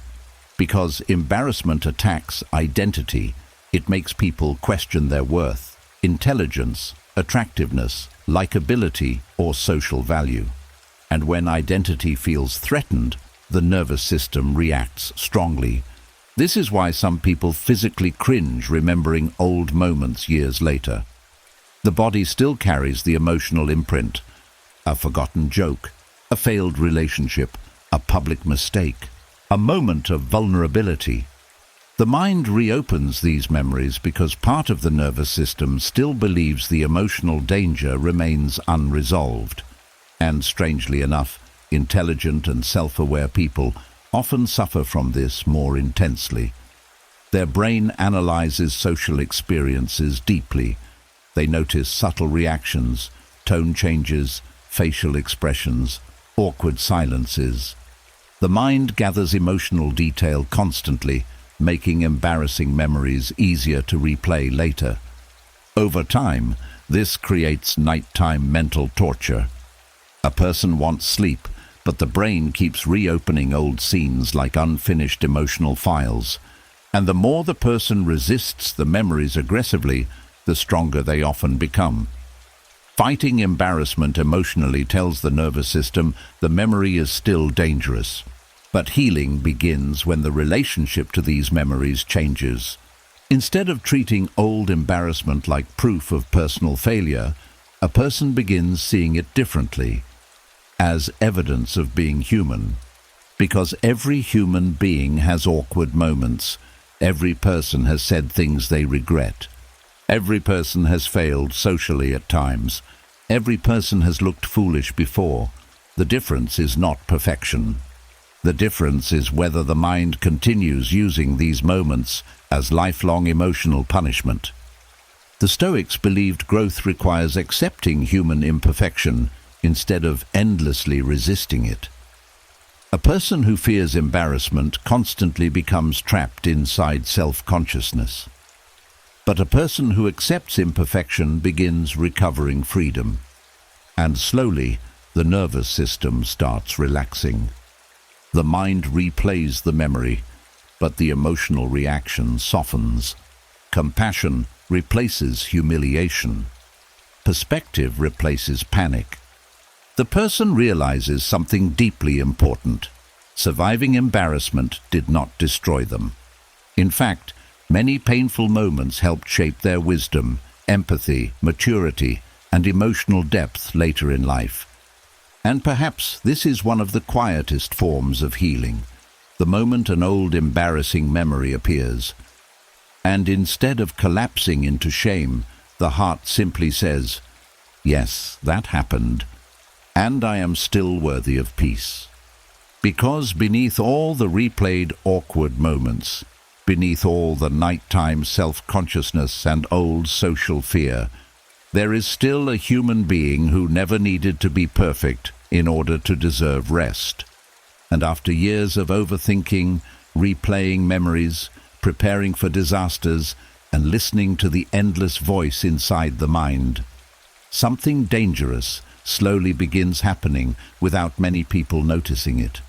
Because embarrassment attacks identity, it makes people question their worth, intelligence, attractiveness, likability, or social value. And when identity feels threatened, the nervous system reacts strongly. This is why some people physically cringe remembering old moments years later. The body still carries the emotional imprint: a forgotten joke, a failed relationship, a public mistake, a moment of vulnerability. The mind reopens these memories because part of the nervous system still believes the emotional danger remains unresolved. And strangely enough, intelligent and self-aware people often suffer from this more intensely. Their brain analyzes social experiences deeply. They notice subtle reactions, tone changes, facial expressions, awkward silences. The mind gathers emotional detail constantly, making embarrassing memories easier to replay later. Over time, this creates nighttime mental torture. A person wants sleep, but the brain keeps reopening old scenes like unfinished emotional files. And the more the person resists the memories aggressively, the stronger they often become. Fighting embarrassment emotionally tells the nervous system the memory is still dangerous. But healing begins when the relationship to these memories changes. Instead of treating old embarrassment like proof of personal failure, a person begins seeing it differently, as evidence of being human. Because every human being has awkward moments. Every person has said things they regret. Every person has failed socially at times. Every person has looked foolish before. The difference is not perfection. The difference is whether the mind continues using these moments as lifelong emotional punishment. The Stoics believed growth requires accepting human imperfection instead of endlessly resisting it. A person who fears embarrassment constantly becomes trapped inside self-consciousness. But a person who accepts imperfection begins recovering freedom. And slowly, the nervous system starts relaxing. The mind replays the memory, but the emotional reaction softens. Compassion replaces humiliation. Perspective replaces panic. The person realizes something deeply important. Surviving embarrassment did not destroy them. In fact, many painful moments helped shape their wisdom, empathy, maturity, and emotional depth later in life. And perhaps this is one of the quietest forms of healing, the moment an old embarrassing memory appears. And instead of collapsing into shame, the heart simply says, "Yes, that happened. And I am still worthy of peace." Because beneath all the replayed awkward moments, beneath all the nighttime self-consciousness and old social fear, there is still a human being who never needed to be perfect in order to deserve rest. And after years of overthinking, replaying memories, preparing for disasters, and listening to the endless voice inside the mind, something dangerous slowly begins happening without many people noticing it.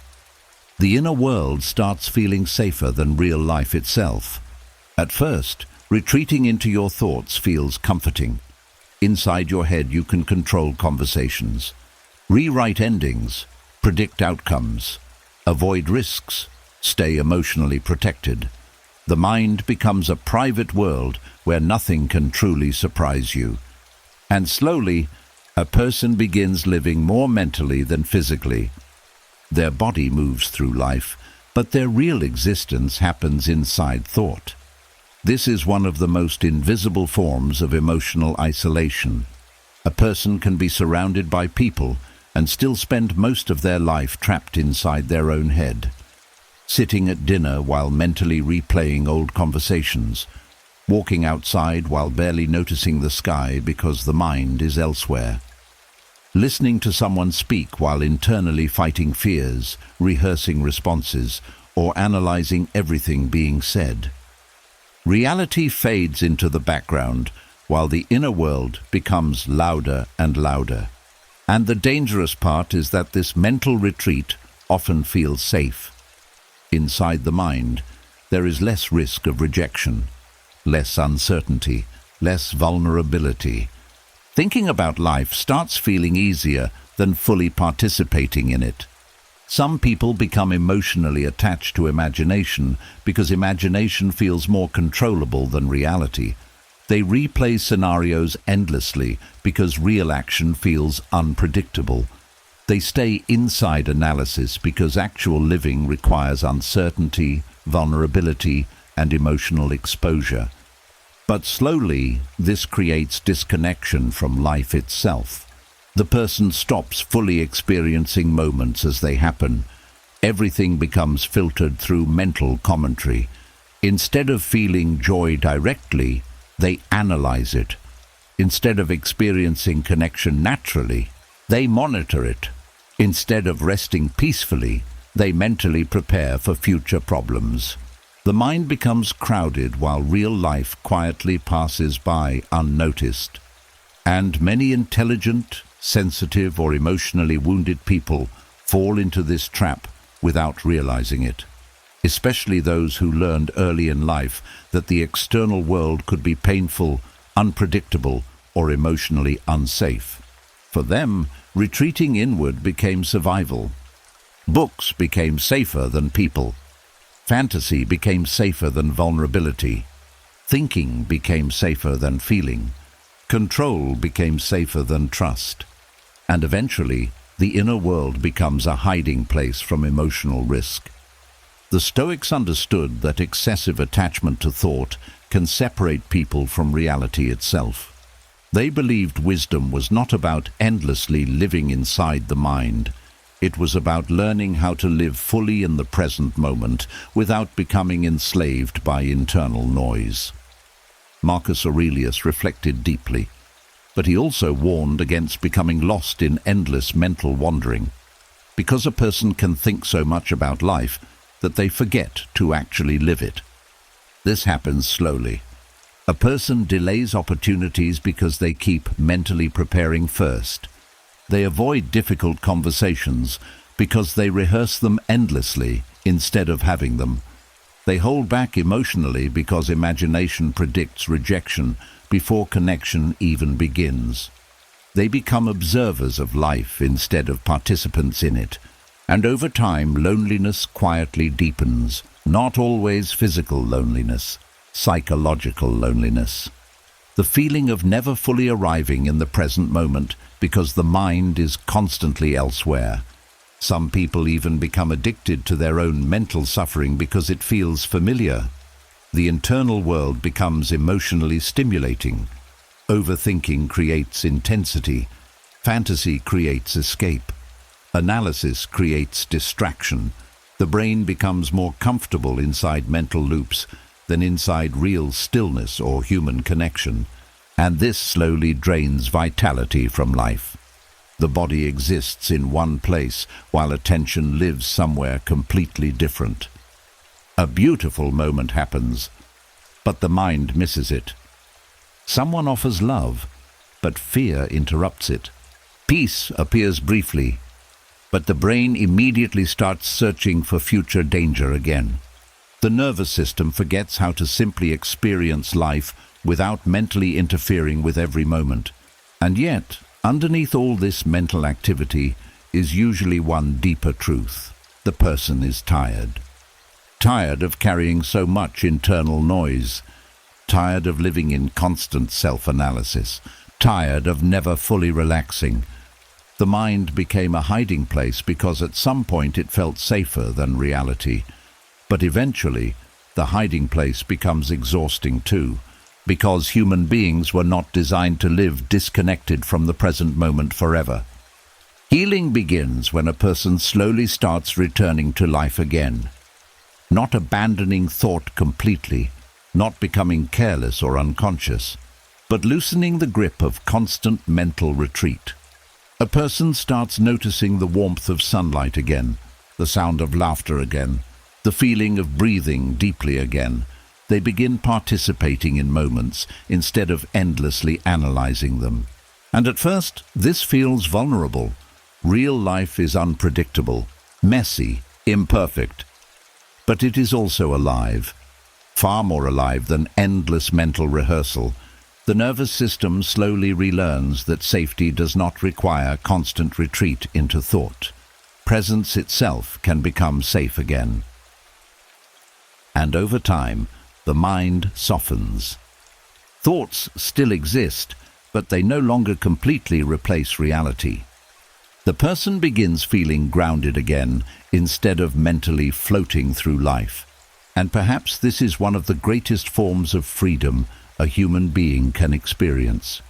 The inner world starts feeling safer than real life itself. At first, retreating into your thoughts feels comforting. Inside your head you can control conversations, rewrite endings, predict outcomes, avoid risks, stay emotionally protected. The mind becomes a private world where nothing can truly surprise you. And slowly, a person begins living more mentally than physically. Their body moves through life, but their real existence happens inside thought. This is one of the most invisible forms of emotional isolation. A person can be surrounded by people and still spend most of their life trapped inside their own head, sitting at dinner while mentally replaying old conversations, walking outside while barely noticing the sky because the mind is elsewhere, listening to someone speak while internally fighting fears, rehearsing responses, or analyzing everything being said. Reality fades into the background while the inner world becomes louder and louder. And the dangerous part is that this mental retreat often feels safe. Inside the mind, there is less risk of rejection, less uncertainty, less vulnerability. Thinking about life starts feeling easier than fully participating in it. Some people become emotionally attached to imagination because imagination feels more controllable than reality. They replay scenarios endlessly because real action feels unpredictable. They stay inside analysis because actual living requires uncertainty, vulnerability, and emotional exposure. But slowly, this creates disconnection from life itself. The person stops fully experiencing moments as they happen. Everything becomes filtered through mental commentary. Instead of feeling joy directly, they analyze it. Instead of experiencing connection naturally, they monitor it. Instead of resting peacefully, they mentally prepare for future problems. The mind becomes crowded while real life quietly passes by unnoticed. And many intelligent, sensitive, or emotionally wounded people fall into this trap without realizing it, especially those who learned early in life that the external world could be painful, unpredictable, or emotionally unsafe. For them, retreating inward became survival. Books became safer than people. Fantasy became safer than vulnerability. Thinking became safer than feeling. Control became safer than trust, and eventually the inner world becomes a hiding place from emotional risk. The Stoics understood that excessive attachment to thought can separate people from reality itself. They believed wisdom was not about endlessly living inside the mind. It was about learning how to live fully in the present moment without becoming enslaved by internal noise. Marcus Aurelius reflected deeply, but he also warned against becoming lost in endless mental wandering, because a person can think so much about life that they forget to actually live it. This happens slowly. A person delays opportunities because they keep mentally preparing first. They avoid difficult conversations because they rehearse them endlessly instead of having them. They hold back emotionally because imagination predicts rejection before connection even begins. They become observers of life instead of participants in it. And over time, loneliness quietly deepens. Not always physical loneliness, psychological loneliness. The feeling of never fully arriving in the present moment because the mind is constantly elsewhere. Some people even become addicted to their own mental suffering because it feels familiar. The internal world becomes emotionally stimulating. Overthinking creates intensity. Fantasy creates escape. Analysis creates distraction. The brain becomes more comfortable inside mental loops than inside real stillness or human connection, and this slowly drains vitality from life. The body exists in one place while attention lives somewhere completely different. A beautiful moment happens, but the mind misses it. Someone offers love, but fear interrupts it. Peace appears briefly, but the brain immediately starts searching for future danger again. The nervous system forgets how to simply experience life without mentally interfering with every moment. And yet, underneath all this mental activity is usually one deeper truth. The person is tired. Tired of carrying so much internal noise. Tired of living in constant self-analysis. Tired of never fully relaxing. The mind became a hiding place because at some point it felt safer than reality. But eventually, the hiding place becomes exhausting too, because human beings were not designed to live disconnected from the present moment forever. Healing begins when a person slowly starts returning to life again. Not abandoning thought completely, not becoming careless or unconscious, but loosening the grip of constant mental retreat. A person starts noticing the warmth of sunlight again, the sound of laughter again, the feeling of breathing deeply again. They begin participating in moments instead of endlessly analyzing them. And at first, this feels vulnerable. Real life is unpredictable, messy, imperfect. But it is also alive, far more alive than endless mental rehearsal. The nervous system slowly relearns that safety does not require constant retreat into thought. Presence itself can become safe again. And over time, the mind softens. Thoughts still exist, but they no longer completely replace reality. The person begins feeling grounded again instead of mentally floating through life. And perhaps this is one of the greatest forms of freedom a human being can experience.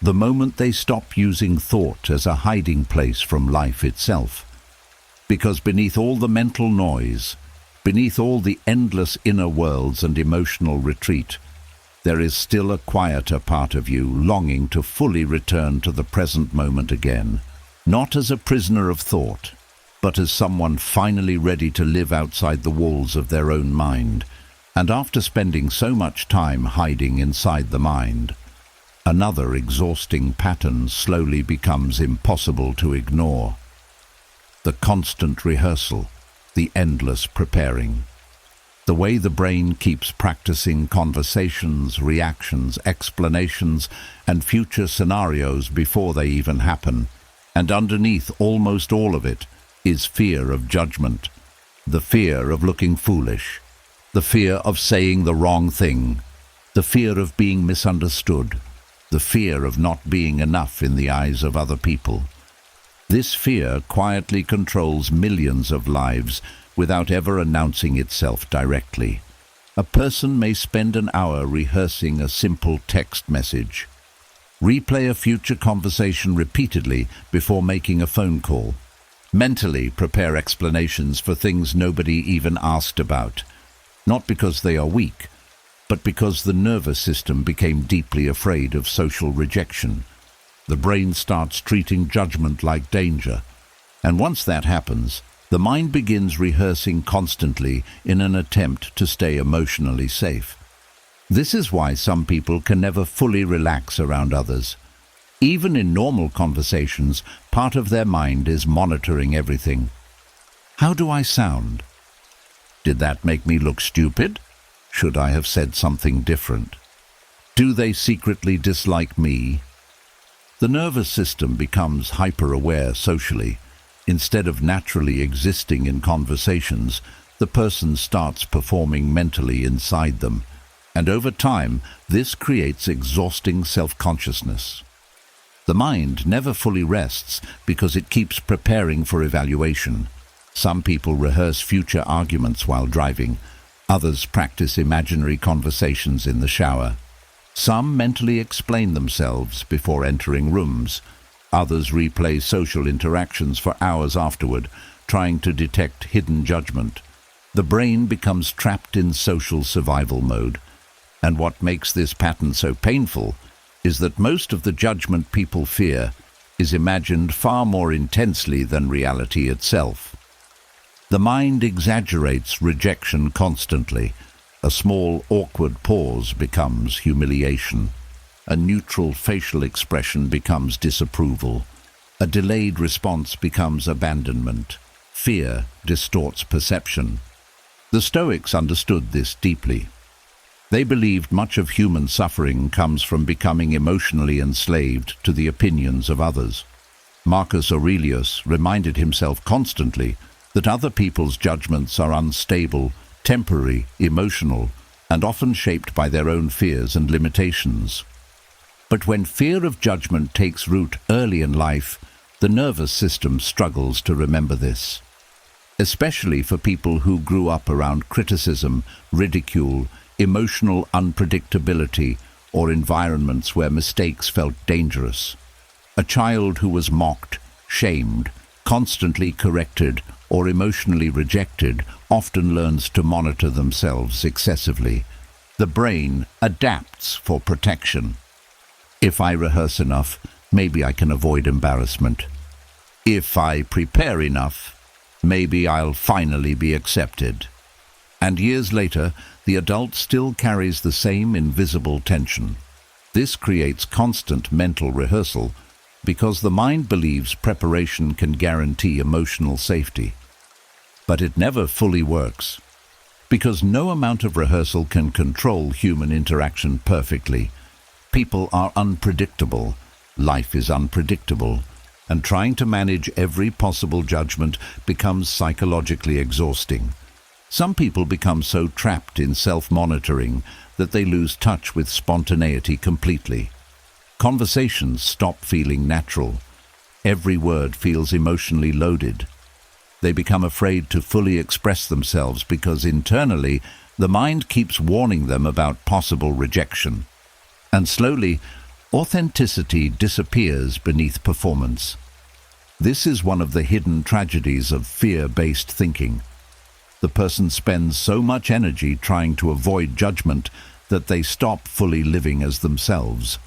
The moment they stop using thought as a hiding place from life itself. Because beneath all the mental noise, beneath all the endless inner worlds and emotional retreat, there is still a quieter part of you longing to fully return to the present moment again. Not as a prisoner of thought, but as someone finally ready to live outside the walls of their own mind. And after spending so much time hiding inside the mind, another exhausting pattern slowly becomes impossible to ignore. The constant rehearsal, the endless preparing. The way the brain keeps practicing conversations, reactions, explanations, and future scenarios before they even happen. And underneath almost all of it is fear of judgment, the fear of looking foolish, the fear of saying the wrong thing, the fear of being misunderstood, the fear of not being enough in the eyes of other people. This fear quietly controls millions of lives without ever announcing itself directly. A person may spend an hour rehearsing a simple text message, replay a future conversation repeatedly before making a phone call, mentally prepare explanations for things nobody even asked about, not because they are weak, but because the nervous system became deeply afraid of social rejection. The brain starts treating judgment like danger, and once that happens, the mind begins rehearsing constantly in an attempt to stay emotionally safe. This is why some people can never fully relax around others. Even in normal conversations, part of their mind is monitoring everything. How do I sound? Did that make me look stupid? Should I have said something different? Do they secretly dislike me? The nervous system becomes hyper-aware socially. Instead of naturally existing in conversations, the person starts performing mentally inside them, and over time, this creates exhausting self-consciousness. The mind never fully rests because it keeps preparing for evaluation. Some people rehearse future arguments while driving. Others practice imaginary conversations in the shower. Some mentally explain themselves before entering rooms. Others replay social interactions for hours afterward, trying to detect hidden judgment. The brain becomes trapped in social survival mode. And what makes this pattern so painful is that most of the judgment people fear is imagined far more intensely than reality itself. The mind exaggerates rejection constantly. A small, awkward pause becomes humiliation. A neutral facial expression becomes disapproval. A delayed response becomes abandonment. Fear distorts perception. The Stoics understood this deeply. They believed much of human suffering comes from becoming emotionally enslaved to the opinions of others. Marcus Aurelius reminded himself constantly that other people's judgments are unstable, temporary, emotional, and often shaped by their own fears and limitations. But when fear of judgment takes root early in life, the nervous system struggles to remember this. Especially for people who grew up around criticism, ridicule, emotional unpredictability, or environments where mistakes felt dangerous. A child who was mocked, shamed, constantly corrected, or emotionally rejected often learns to monitor themselves excessively. The brain adapts for protection. If I rehearse enough, maybe I can avoid embarrassment. If I prepare enough, maybe I'll finally be accepted. And years later, the adult still carries the same invisible tension. This creates constant mental rehearsal because the mind believes preparation can guarantee emotional safety. But it never fully works, because no amount of rehearsal can control human interaction perfectly. People are unpredictable, life is unpredictable, and trying to manage every possible judgment becomes psychologically exhausting. Some people become so trapped in self-monitoring that they lose touch with spontaneity completely. Conversations stop feeling natural. Every word feels emotionally loaded. They become afraid to fully express themselves because internally the mind keeps warning them about possible rejection. And slowly, authenticity disappears beneath performance. This is one of the hidden tragedies of fear-based thinking. The person spends so much energy trying to avoid judgment that they stop fully living as themselves.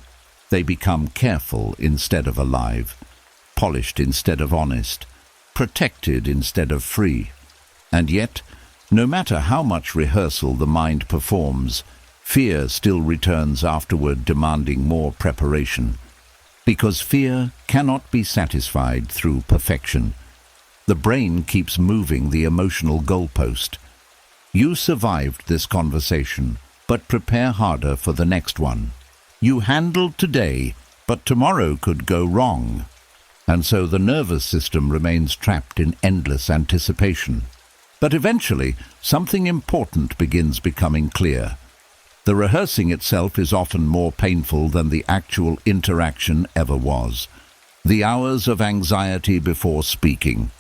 They become careful instead of alive, polished instead of honest, protected instead of free. And yet, no matter how much rehearsal the mind performs, fear still returns afterward, demanding more preparation. Because fear cannot be satisfied through perfection. The brain keeps moving the emotional goalpost. You survived this conversation, but prepare harder for the next one. You handled today, but tomorrow could go wrong. And so the nervous system remains trapped in endless anticipation. But eventually, something important begins becoming clear. The rehearsing itself is often more painful than the actual interaction ever was. The hours of anxiety before speaking,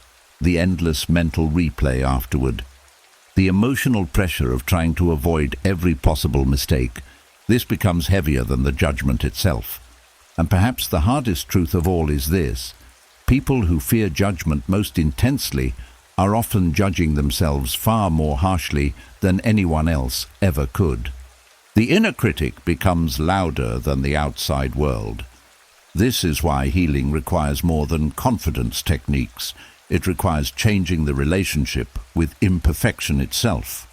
the endless mental replay afterward, the emotional pressure of trying to avoid every possible mistake, this becomes heavier than the judgment itself. And perhaps the hardest truth of all is this: people who fear judgment most intensely are often judging themselves far more harshly than anyone else ever could. The inner critic becomes louder than the outside world. This is why healing requires more than confidence techniques. It requires changing the relationship with imperfection itself.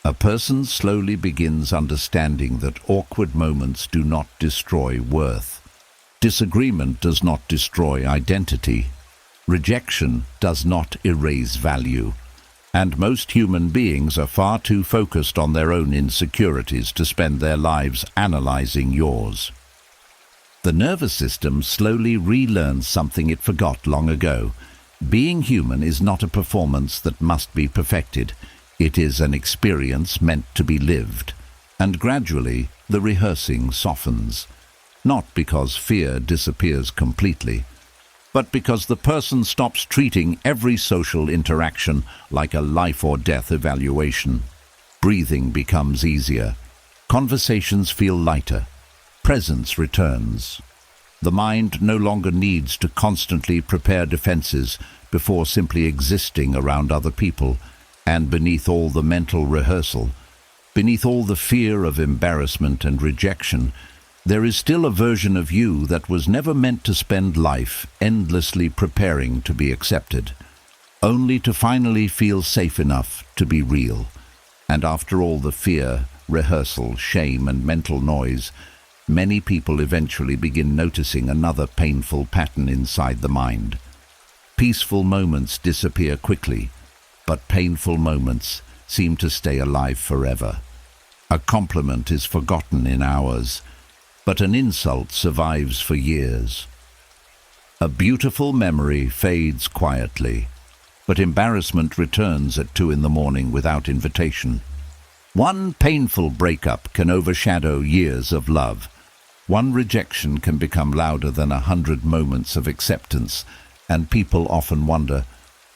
A person slowly begins understanding that awkward moments do not destroy worth. Disagreement does not destroy identity. Rejection does not erase value. And most human beings are far too focused on their own insecurities to spend their lives analyzing yours. The nervous system slowly relearns something it forgot long ago. Being human is not a performance that must be perfected. It is an experience meant to be lived. And gradually, the rehearsing softens. Not because fear disappears completely, but because the person stops treating every social interaction like a life or death evaluation. Breathing becomes easier. Conversations feel lighter. Presence returns. The mind no longer needs to constantly prepare defenses before simply existing around other people, and beneath all the mental rehearsal, beneath all the fear of embarrassment and rejection, there is still a version of you that was never meant to spend life endlessly preparing to be accepted, only to finally feel safe enough to be real. And after all the fear, rehearsal, shame, and mental noise, many people eventually begin noticing another painful pattern inside the mind. Peaceful moments disappear quickly, but painful moments seem to stay alive forever. A compliment is forgotten in hours, but an insult survives for years. A beautiful memory fades quietly, but embarrassment returns at 2 a.m. without invitation. One painful breakup can overshadow years of love. One rejection can become louder than 100 moments of acceptance, and people often wonder,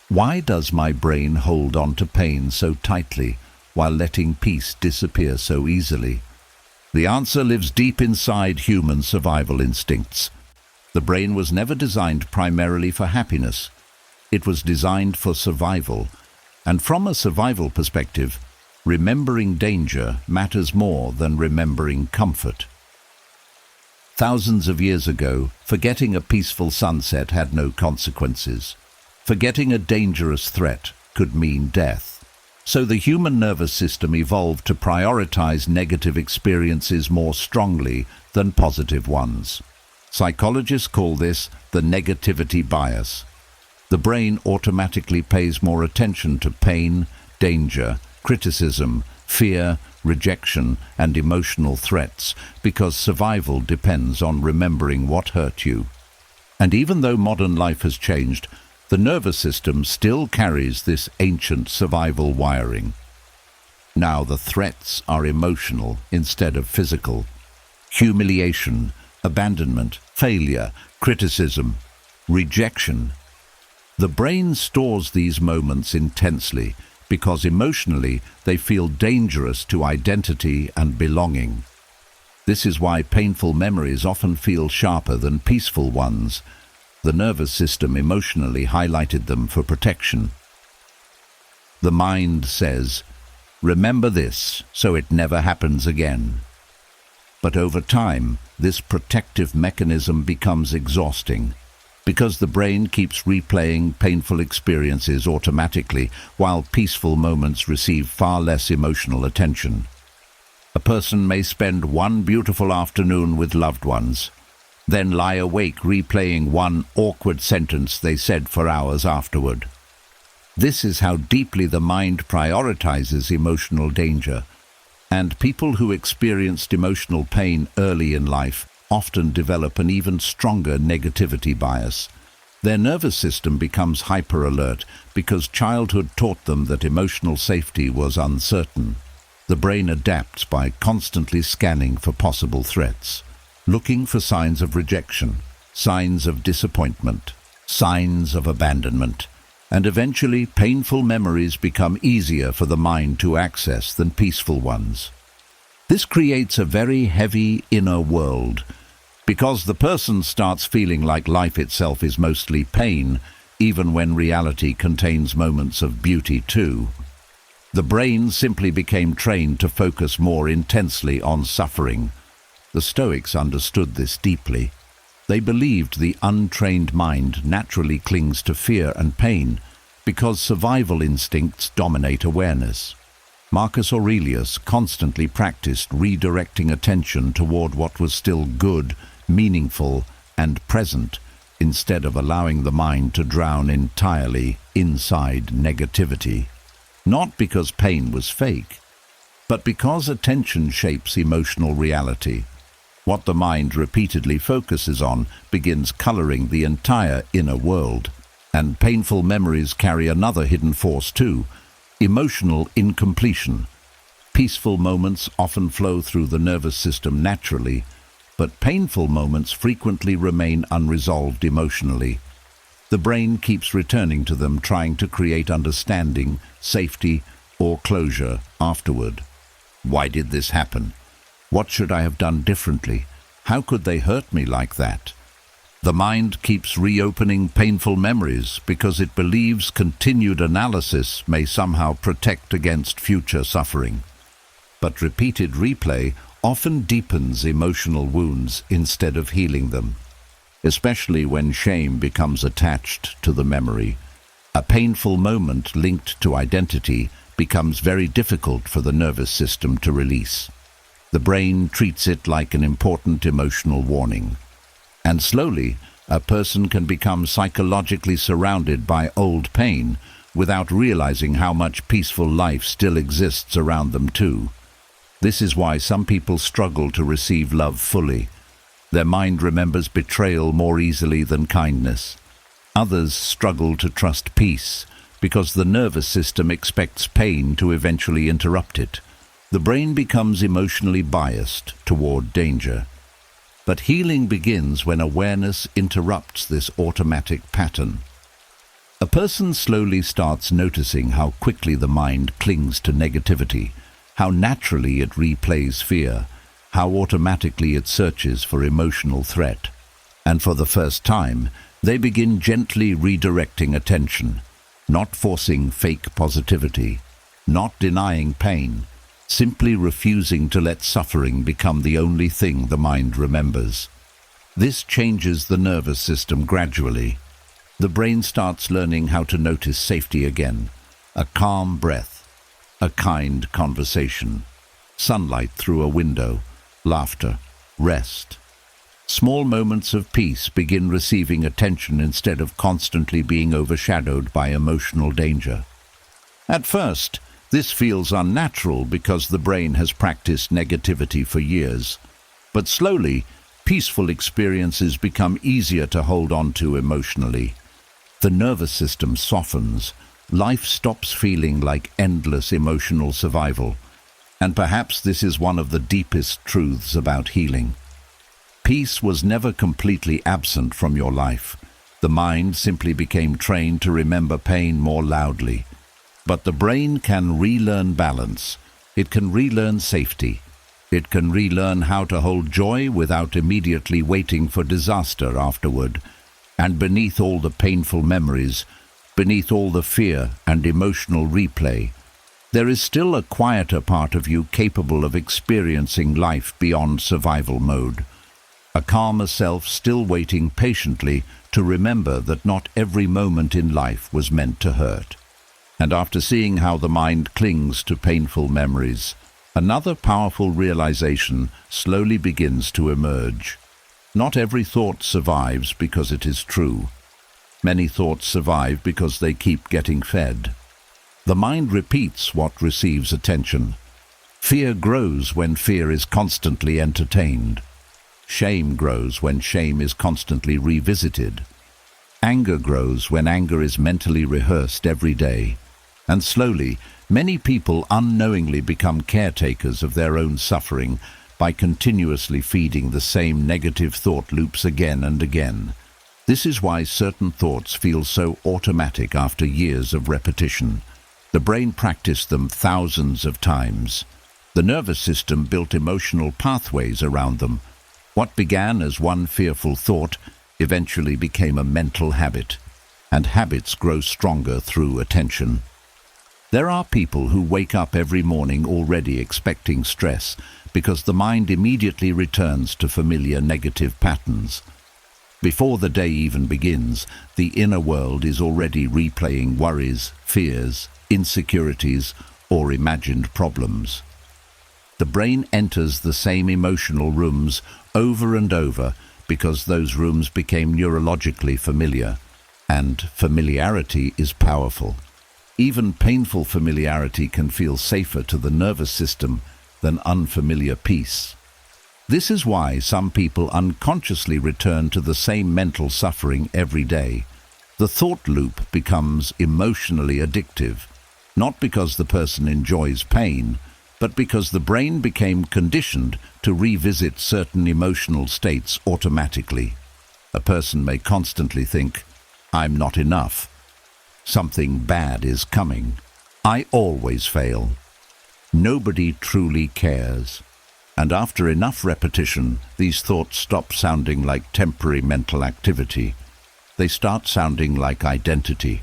why does my brain hold on to pain so tightly while letting peace disappear so easily? The answer lives deep inside human survival instincts. The brain was never designed primarily for happiness. It was designed for survival, and from a survival perspective, remembering danger matters more than remembering comfort. Thousands of years ago, forgetting a peaceful sunset had no consequences. Forgetting a dangerous threat could mean death. So the human nervous system evolved to prioritize negative experiences more strongly than positive ones. Psychologists call this the negativity bias. The brain automatically pays more attention to pain, danger, criticism, fear, rejection, and emotional threats because survival depends on remembering what hurt you. And even though modern life has changed, the nervous system still carries this ancient survival wiring. Now the threats are emotional instead of physical. Humiliation, abandonment, failure, criticism, rejection. The brain stores these moments intensely because emotionally they feel dangerous to identity and belonging. This is why painful memories often feel sharper than peaceful ones. The nervous system emotionally highlighted them for protection. The mind says, "Remember this, so it never happens again." But over time, this protective mechanism becomes exhausting, because the brain keeps replaying painful experiences automatically, while peaceful moments receive far less emotional attention. A person may spend one beautiful afternoon with loved ones, then lie awake replaying one awkward sentence they said for hours afterward. This is how deeply the mind prioritizes emotional danger, and people who experienced emotional pain early in life often develop an even stronger negativity bias. Their nervous system becomes hyper-alert because childhood taught them that emotional safety was uncertain. The brain adapts by constantly scanning for possible threats, looking for signs of rejection, signs of disappointment, signs of abandonment, and eventually painful memories become easier for the mind to access than peaceful ones. This creates a very heavy inner world, because the person starts feeling like life itself is mostly pain, even when reality contains moments of beauty too. The brain simply became trained to focus more intensely on suffering. The Stoics understood this deeply. They believed the untrained mind naturally clings to fear and pain because survival instincts dominate awareness. Marcus Aurelius constantly practiced redirecting attention toward what was still good, meaningful, and present, instead of allowing the mind to drown entirely inside negativity. Not because pain was fake, but because attention shapes emotional reality. What the mind repeatedly focuses on begins coloring the entire inner world. And painful memories carry another hidden force too: emotional incompletion. Peaceful moments often flow through the nervous system naturally, but painful moments frequently remain unresolved emotionally. The brain keeps returning to them, trying to create understanding, safety, or closure afterward. Why did this happen? What should I have done differently? How could they hurt me like that? The mind keeps reopening painful memories because it believes continued analysis may somehow protect against future suffering. But repeated replay often deepens emotional wounds instead of healing them, especially when shame becomes attached to the memory. A painful moment linked to identity becomes very difficult for the nervous system to release. The brain treats it like an important emotional warning. And slowly, a person can become psychologically surrounded by old pain without realizing how much peaceful life still exists around them too. This is why some people struggle to receive love fully. Their mind remembers betrayal more easily than kindness. Others struggle to trust peace because the nervous system expects pain to eventually interrupt it. The brain becomes emotionally biased toward danger. But healing begins when awareness interrupts this automatic pattern. A person slowly starts noticing how quickly the mind clings to negativity, how naturally it replays fear, how automatically it searches for emotional threat. And for the first time, they begin gently redirecting attention, not forcing fake positivity, not denying pain, simply refusing to let suffering become the only thing the mind remembers. This changes the nervous system gradually. The brain starts learning how to notice safety again: a calm breath, a kind conversation, sunlight through a window, laughter, rest. Small moments of peace begin receiving attention instead of constantly being overshadowed by emotional danger. At first, this feels unnatural because the brain has practiced negativity for years. But slowly, peaceful experiences become easier to hold on to emotionally. The nervous system softens. Life stops feeling like endless emotional survival. And perhaps this is one of the deepest truths about healing. Peace was never completely absent from your life. The mind simply became trained to remember pain more loudly. But the brain can relearn balance. It can relearn safety. It can relearn how to hold joy without immediately waiting for disaster afterward. And beneath all the painful memories, beneath all the fear and emotional replay, there is still a quieter part of you capable of experiencing life beyond survival mode. A calmer self still waiting patiently to remember that not every moment in life was meant to hurt. And after seeing how the mind clings to painful memories, another powerful realization slowly begins to emerge. Not every thought survives because it is true. Many thoughts survive because they keep getting fed. The mind repeats what receives attention. Fear grows when fear is constantly entertained. Shame grows when shame is constantly revisited. Anger grows when anger is mentally rehearsed every day. And slowly, many people unknowingly become caretakers of their own suffering by continuously feeding the same negative thought loops again and again. This is why certain thoughts feel so automatic after years of repetition. The brain practiced them thousands of times. The nervous system built emotional pathways around them. What began as one fearful thought eventually became a mental habit, and habits grow stronger through attention. There are people who wake up every morning already expecting stress because the mind immediately returns to familiar negative patterns. Before the day even begins, the inner world is already replaying worries, fears, insecurities, or imagined problems. The brain enters the same emotional rooms over and over because those rooms became neurologically familiar, and familiarity is powerful. Even painful familiarity can feel safer to the nervous system than unfamiliar peace. This is why some people unconsciously return to the same mental suffering every day. The thought loop becomes emotionally addictive, not because the person enjoys pain, but because the brain became conditioned to revisit certain emotional states automatically. A person may constantly think, "I'm not enough. Something bad is coming. I always fail. Nobody truly cares." And after enough repetition, these thoughts stop sounding like temporary mental activity. They start sounding like identity.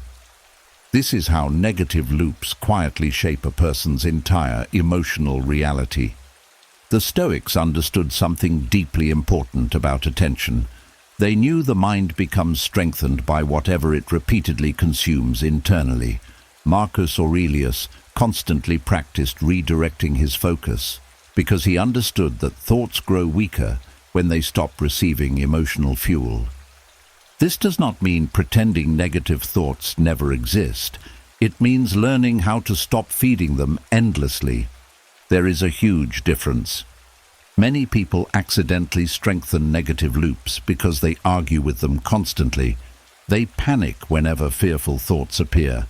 This is how negative loops quietly shape a person's entire emotional reality. The Stoics understood something deeply important about attention. They knew the mind becomes strengthened by whatever it repeatedly consumes internally. Marcus Aurelius constantly practiced redirecting his focus because he understood that thoughts grow weaker when they stop receiving emotional fuel. This does not mean pretending negative thoughts never exist. It means learning how to stop feeding them endlessly. There is a huge difference. Many people accidentally strengthen negative loops because they argue with them constantly. They panic whenever fearful thoughts appear.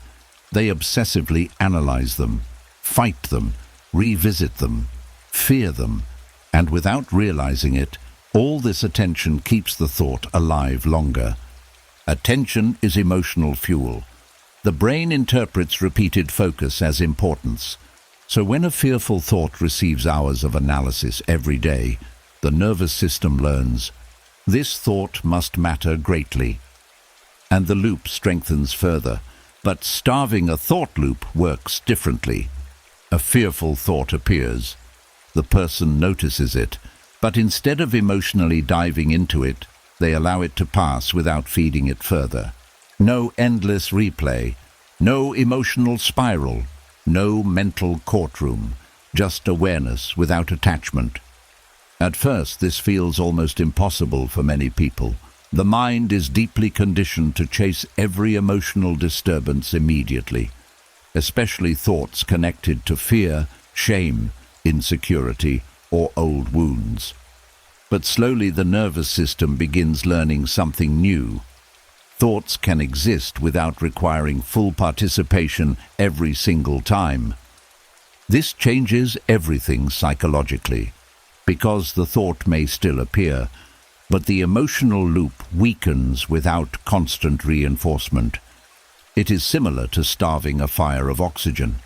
They obsessively analyze them, fight them, revisit them, fear them, and without realizing it, all this attention keeps the thought alive longer. Attention is emotional fuel. The brain interprets repeated focus as importance. So when a fearful thought receives hours of analysis every day, the nervous system learns, this thought must matter greatly. And the loop strengthens further. But starving a thought loop works differently. A fearful thought appears. The person notices it, but instead of emotionally diving into it, they allow it to pass without feeding it further. No endless replay, no emotional spiral, no mental courtroom, just awareness without attachment. At first, this feels almost impossible for many people. The mind is deeply conditioned to chase every emotional disturbance immediately, especially thoughts connected to fear, shame, insecurity, or old wounds. But slowly the nervous system begins learning something new. Thoughts can exist without requiring full participation every single time. This changes everything psychologically, because the thought may still appear, but the emotional loop weakens without constant reinforcement. It is similar to starving a fire of oxygen.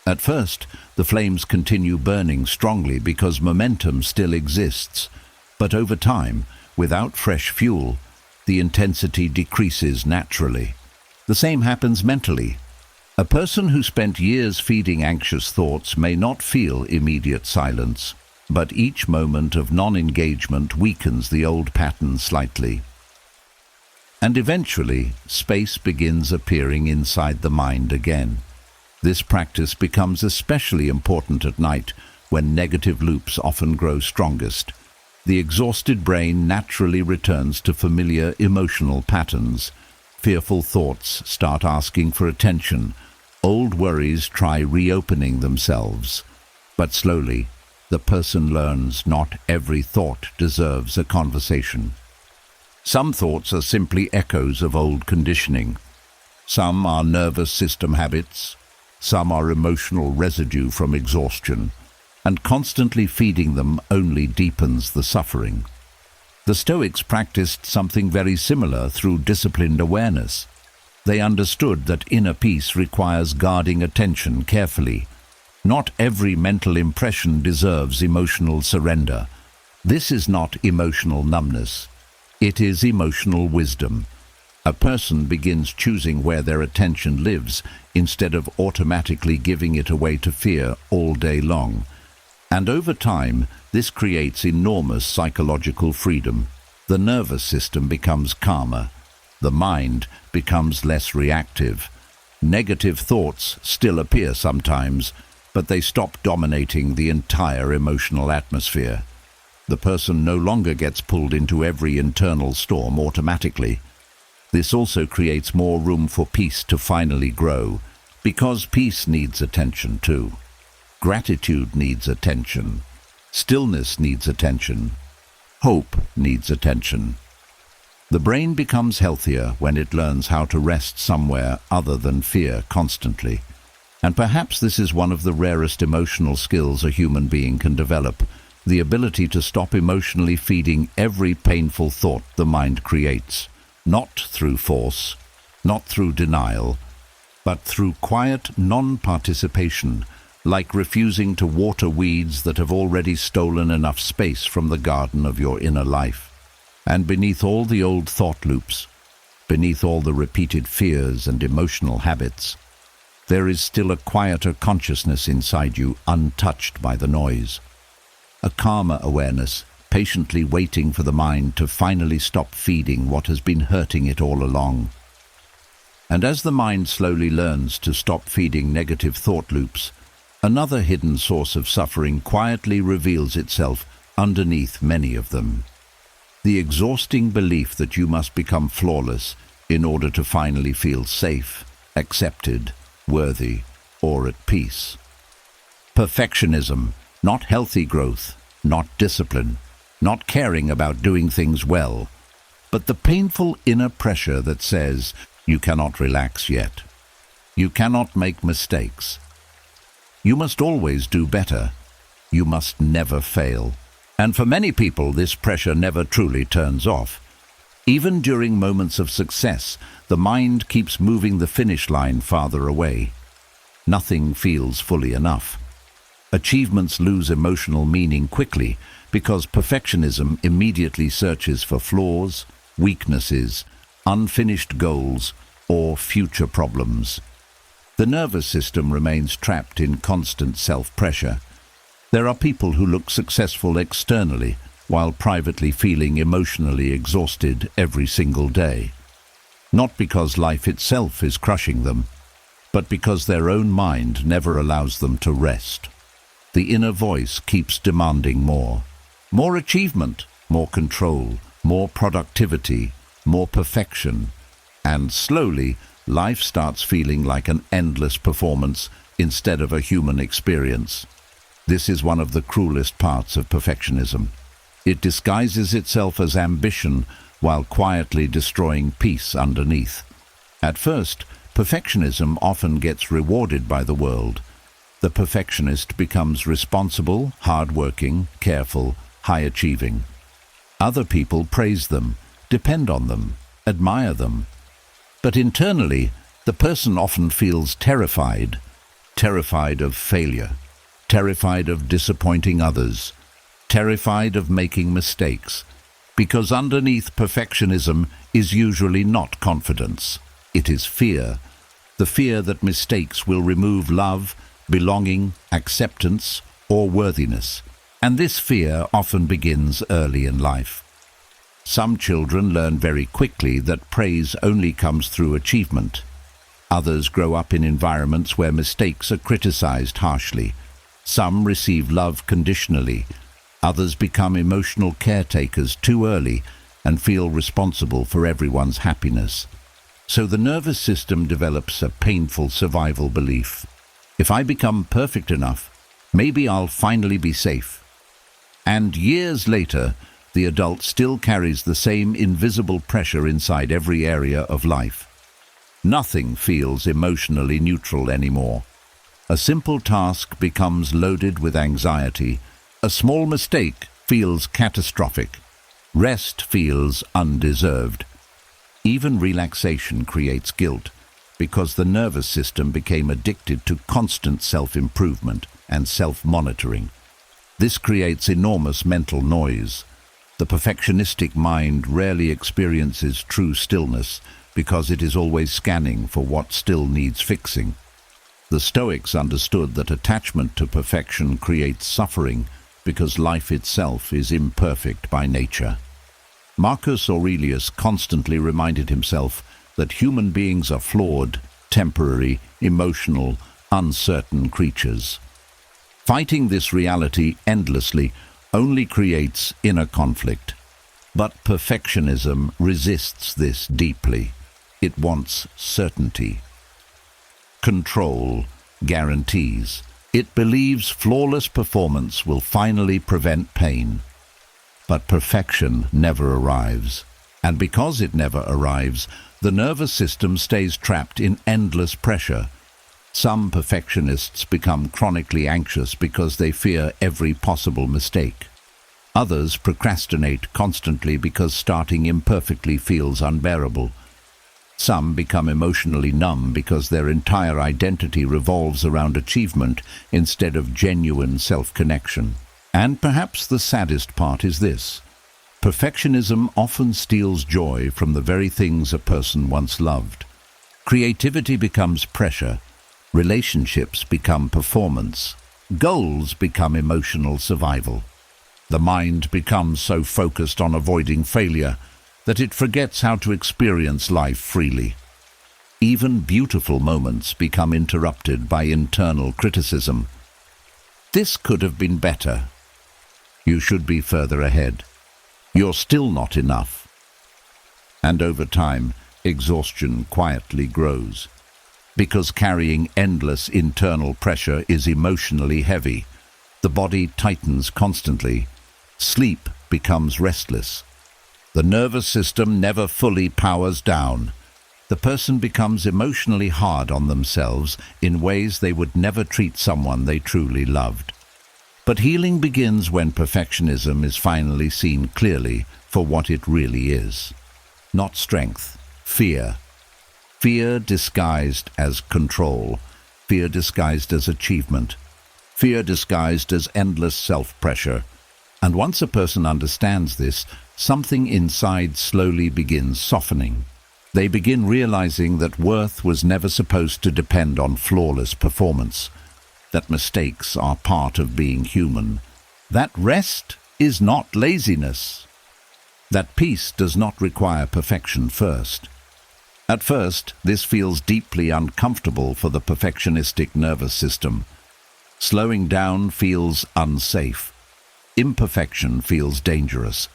At first, the flames continue burning strongly because momentum still exists, but over time, without fresh fuel, the intensity decreases naturally. The same happens mentally. A person who spent years feeding anxious thoughts may not feel immediate silence, but each moment of non-engagement weakens the old pattern slightly. And eventually, space begins appearing inside the mind again. This practice becomes especially important at night, when negative loops often grow strongest. The exhausted brain naturally returns to familiar emotional patterns. Fearful thoughts start asking for attention. Old worries try reopening themselves. But slowly, the person learns not every thought deserves a conversation. Some thoughts are simply echoes of old conditioning. Some are nervous system habits. Some are emotional residue from exhaustion, and constantly feeding them only deepens the suffering. The Stoics practiced something very similar through disciplined awareness. They understood that inner peace requires guarding attention carefully. Not every mental impression deserves emotional surrender. This is not emotional numbness. It is emotional wisdom. A person begins choosing where their attention lives instead of automatically giving it away to fear all day long. And over time, this creates enormous psychological freedom. The nervous system becomes calmer. The mind becomes less reactive. Negative thoughts still appear sometimes, but they stop dominating the entire emotional atmosphere. The person no longer gets pulled into every internal storm automatically. This also creates more room for peace to finally grow, because peace needs attention too. Gratitude needs attention. Stillness needs attention. Hope needs attention. The brain becomes healthier when it learns how to rest somewhere other than fear constantly. And perhaps this is one of the rarest emotional skills a human being can develop, the ability to stop emotionally feeding every painful thought the mind creates, not through force, not through denial, but through quiet non-participation, like refusing to water weeds that have already stolen enough space from the garden of your inner life. And beneath all the old thought loops, beneath all the repeated fears and emotional habits, there is still a quieter consciousness inside you, untouched by the noise. A calmer awareness, patiently waiting for the mind to finally stop feeding what has been hurting it all along. And as the mind slowly learns to stop feeding negative thought loops, another hidden source of suffering quietly reveals itself underneath many of them. The exhausting belief that you must become flawless in order to finally feel safe, accepted, worthy, or at peace. Perfectionism, not healthy growth, not discipline, not caring about doing things well, but the painful inner pressure that says you cannot relax yet. You cannot make mistakes. You must always do better. You must never fail. And for many people, this pressure never truly turns off. Even during moments of success, the mind keeps moving the finish line farther away. Nothing feels fully enough. Achievements lose emotional meaning quickly because perfectionism immediately searches for flaws, weaknesses, unfinished goals, or future problems. The nervous system remains trapped in constant self-pressure. There are people who look successful externally while privately feeling emotionally exhausted every single day. Not because life itself is crushing them, but because their own mind never allows them to rest. The inner voice keeps demanding more. More achievement, more control, more productivity, more perfection. And slowly, life starts feeling like an endless performance instead of a human experience. This is one of the cruelest parts of perfectionism. It disguises itself as ambition while quietly destroying peace underneath. At first, perfectionism often gets rewarded by the world. The perfectionist becomes responsible, hard-working, careful, high-achieving. Other people praise them, depend on them, admire them. But internally, the person often feels terrified of failure, terrified of disappointing others, terrified of making mistakes, because underneath perfectionism is usually not confidence. It is fear, the fear that mistakes will remove love, belonging, acceptance, or worthiness. And this fear often begins early in life. Some children learn very quickly that praise only comes through achievement. Others grow up in environments where mistakes are criticized harshly. Some receive love conditionally. Others become emotional caretakers too early and feel responsible for everyone's happiness. So the nervous system develops a painful survival belief. If I become perfect enough, maybe I'll finally be safe. And years later, the adult still carries the same invisible pressure inside every area of life. Nothing feels emotionally neutral anymore. A simple task becomes loaded with anxiety. A small mistake feels catastrophic. Rest feels undeserved. Even relaxation creates guilt, because the nervous system became addicted to constant self-improvement and self-monitoring. This creates enormous mental noise. The perfectionistic mind rarely experiences true stillness because it is always scanning for what still needs fixing. The Stoics understood that attachment to perfection creates suffering because life itself is imperfect by nature. Marcus Aurelius constantly reminded himself that human beings are flawed, temporary, emotional, uncertain creatures. Fighting this reality endlessly only creates inner conflict. But perfectionism resists this deeply. It wants certainty. Control, guarantees. It believes flawless performance will finally prevent pain. But perfection never arrives. And because it never arrives, the nervous system stays trapped in endless pressure. Some perfectionists become chronically anxious because they fear every possible mistake. Others procrastinate constantly because starting imperfectly feels unbearable. Some become emotionally numb because their entire identity revolves around achievement instead of genuine self-connection. And perhaps the saddest part is this: perfectionism often steals joy from the very things a person once loved. Creativity becomes pressure, relationships become performance, goals become emotional survival. The mind becomes so focused on avoiding failure that it forgets how to experience life freely. Even beautiful moments become interrupted by internal criticism. This could have been better. You should be further ahead. You're still not enough. And over time, exhaustion quietly grows. Because carrying endless internal pressure is emotionally heavy, the body tightens constantly. Sleep becomes restless. The nervous system never fully powers down. The person becomes emotionally hard on themselves in ways they would never treat someone they truly loved. But healing begins when perfectionism is finally seen clearly for what it really is. Not strength, fear. Fear disguised as control. Fear disguised as achievement. Fear disguised as endless self-pressure. And once a person understands this, something inside slowly begins softening. They begin realizing that worth was never supposed to depend on flawless performance, that mistakes are part of being human, that rest is not laziness, that peace does not require perfection first. At first, this feels deeply uncomfortable for the perfectionistic nervous system. Slowing down feels unsafe. Imperfection feels dangerous.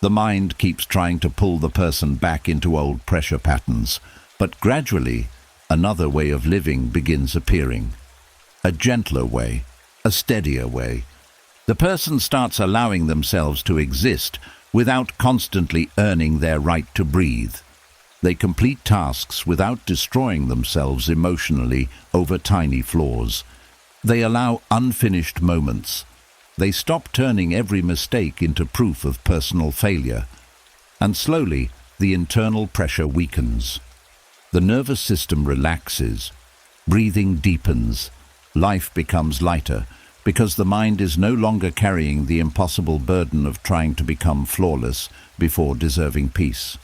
The mind keeps trying to pull the person back into old pressure patterns, but gradually, another way of living begins appearing. A gentler way, a steadier way. The person starts allowing themselves to exist without constantly earning their right to breathe. They complete tasks without destroying themselves emotionally over tiny flaws. They allow unfinished moments. They stop turning every mistake into proof of personal failure. And slowly, the internal pressure weakens. The nervous system relaxes. Breathing deepens. Life becomes lighter because the mind is no longer carrying the impossible burden of trying to become flawless before deserving peace.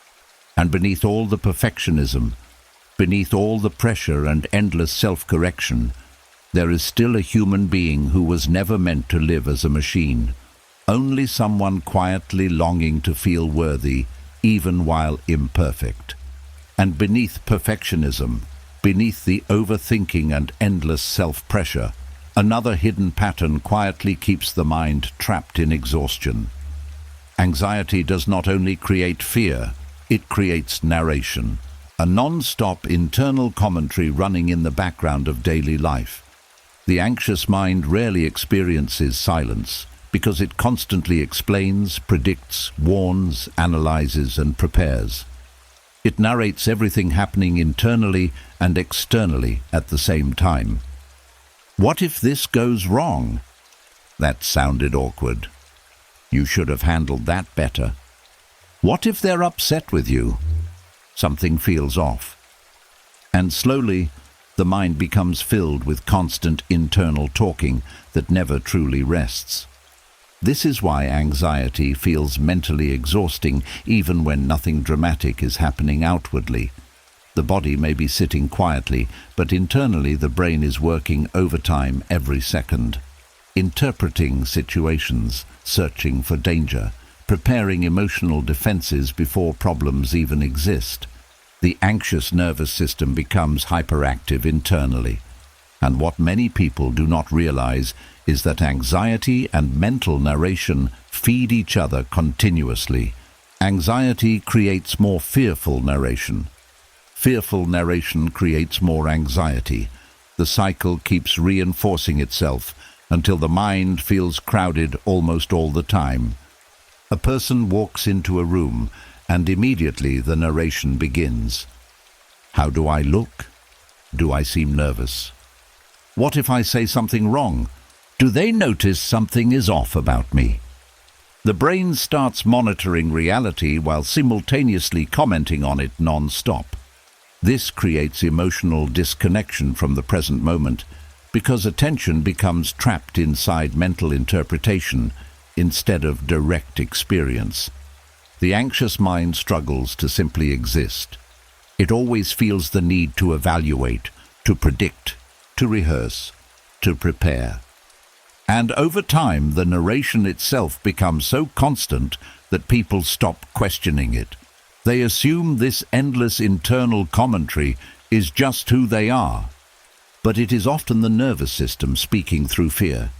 And beneath all the perfectionism, beneath all the pressure and endless self-correction, there is still a human being who was never meant to live as a machine, only someone quietly longing to feel worthy, even while imperfect. And beneath perfectionism, beneath the overthinking and endless self-pressure, another hidden pattern quietly keeps the mind trapped in exhaustion. Anxiety does not only create fear, it creates narration, a non-stop internal commentary running in the background of daily life. The anxious mind rarely experiences silence because it constantly explains, predicts, warns, analyzes, and prepares. It narrates everything happening internally and externally at the same time. What if this goes wrong? That sounded awkward. You should have handled that better. What if they're upset with you? Something feels off. And slowly, the mind becomes filled with constant internal talking that never truly rests. This is why anxiety feels mentally exhausting even when nothing dramatic is happening outwardly. The body may be sitting quietly, but internally the brain is working overtime every second, interpreting situations, searching for danger, preparing emotional defenses before problems even exist. The anxious nervous system becomes hyperactive internally. And what many people do not realize is that anxiety and mental narration feed each other continuously. Anxiety creates more fearful narration. Fearful narration creates more anxiety. The cycle keeps reinforcing itself until the mind feels crowded almost all the time. A person walks into a room and immediately the narration begins. How do I look? Do I seem nervous? What if I say something wrong? Do they notice something is off about me? The brain starts monitoring reality while simultaneously commenting on it non-stop. This creates emotional disconnection from the present moment because attention becomes trapped inside mental interpretation instead of direct experience. The anxious mind struggles to simply exist. It always feels the need to evaluate, to predict, to rehearse, to prepare. And over time, the narration itself becomes so constant that people stop questioning it. They assume this endless internal commentary is just who they are. But it is often the nervous system speaking through fear.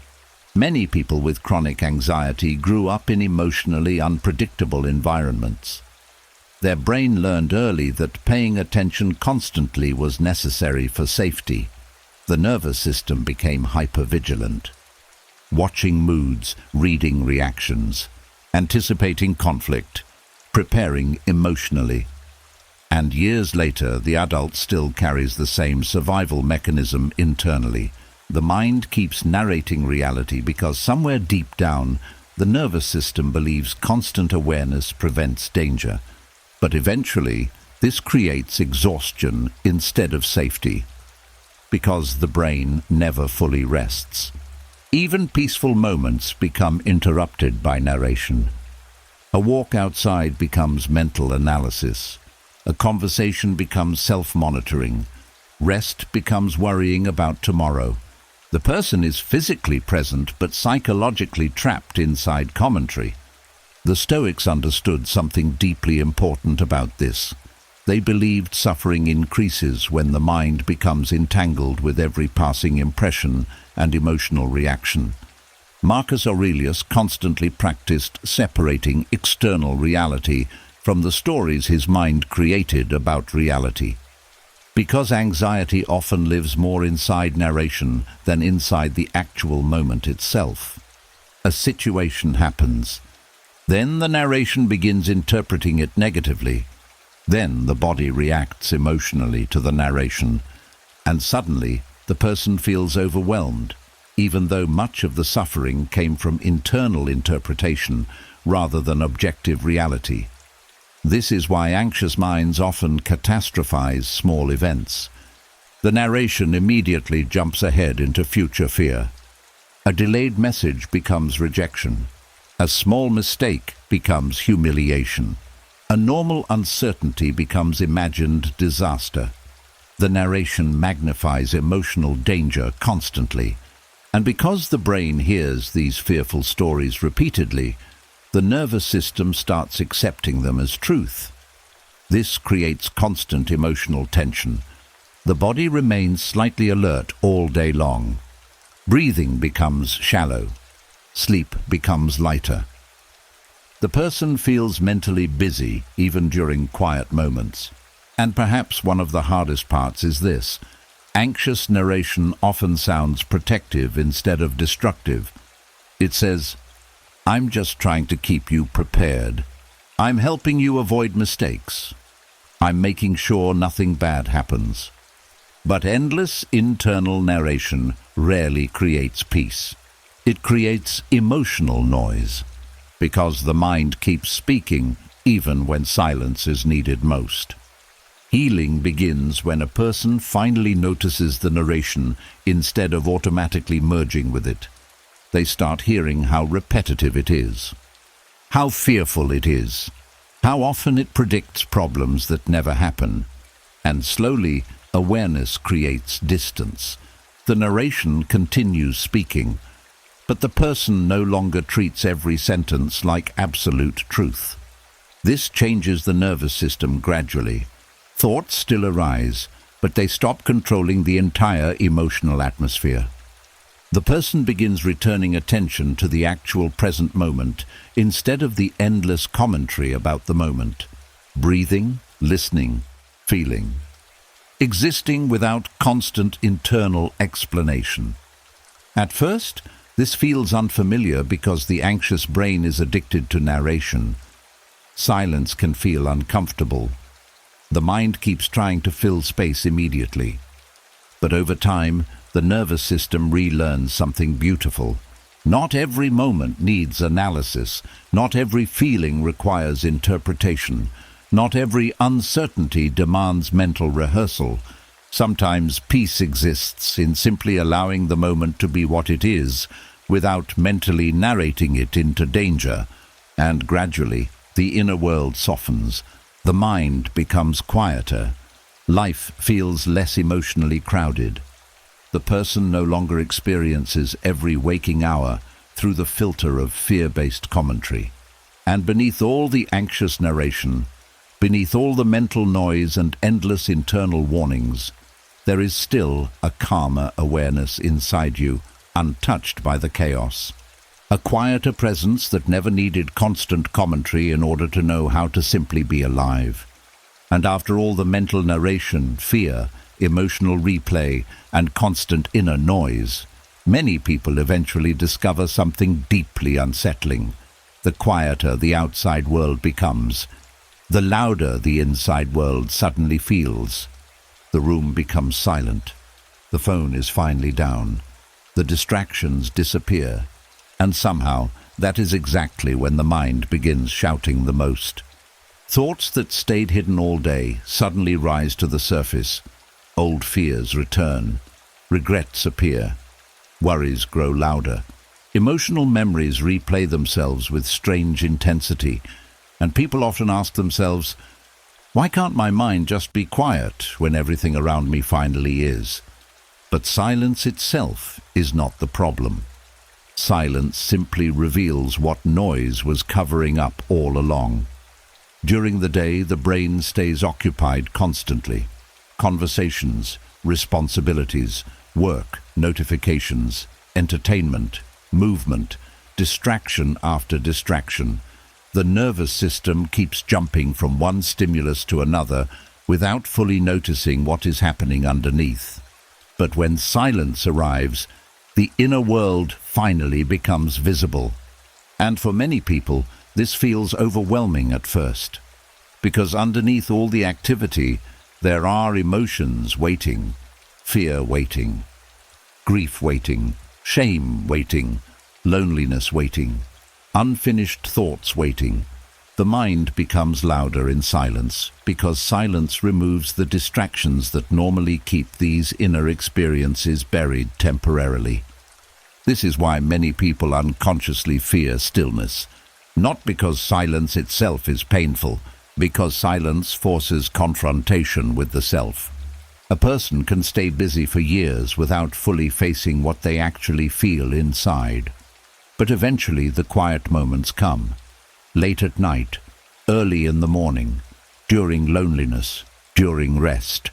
Many people with chronic anxiety grew up in emotionally unpredictable environments. Their brain learned early that paying attention constantly was necessary for safety. The nervous system became hypervigilant, watching moods, reading reactions, anticipating conflict, preparing emotionally. And years later, the adult still carries the same survival mechanism internally. The mind keeps narrating reality because somewhere deep down, the nervous system believes constant awareness prevents danger. But eventually, this creates exhaustion instead of safety, because the brain never fully rests. Even peaceful moments become interrupted by narration. A walk outside becomes mental analysis. A conversation becomes self-monitoring. Rest becomes worrying about tomorrow. The person is physically present but psychologically trapped inside commentary. The Stoics understood something deeply important about this. They believed suffering increases when the mind becomes entangled with every passing impression and emotional reaction. Marcus Aurelius constantly practiced separating external reality from the stories his mind created about reality. Because anxiety often lives more inside narration than inside the actual moment itself. A situation happens. Then the narration begins interpreting it negatively. Then the body reacts emotionally to the narration, and suddenly the person feels overwhelmed, even though much of the suffering came from internal interpretation rather than objective reality. This is why anxious minds often catastrophize small events. The narration immediately jumps ahead into future fear. A delayed message becomes rejection. A small mistake becomes humiliation. A normal uncertainty becomes imagined disaster. The narration magnifies emotional danger constantly. And because the brain hears these fearful stories repeatedly, the nervous system starts accepting them as truth. This creates constant emotional tension. The body remains slightly alert all day long. Breathing becomes shallow. Sleep becomes lighter. The person feels mentally busy even during quiet moments. And perhaps one of the hardest parts is this. Anxious narration often sounds protective instead of destructive. It says, "I'm just trying to keep you prepared. I'm helping you avoid mistakes. I'm making sure nothing bad happens." But endless internal narration rarely creates peace. It creates emotional noise, because the mind keeps speaking even when silence is needed most. Healing begins when a person finally notices the narration instead of automatically merging with it. They start hearing how repetitive it is, how fearful it is, how often it predicts problems that never happen, and slowly awareness creates distance. The narration continues speaking, but the person no longer treats every sentence like absolute truth. This changes the nervous system gradually. Thoughts still arise, but they stop controlling the entire emotional atmosphere. The person begins returning attention to the actual present moment instead of the endless commentary about the moment. Breathing, listening, feeling. Existing without constant internal explanation. At first, this feels unfamiliar because the anxious brain is addicted to narration. Silence can feel uncomfortable. The mind keeps trying to fill space immediately. But over time, the nervous system relearns something beautiful. Not every moment needs analysis. Not every feeling requires interpretation. Not every uncertainty demands mental rehearsal. Sometimes peace exists in simply allowing the moment to be what it is, without mentally narrating it into danger. And gradually, the inner world softens. The mind becomes quieter. Life feels less emotionally crowded. The person no longer experiences every waking hour through the filter of fear-based commentary. And beneath all the anxious narration, beneath all the mental noise and endless internal warnings, there is still a calmer awareness inside you, untouched by the chaos. A quieter presence that never needed constant commentary in order to know how to simply be alive. And after all the mental narration, fear, emotional replay, and constant inner noise, many people eventually discover something deeply unsettling. The quieter the outside world becomes, the louder the inside world suddenly feels. The room becomes silent. The phone is finally down. The distractions disappear. And somehow, that is exactly when the mind begins shouting the most. Thoughts that stayed hidden all day suddenly rise to the surface. Old fears return. Regrets appear. Worries grow louder. Emotional memories replay themselves with strange intensity. And people often ask themselves, why can't my mind just be quiet when everything around me finally is? But silence itself is not the problem. Silence simply reveals what noise was covering up all along. During the day, the brain stays occupied constantly. Conversations, responsibilities, work, notifications, entertainment, movement, distraction after distraction. The nervous system keeps jumping from one stimulus to another without fully noticing what is happening underneath. But when silence arrives, the inner world finally becomes visible. And for many people, this feels overwhelming at first. Because underneath all the activity, there are emotions waiting, fear waiting, grief waiting, shame waiting, loneliness waiting, unfinished thoughts waiting. The mind becomes louder in silence because silence removes the distractions that normally keep these inner experiences buried temporarily. This is why many people unconsciously fear stillness, not because silence itself is painful, because silence forces confrontation with the self. A person can stay busy for years without fully facing what they actually feel inside. But eventually the quiet moments come. Late at night, early in the morning, during loneliness, during rest.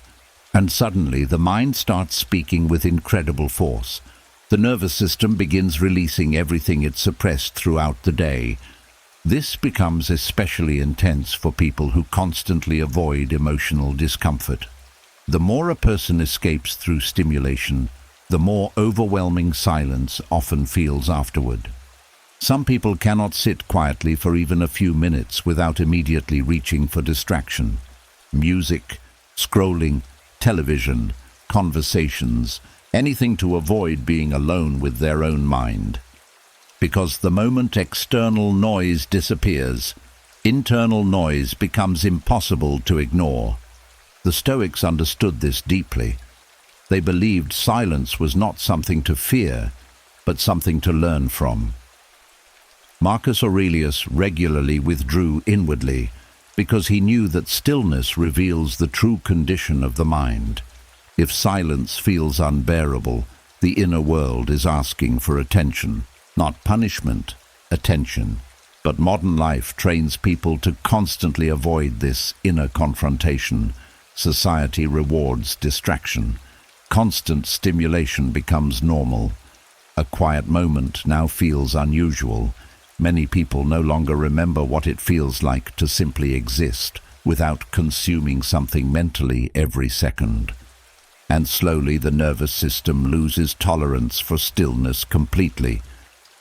And suddenly the mind starts speaking with incredible force. The nervous system begins releasing everything it suppressed throughout the day. This becomes especially intense for people who constantly avoid emotional discomfort. The more a person escapes through stimulation, the more overwhelming silence often feels afterward. Some people cannot sit quietly for even a few minutes without immediately reaching for distraction. Music, scrolling, television, conversations, anything to avoid being alone with their own mind. Because the moment external noise disappears, internal noise becomes impossible to ignore. The Stoics understood this deeply. They believed silence was not something to fear, but something to learn from. Marcus Aurelius regularly withdrew inwardly because he knew that stillness reveals the true condition of the mind. If silence feels unbearable, the inner world is asking for attention, not punishment, attention. But modern life trains people to constantly avoid this inner confrontation. Society rewards distraction. Constant stimulation becomes normal. A quiet moment now feels unusual. Many people no longer remember what it feels like to simply exist without consuming something mentally every second. And slowly the nervous system loses tolerance for stillness completely.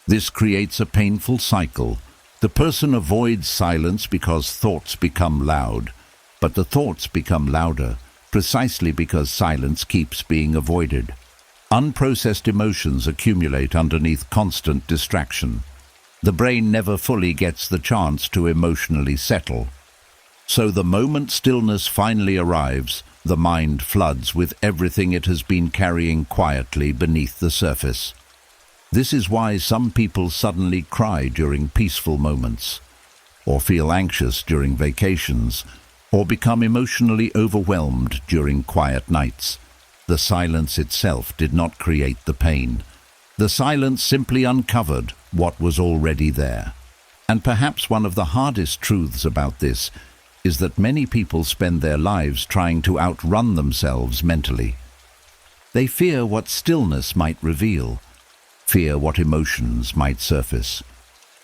This creates a painful cycle. The person avoids silence because thoughts become loud, but the thoughts become louder precisely because silence keeps being avoided. Unprocessed emotions accumulate underneath constant distraction. The brain never fully gets the chance to emotionally settle. So the moment stillness finally arrives, the mind floods with everything it has been carrying quietly beneath the surface. This is why some people suddenly cry during peaceful moments, or feel anxious during vacations, or become emotionally overwhelmed during quiet nights. The silence itself did not create the pain. The silence simply uncovered what was already there. And perhaps one of the hardest truths about this is that many people spend their lives trying to outrun themselves mentally. They fear what stillness might reveal, fear what emotions might surface,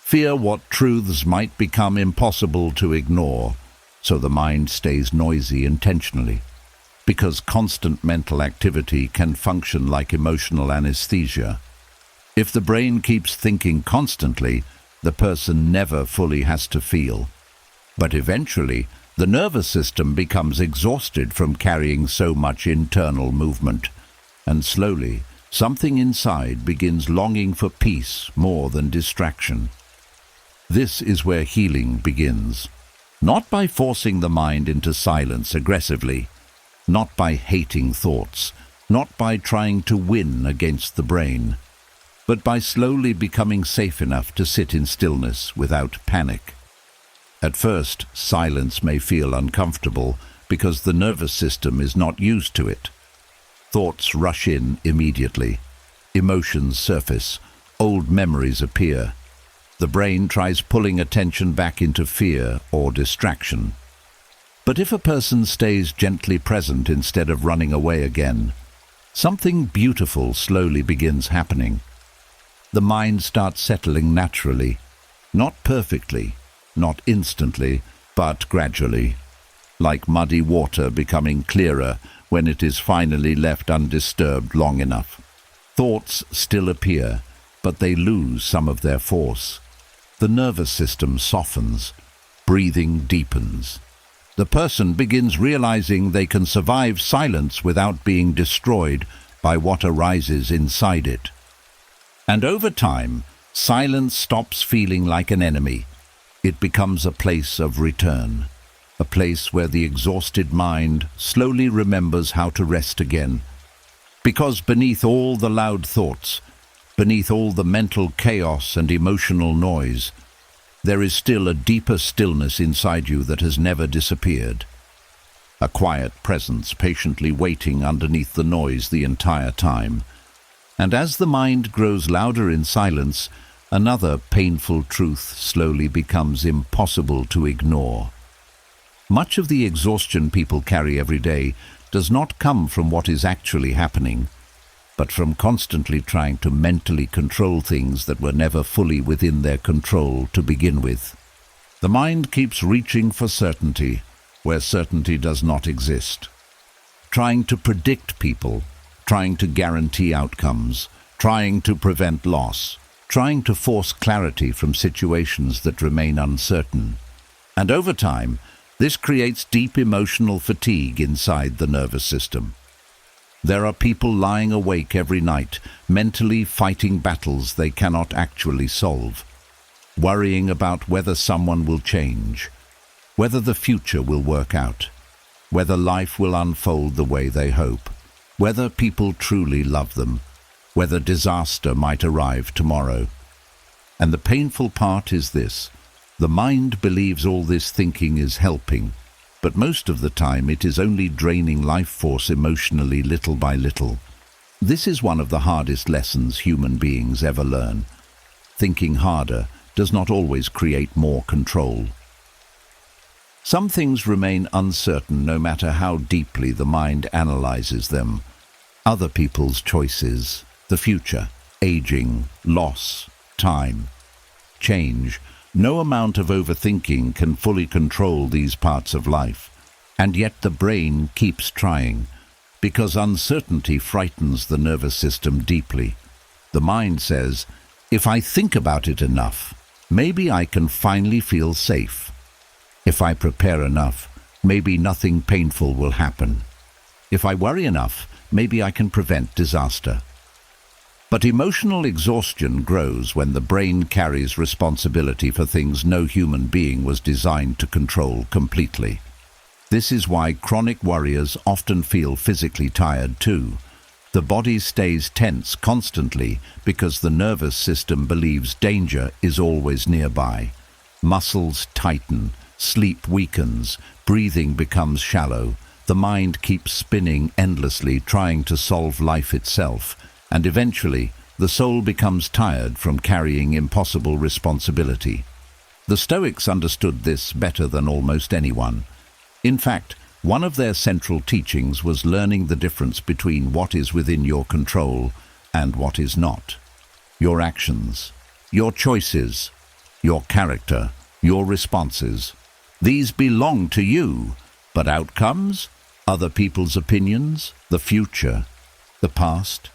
fear what truths might become impossible to ignore, so the mind stays noisy intentionally. Because constant mental activity can function like emotional anesthesia. If the brain keeps thinking constantly, the person never fully has to feel. But eventually, the nervous system becomes exhausted from carrying so much internal movement, and slowly, something inside begins longing for peace more than distraction. This is where healing begins. Not by forcing the mind into silence aggressively, not by hating thoughts, not by trying to win against the brain, but by slowly becoming safe enough to sit in stillness without panic. At first, silence may feel uncomfortable because the nervous system is not used to it. Thoughts rush in immediately. Emotions surface. Old memories appear. The brain tries pulling attention back into fear or distraction. But if a person stays gently present instead of running away again, something beautiful slowly begins happening. The mind starts settling naturally, not perfectly, not instantly, but gradually, like muddy water becoming clearer when it is finally left undisturbed long enough. Thoughts still appear, but they lose some of their force. The nervous system softens, breathing deepens. The person begins realizing they can survive silence without being destroyed by what arises inside it. And over time, silence stops feeling like an enemy. It becomes a place of return, a place where the exhausted mind slowly remembers how to rest again. Because beneath all the loud thoughts, beneath all the mental chaos and emotional noise, there is still a deeper stillness inside you that has never disappeared. A quiet presence patiently waiting underneath the noise the entire time. And as the mind grows louder in silence, another painful truth slowly becomes impossible to ignore. Much of the exhaustion people carry every day does not come from what is actually happening, but from constantly trying to mentally control things that were never fully within their control to begin with. The mind keeps reaching for certainty where certainty does not exist, trying to predict people, trying to guarantee outcomes, trying to prevent loss, trying to force clarity from situations that remain uncertain. And over time, this creates deep emotional fatigue inside the nervous system. There are people lying awake every night, mentally fighting battles they cannot actually solve, worrying about whether someone will change, whether the future will work out, whether life will unfold the way they hope, whether people truly love them, whether disaster might arrive tomorrow. And the painful part is this: the mind believes all this thinking is helping, but most of the time it is only draining life force emotionally little by little. This is one of the hardest lessons human beings ever learn. Thinking harder does not always create more control. Some things remain uncertain no matter how deeply the mind analyzes them. Other people's choices, the future, aging, loss, time, change. No amount of overthinking can fully control these parts of life. And yet the brain keeps trying, because uncertainty frightens the nervous system deeply. The mind says, if I think about it enough, maybe I can finally feel safe. If I prepare enough, maybe nothing painful will happen. If I worry enough, maybe I can prevent disaster. But emotional exhaustion grows when the brain carries responsibility for things no human being was designed to control completely. This is why chronic worriers often feel physically tired too. The body stays tense constantly because the nervous system believes danger is always nearby. Muscles tighten, sleep weakens, breathing becomes shallow. The mind keeps spinning endlessly, trying to solve life itself, and eventually the soul becomes tired from carrying impossible responsibility. The Stoics understood this better than almost anyone. In fact, one of their central teachings was learning the difference between what is within your control and what is not. Your actions, your choices, your character, your responses. These belong to you, but outcomes, other people's opinions, the future, the past,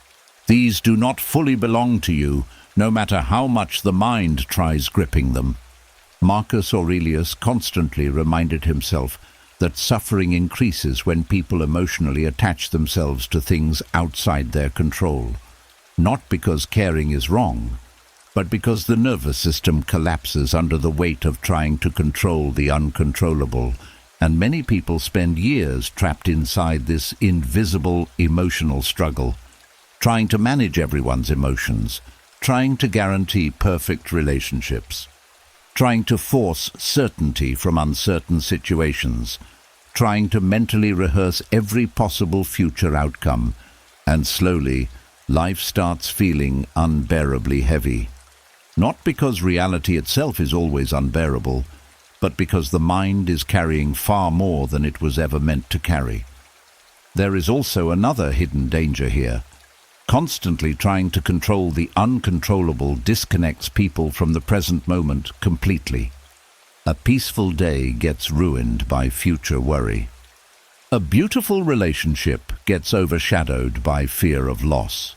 these do not fully belong to you, no matter how much the mind tries gripping them. Marcus Aurelius constantly reminded himself that suffering increases when people emotionally attach themselves to things outside their control, not because caring is wrong, but because the nervous system collapses under the weight of trying to control the uncontrollable, and many people spend years trapped inside this invisible emotional struggle, trying to manage everyone's emotions, trying to guarantee perfect relationships, trying to force certainty from uncertain situations, trying to mentally rehearse every possible future outcome, and slowly, life starts feeling unbearably heavy. Not because reality itself is always unbearable, but because the mind is carrying far more than it was ever meant to carry. There is also another hidden danger here. Constantly trying to control the uncontrollable disconnects people from the present moment completely. A peaceful day gets ruined by future worry. A beautiful relationship gets overshadowed by fear of loss.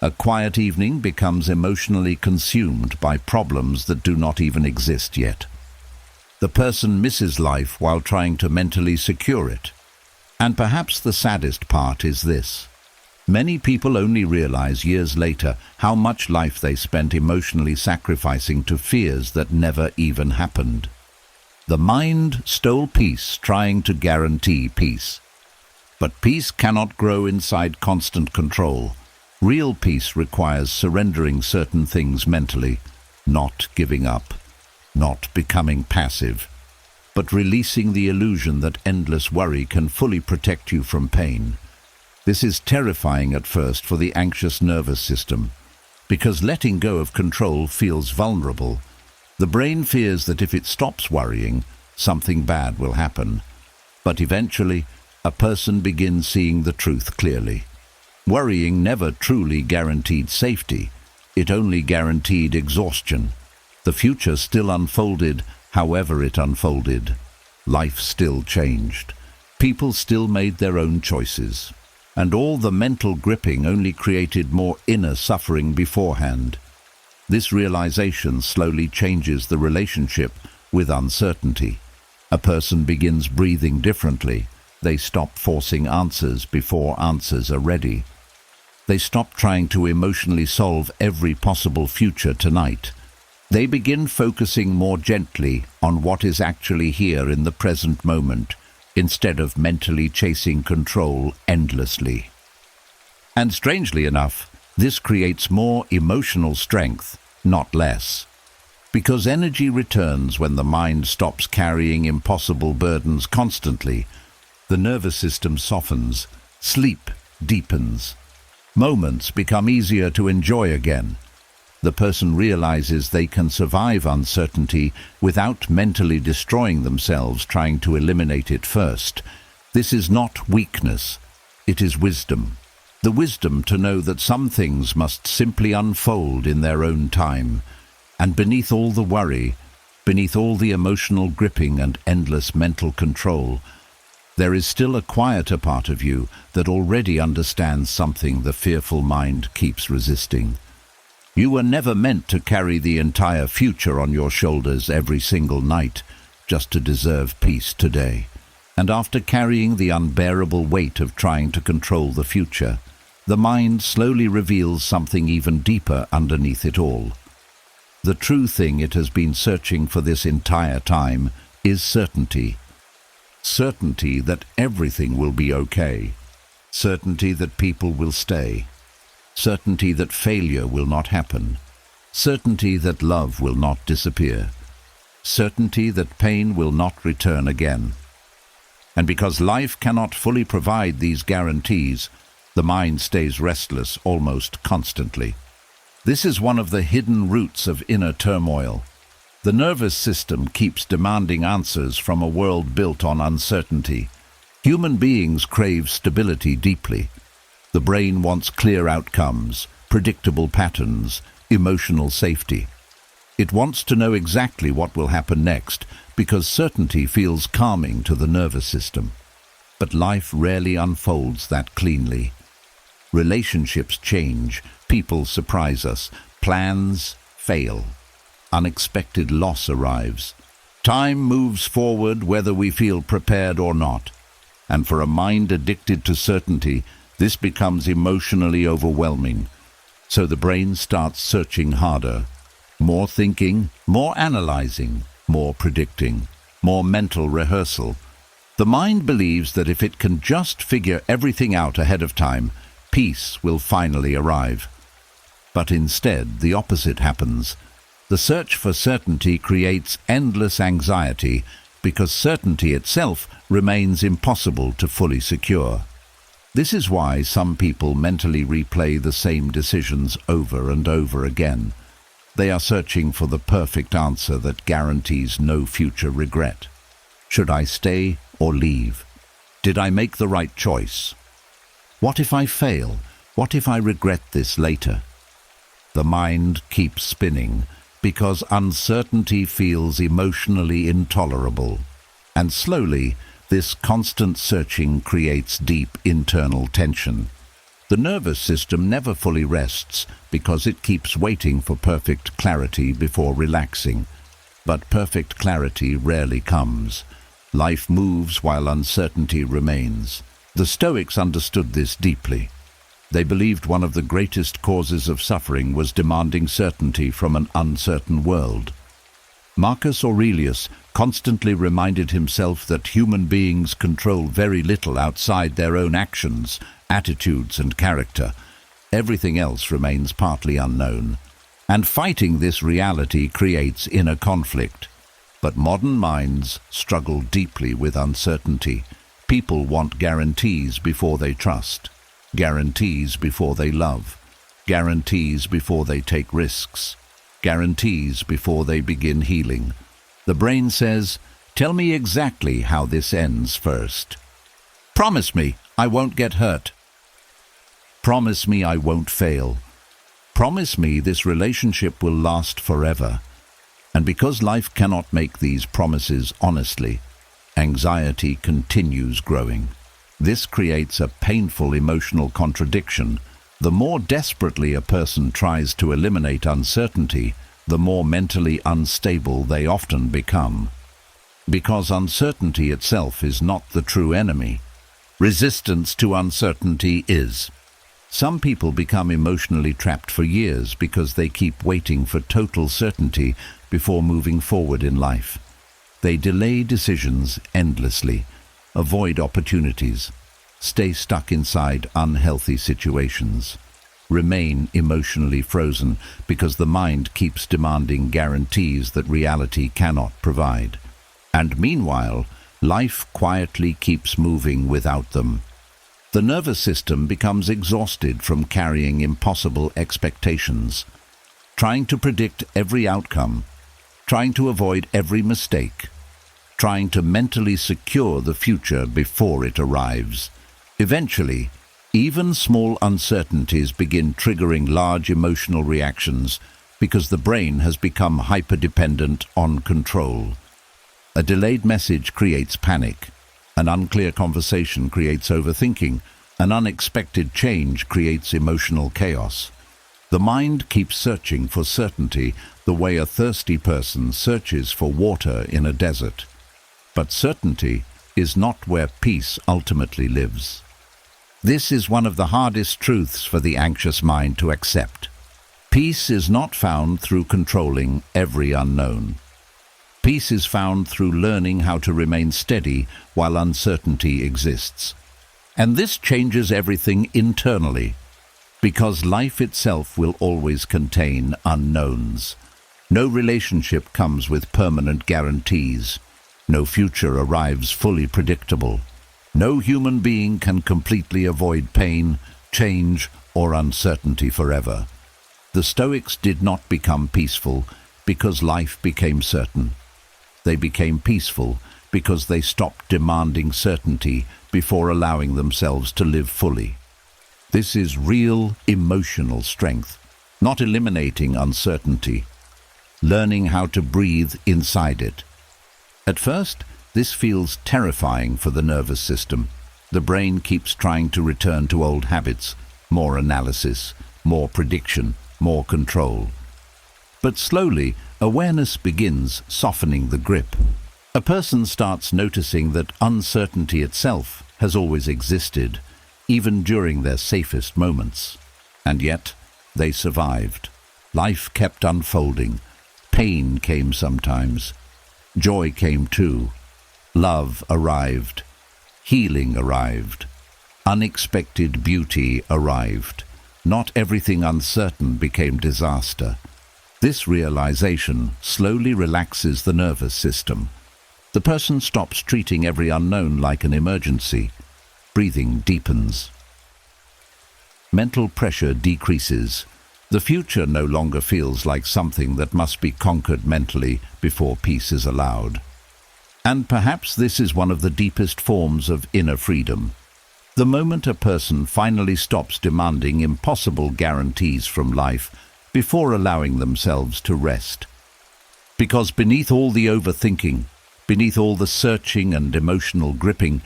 A quiet evening becomes emotionally consumed by problems that do not even exist yet. The person misses life while trying to mentally secure it. And perhaps the saddest part is this: many people only realize years later how much life they spent emotionally sacrificing to fears that never even happened. The mind stole peace, trying to guarantee peace. But peace cannot grow inside constant control. Real peace requires surrendering certain things mentally, not giving up, not becoming passive, but releasing the illusion that endless worry can fully protect you from pain. This is terrifying at first for the anxious nervous system, because letting go of control feels vulnerable. The brain fears that if it stops worrying, something bad will happen. But eventually, a person begins seeing the truth clearly. Worrying never truly guaranteed safety. It only guaranteed exhaustion. The future still unfolded however it unfolded. Life still changed. People still made their own choices. And all the mental gripping only created more inner suffering beforehand. This realization slowly changes the relationship with uncertainty. A person begins breathing differently. they stop forcing answers before answers are ready. They stop trying to emotionally solve every possible future tonight. They begin focusing more gently on what is actually here in the present moment, instead of mentally chasing control endlessly. And strangely enough, this creates more emotional strength, not less. Because energy returns when the mind stops carrying impossible burdens constantly. The nervous system softens, sleep deepens. Moments become easier to enjoy again. The person realizes they can survive uncertainty without mentally destroying themselves trying to eliminate it first. This is not weakness, it is wisdom. The wisdom to know that some things must simply unfold in their own time. And beneath all the worry, beneath all the emotional gripping and endless mental control, there is still a quieter part of you that already understands something the fearful mind keeps resisting. You were never meant to carry the entire future on your shoulders every single night, just to deserve peace today. And after carrying the unbearable weight of trying to control the future, the mind slowly reveals something even deeper underneath it all. The true thing it has been searching for this entire time is certainty. Certainty that everything will be okay. Certainty that people will stay. Certainty that failure will not happen. Certainty that love will not disappear. Certainty that pain will not return again. And because life cannot fully provide these guarantees, the mind stays restless almost constantly. This is one of the hidden roots of inner turmoil. The nervous system keeps demanding answers from a world built on uncertainty. Human beings crave stability deeply. The brain wants clear outcomes, predictable patterns, emotional safety. It wants to know exactly what will happen next, because certainty feels calming to the nervous system. But life rarely unfolds that cleanly. Relationships change, people surprise us, plans fail. Unexpected loss arrives. Time moves forward whether we feel prepared or not. And for a mind addicted to certainty, this becomes emotionally overwhelming. So the brain starts searching harder. More thinking, more analyzing, more predicting, more mental rehearsal. The mind believes that if it can just figure everything out ahead of time, peace will finally arrive. But instead, the opposite happens. The search for certainty creates endless anxiety because certainty itself remains impossible to fully secure. This is why some people mentally replay the same decisions over and over again. They are searching for the perfect answer that guarantees no future regret. Should I stay or leave? Did I make the right choice? What if I fail? What if I regret this later? The mind keeps spinning because uncertainty feels emotionally intolerable. And slowly, this constant searching creates deep internal tension. The nervous system never fully rests because it keeps waiting for perfect clarity before relaxing. But perfect clarity rarely comes. Life moves while uncertainty remains. The Stoics understood this deeply. They believed one of the greatest causes of suffering was demanding certainty from an uncertain world. Marcus Aurelius constantly reminded himself that human beings control very little outside their own actions, attitudes, and character. Everything else remains partly unknown. And fighting this reality creates inner conflict. But modern minds struggle deeply with uncertainty. People want guarantees before they trust. Guarantees before they love. Guarantees before they take risks. Guarantees before they begin healing. The brain says, "Tell me exactly how this ends first. Promise me I won't get hurt. Promise me I won't fail. Promise me this relationship will last forever." And because life cannot make these promises honestly, anxiety continues growing. This creates a painful emotional contradiction. The more desperately a person tries to eliminate uncertainty, the more mentally unstable they often become. Because uncertainty itself is not the true enemy. Resistance to uncertainty is. Some people become emotionally trapped for years because they keep waiting for total certainty before moving forward in life. They delay decisions endlessly, avoid opportunities, stay stuck inside unhealthy situations, remain emotionally frozen because the mind keeps demanding guarantees that reality cannot provide. And meanwhile, life quietly keeps moving without them. The nervous system becomes exhausted from carrying impossible expectations, trying to predict every outcome, trying to avoid every mistake, trying to mentally secure the future before it arrives. Eventually, even small uncertainties begin triggering large emotional reactions because the brain has become hyper-dependent on control. A delayed message creates panic. An unclear conversation creates overthinking. An unexpected change creates emotional chaos. The mind keeps searching for certainty the way a thirsty person searches for water in a desert. But certainty is not where peace ultimately lives. This is one of the hardest truths for the anxious mind to accept. Peace is not found through controlling every unknown. Peace is found through learning how to remain steady while uncertainty exists. And this changes everything internally, because life itself will always contain unknowns. No relationship comes with permanent guarantees. No future arrives fully predictable. No human being can completely avoid pain, change, or uncertainty forever. The Stoics did not become peaceful because life became certain. They became peaceful because they stopped demanding certainty before allowing themselves to live fully. This is real emotional strength, not eliminating uncertainty, learning how to breathe inside it. At first, this feels terrifying for the nervous system. The brain keeps trying to return to old habits, more analysis, more prediction, more control. But slowly, awareness begins softening the grip. A person starts noticing that uncertainty itself has always existed, even during their safest moments. And yet, they survived. Life kept unfolding. Pain came sometimes. Joy came too. Love arrived. Healing arrived. Unexpected beauty arrived. Not everything uncertain became disaster. This realization slowly relaxes the nervous system. The person stops treating every unknown like an emergency. Breathing deepens. Mental pressure decreases. The future no longer feels like something that must be conquered mentally before peace is allowed. And perhaps this is one of the deepest forms of inner freedom. The moment a person finally stops demanding impossible guarantees from life before allowing themselves to rest. Because beneath all the overthinking, beneath all the searching and emotional gripping,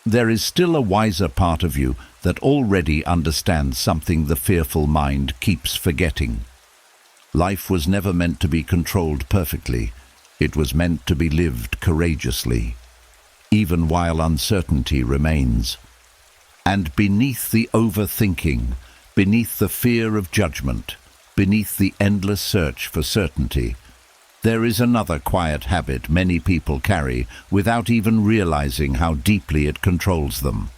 there is still a wiser part of you that already understands something the fearful mind keeps forgetting. Life was never meant to be controlled perfectly. It was meant to be lived courageously, even while uncertainty remains. And beneath the overthinking, beneath the fear of judgment, beneath the endless search for certainty, there is another quiet habit many people carry without even realizing how deeply it controls them.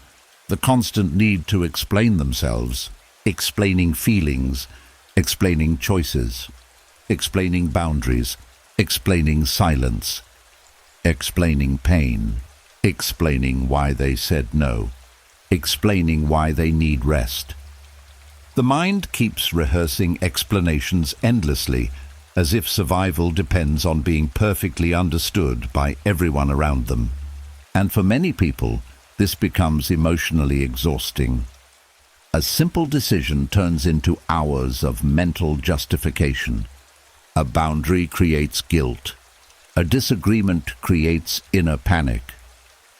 The constant need to explain themselves, explaining feelings, explaining choices, explaining boundaries, explaining silence, explaining pain, explaining why they said no, explaining why they need rest. The mind keeps rehearsing explanations endlessly, as if survival depends on being perfectly understood by everyone around them. And for many people, this becomes emotionally exhausting. A simple decision turns into hours of mental justification. A boundary creates guilt. A disagreement creates inner panic.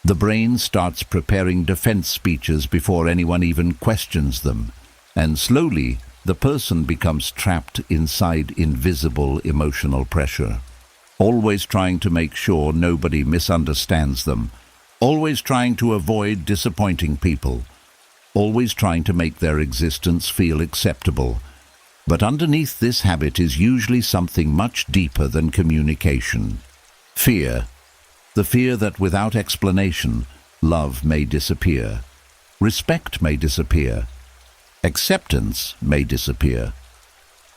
The brain starts preparing defense speeches before anyone even questions them. And slowly, the person becomes trapped inside invisible emotional pressure, always trying to make sure nobody misunderstands them, always trying to avoid disappointing people, always trying to make their existence feel acceptable. But underneath this habit is usually something much deeper than communication. Fear. The fear that without explanation, love may disappear, respect may disappear, acceptance may disappear.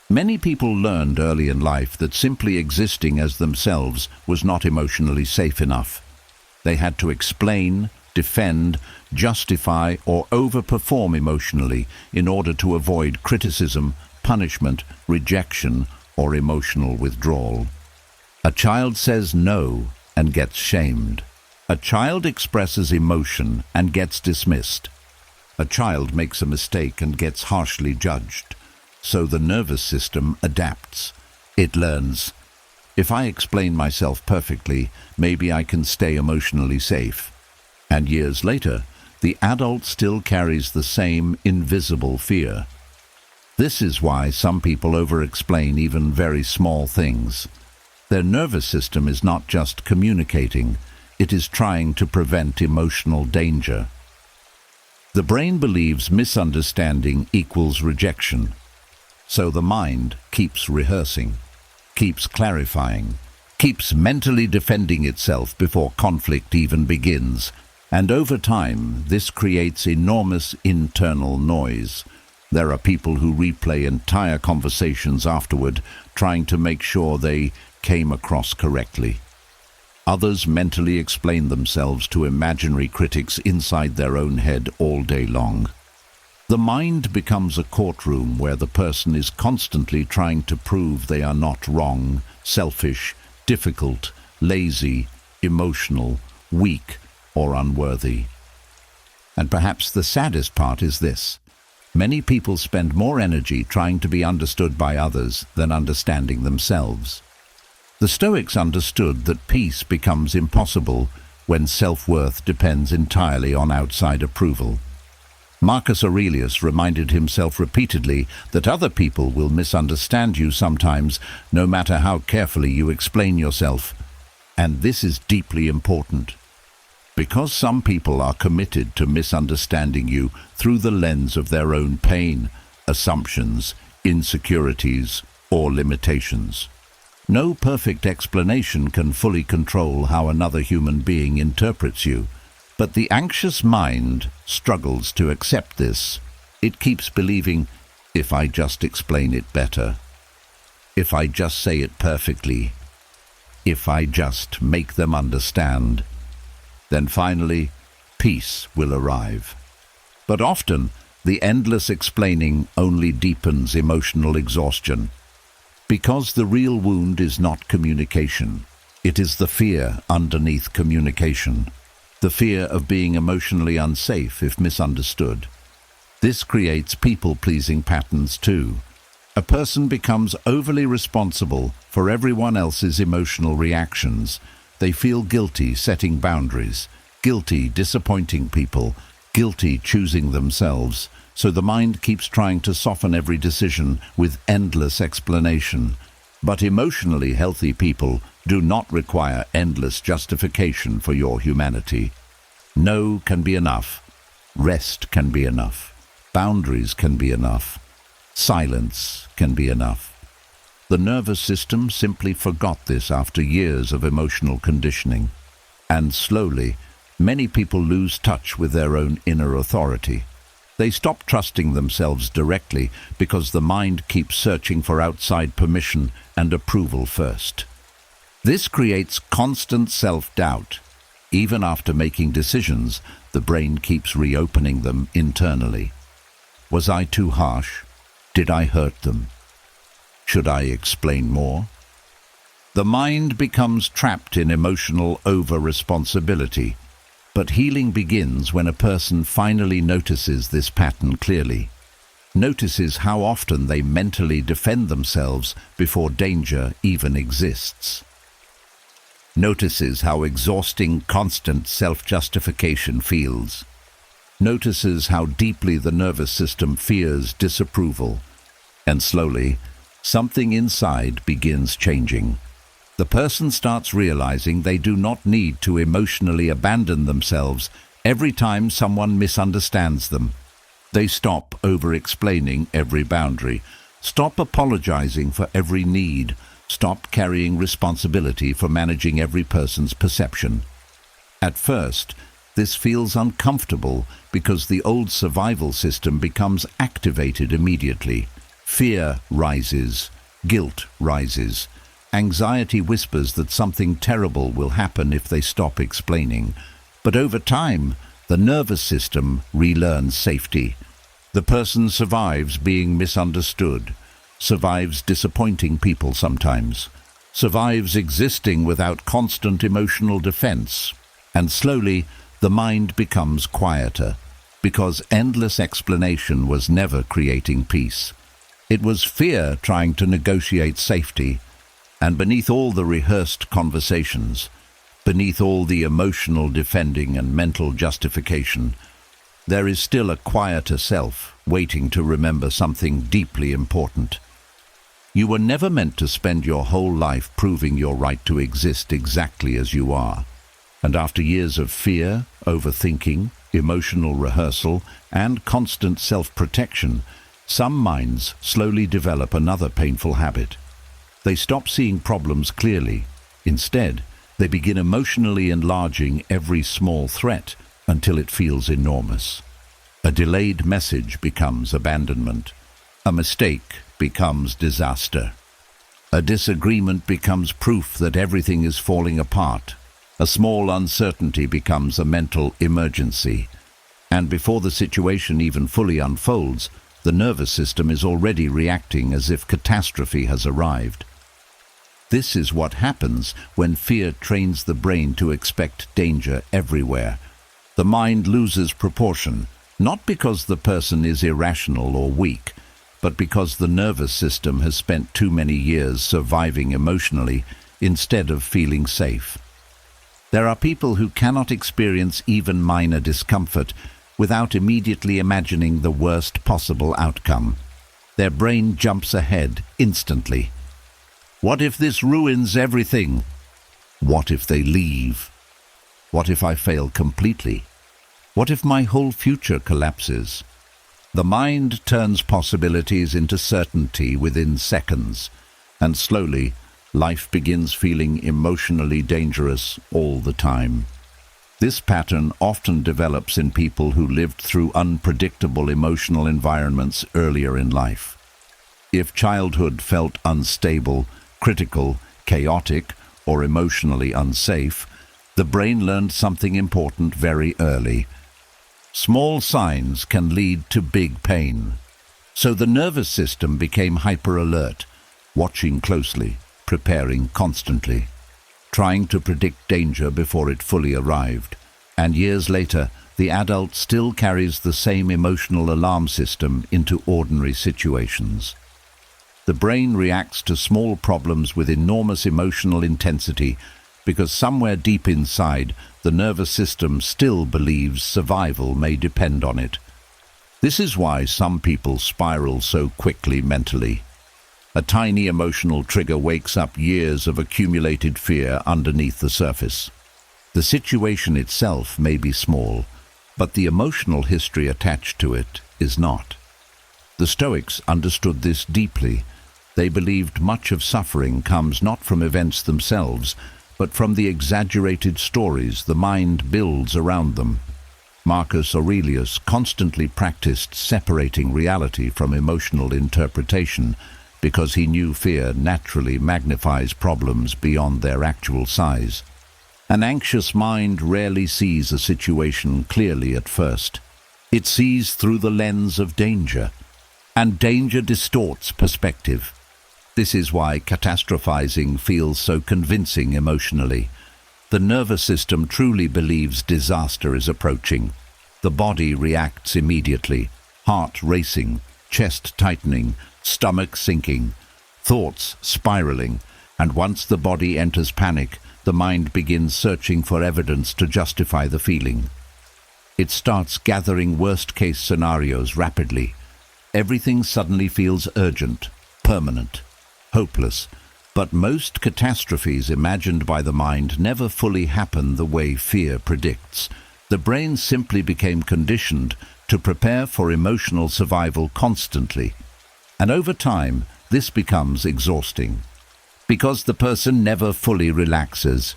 Many people learned early in life that simply existing as themselves was not emotionally safe enough. They had to explain, defend, justify, or overperform emotionally in order to avoid criticism, punishment, rejection, or emotional withdrawal. A child says no and gets shamed. A child expresses emotion and gets dismissed. A child makes a mistake and gets harshly judged. So the nervous system adapts. It learns, if I explain myself perfectly, maybe I can stay emotionally safe. And years later, the adult still carries the same invisible fear. This is why some people over-explain even very small things. Their nervous system is not just communicating, it is trying to prevent emotional danger. The brain believes misunderstanding equals rejection. So the mind keeps rehearsing, keeps clarifying, keeps mentally defending itself before conflict even begins. And over time, this creates enormous internal noise. There are people who replay entire conversations afterward, trying to make sure they came across correctly. Others mentally explain themselves to imaginary critics inside their own head all day long. The mind becomes a courtroom where the person is constantly trying to prove they are not wrong, selfish, difficult, lazy, emotional, weak, or unworthy. And perhaps the saddest part is this. Many people spend more energy trying to be understood by others than understanding themselves. The Stoics understood that peace becomes impossible when self-worth depends entirely on outside approval. Marcus Aurelius reminded himself repeatedly that other people will misunderstand you sometimes, no matter how carefully you explain yourself. And this is deeply important. Because some people are committed to misunderstanding you through the lens of their own pain, assumptions, insecurities, or limitations. No perfect explanation can fully control how another human being interprets you. But the anxious mind struggles to accept this. It keeps believing, if I just explain it better, if I just say it perfectly, if I just make them understand, then finally peace will arrive. But often, the endless explaining only deepens emotional exhaustion. Because the real wound is not communication, it is the fear underneath communication. The fear of being emotionally unsafe if misunderstood. This creates people-pleasing patterns too. A person becomes overly responsible for everyone else's emotional reactions. They feel guilty setting boundaries, guilty disappointing people, guilty choosing themselves. So the mind keeps trying to soften every decision with endless explanation. But emotionally healthy people do not require endless justification for your humanity. No can be enough. Rest can be enough. Boundaries can be enough. Silence can be enough. The nervous system simply forgot this after years of emotional conditioning. And slowly, many people lose touch with their own inner authority. They stop trusting themselves directly because the mind keeps searching for outside permission and approval first. This creates constant self-doubt. Even after making decisions, the brain keeps reopening them internally. Was I too harsh? Did I hurt them? Should I explain more? The mind becomes trapped in emotional over-responsibility. But healing begins when a person finally notices this pattern clearly, notices how often they mentally defend themselves before danger even exists, notices how exhausting constant self-justification feels, notices how deeply the nervous system fears disapproval, and slowly, something inside begins changing. The person starts realizing they do not need to emotionally abandon themselves every time someone misunderstands them. They stop over-explaining every boundary, stop apologizing for every need, stop carrying responsibility for managing every person's perception. At first, this feels uncomfortable because the old survival system becomes activated immediately. Fear rises, guilt rises, anxiety whispers that something terrible will happen if they stop explaining. But over time, the nervous system relearns safety. The person survives being misunderstood, survives disappointing people sometimes, survives existing without constant emotional defense, and slowly the mind becomes quieter, because endless explanation was never creating peace. It was fear trying to negotiate safety, and beneath all the rehearsed conversations, beneath all the emotional defending and mental justification, there is still a quieter self waiting to remember something deeply important. You were never meant to spend your whole life proving your right to exist exactly as you are. And after years of fear, overthinking, emotional rehearsal, and constant self-protection, some minds slowly develop another painful habit. They stop seeing problems clearly. Instead, they begin emotionally enlarging every small threat until it feels enormous. A delayed message becomes abandonment. A mistake becomes disaster. A disagreement becomes proof that everything is falling apart. A small uncertainty becomes a mental emergency. And before the situation even fully unfolds, the nervous system is already reacting as if catastrophe has arrived. This is what happens when fear trains the brain to expect danger everywhere. The mind loses proportion, not because the person is irrational or weak, but because the nervous system has spent too many years surviving emotionally instead of feeling safe. There are people who cannot experience even minor discomfort without immediately imagining the worst possible outcome. Their brain jumps ahead instantly. What if this ruins everything? What if they leave? What if I fail completely? What if my whole future collapses? The mind turns possibilities into certainty within seconds, and slowly, life begins feeling emotionally dangerous all the time. This pattern often develops in people who lived through unpredictable emotional environments earlier in life. If childhood felt unstable, critical, chaotic, or emotionally unsafe, the brain learned something important very early. Small signs can lead to big pain. So the nervous system became hyper-alert, watching closely, preparing constantly, trying to predict danger before it fully arrived. And years later, the adult still carries the same emotional alarm system into ordinary situations. The brain reacts to small problems with enormous emotional intensity because somewhere deep inside, the nervous system still believes survival may depend on it. This is why some people spiral so quickly mentally. A tiny emotional trigger wakes up years of accumulated fear underneath the surface. The situation itself may be small, but the emotional history attached to it is not. The Stoics understood this deeply. They believed much of suffering comes not from events themselves, but from the exaggerated stories the mind builds around them. Marcus Aurelius constantly practiced separating reality from emotional interpretation because he knew fear naturally magnifies problems beyond their actual size. An anxious mind rarely sees a situation clearly at first. It sees through the lens of danger, and danger distorts perspective. This is why catastrophizing feels so convincing emotionally. The nervous system truly believes disaster is approaching. The body reacts immediately, heart racing, chest tightening, stomach sinking, thoughts spiraling, and once the body enters panic, the mind begins searching for evidence to justify the feeling. It starts gathering worst-case scenarios rapidly. Everything suddenly feels urgent, permanent, hopeless, But most catastrophes imagined by the mind never fully happen the way fear predicts. The brain simply became conditioned to prepare for emotional survival constantly. And over time, this becomes exhausting. Because the person never fully relaxes.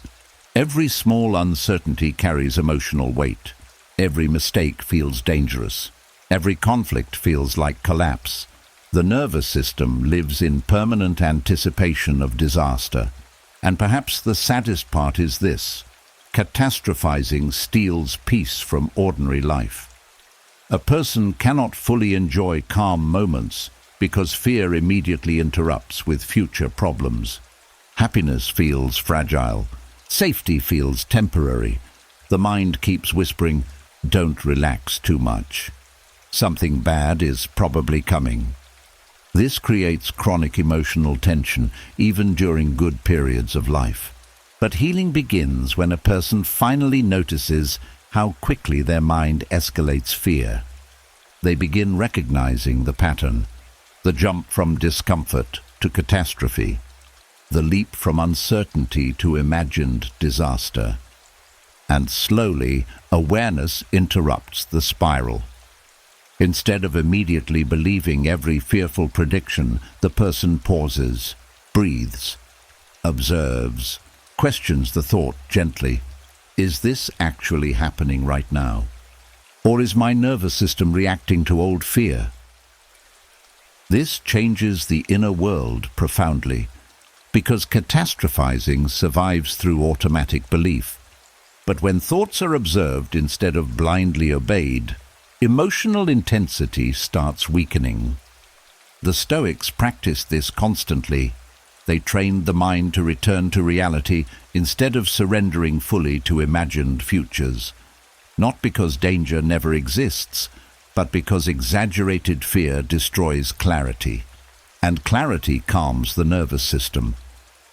Every small uncertainty carries emotional weight. Every mistake feels dangerous. Every conflict feels like collapse. The nervous system lives in permanent anticipation of disaster. And perhaps the saddest part is this: catastrophizing steals peace from ordinary life. A person cannot fully enjoy calm moments because fear immediately interrupts with future problems. Happiness feels fragile. Safety feels temporary. The mind keeps whispering, "Don't relax too much. Something bad is probably coming." This creates chronic emotional tension, even during good periods of life. But healing begins when a person finally notices how quickly their mind escalates fear. They begin recognizing the pattern, the jump from discomfort to catastrophe, the leap from uncertainty to imagined disaster. And slowly, awareness interrupts the spiral. Instead of immediately believing every fearful prediction, the person pauses, breathes, observes, questions the thought gently. Is this actually happening right now? Or is my nervous system reacting to old fear? This changes the inner world profoundly, because catastrophizing survives through automatic belief. But when thoughts are observed instead of blindly obeyed, emotional intensity starts weakening. The Stoics practiced this constantly. They trained the mind to return to reality instead of surrendering fully to imagined futures. Not because danger never exists, but because exaggerated fear destroys clarity. And clarity calms the nervous system.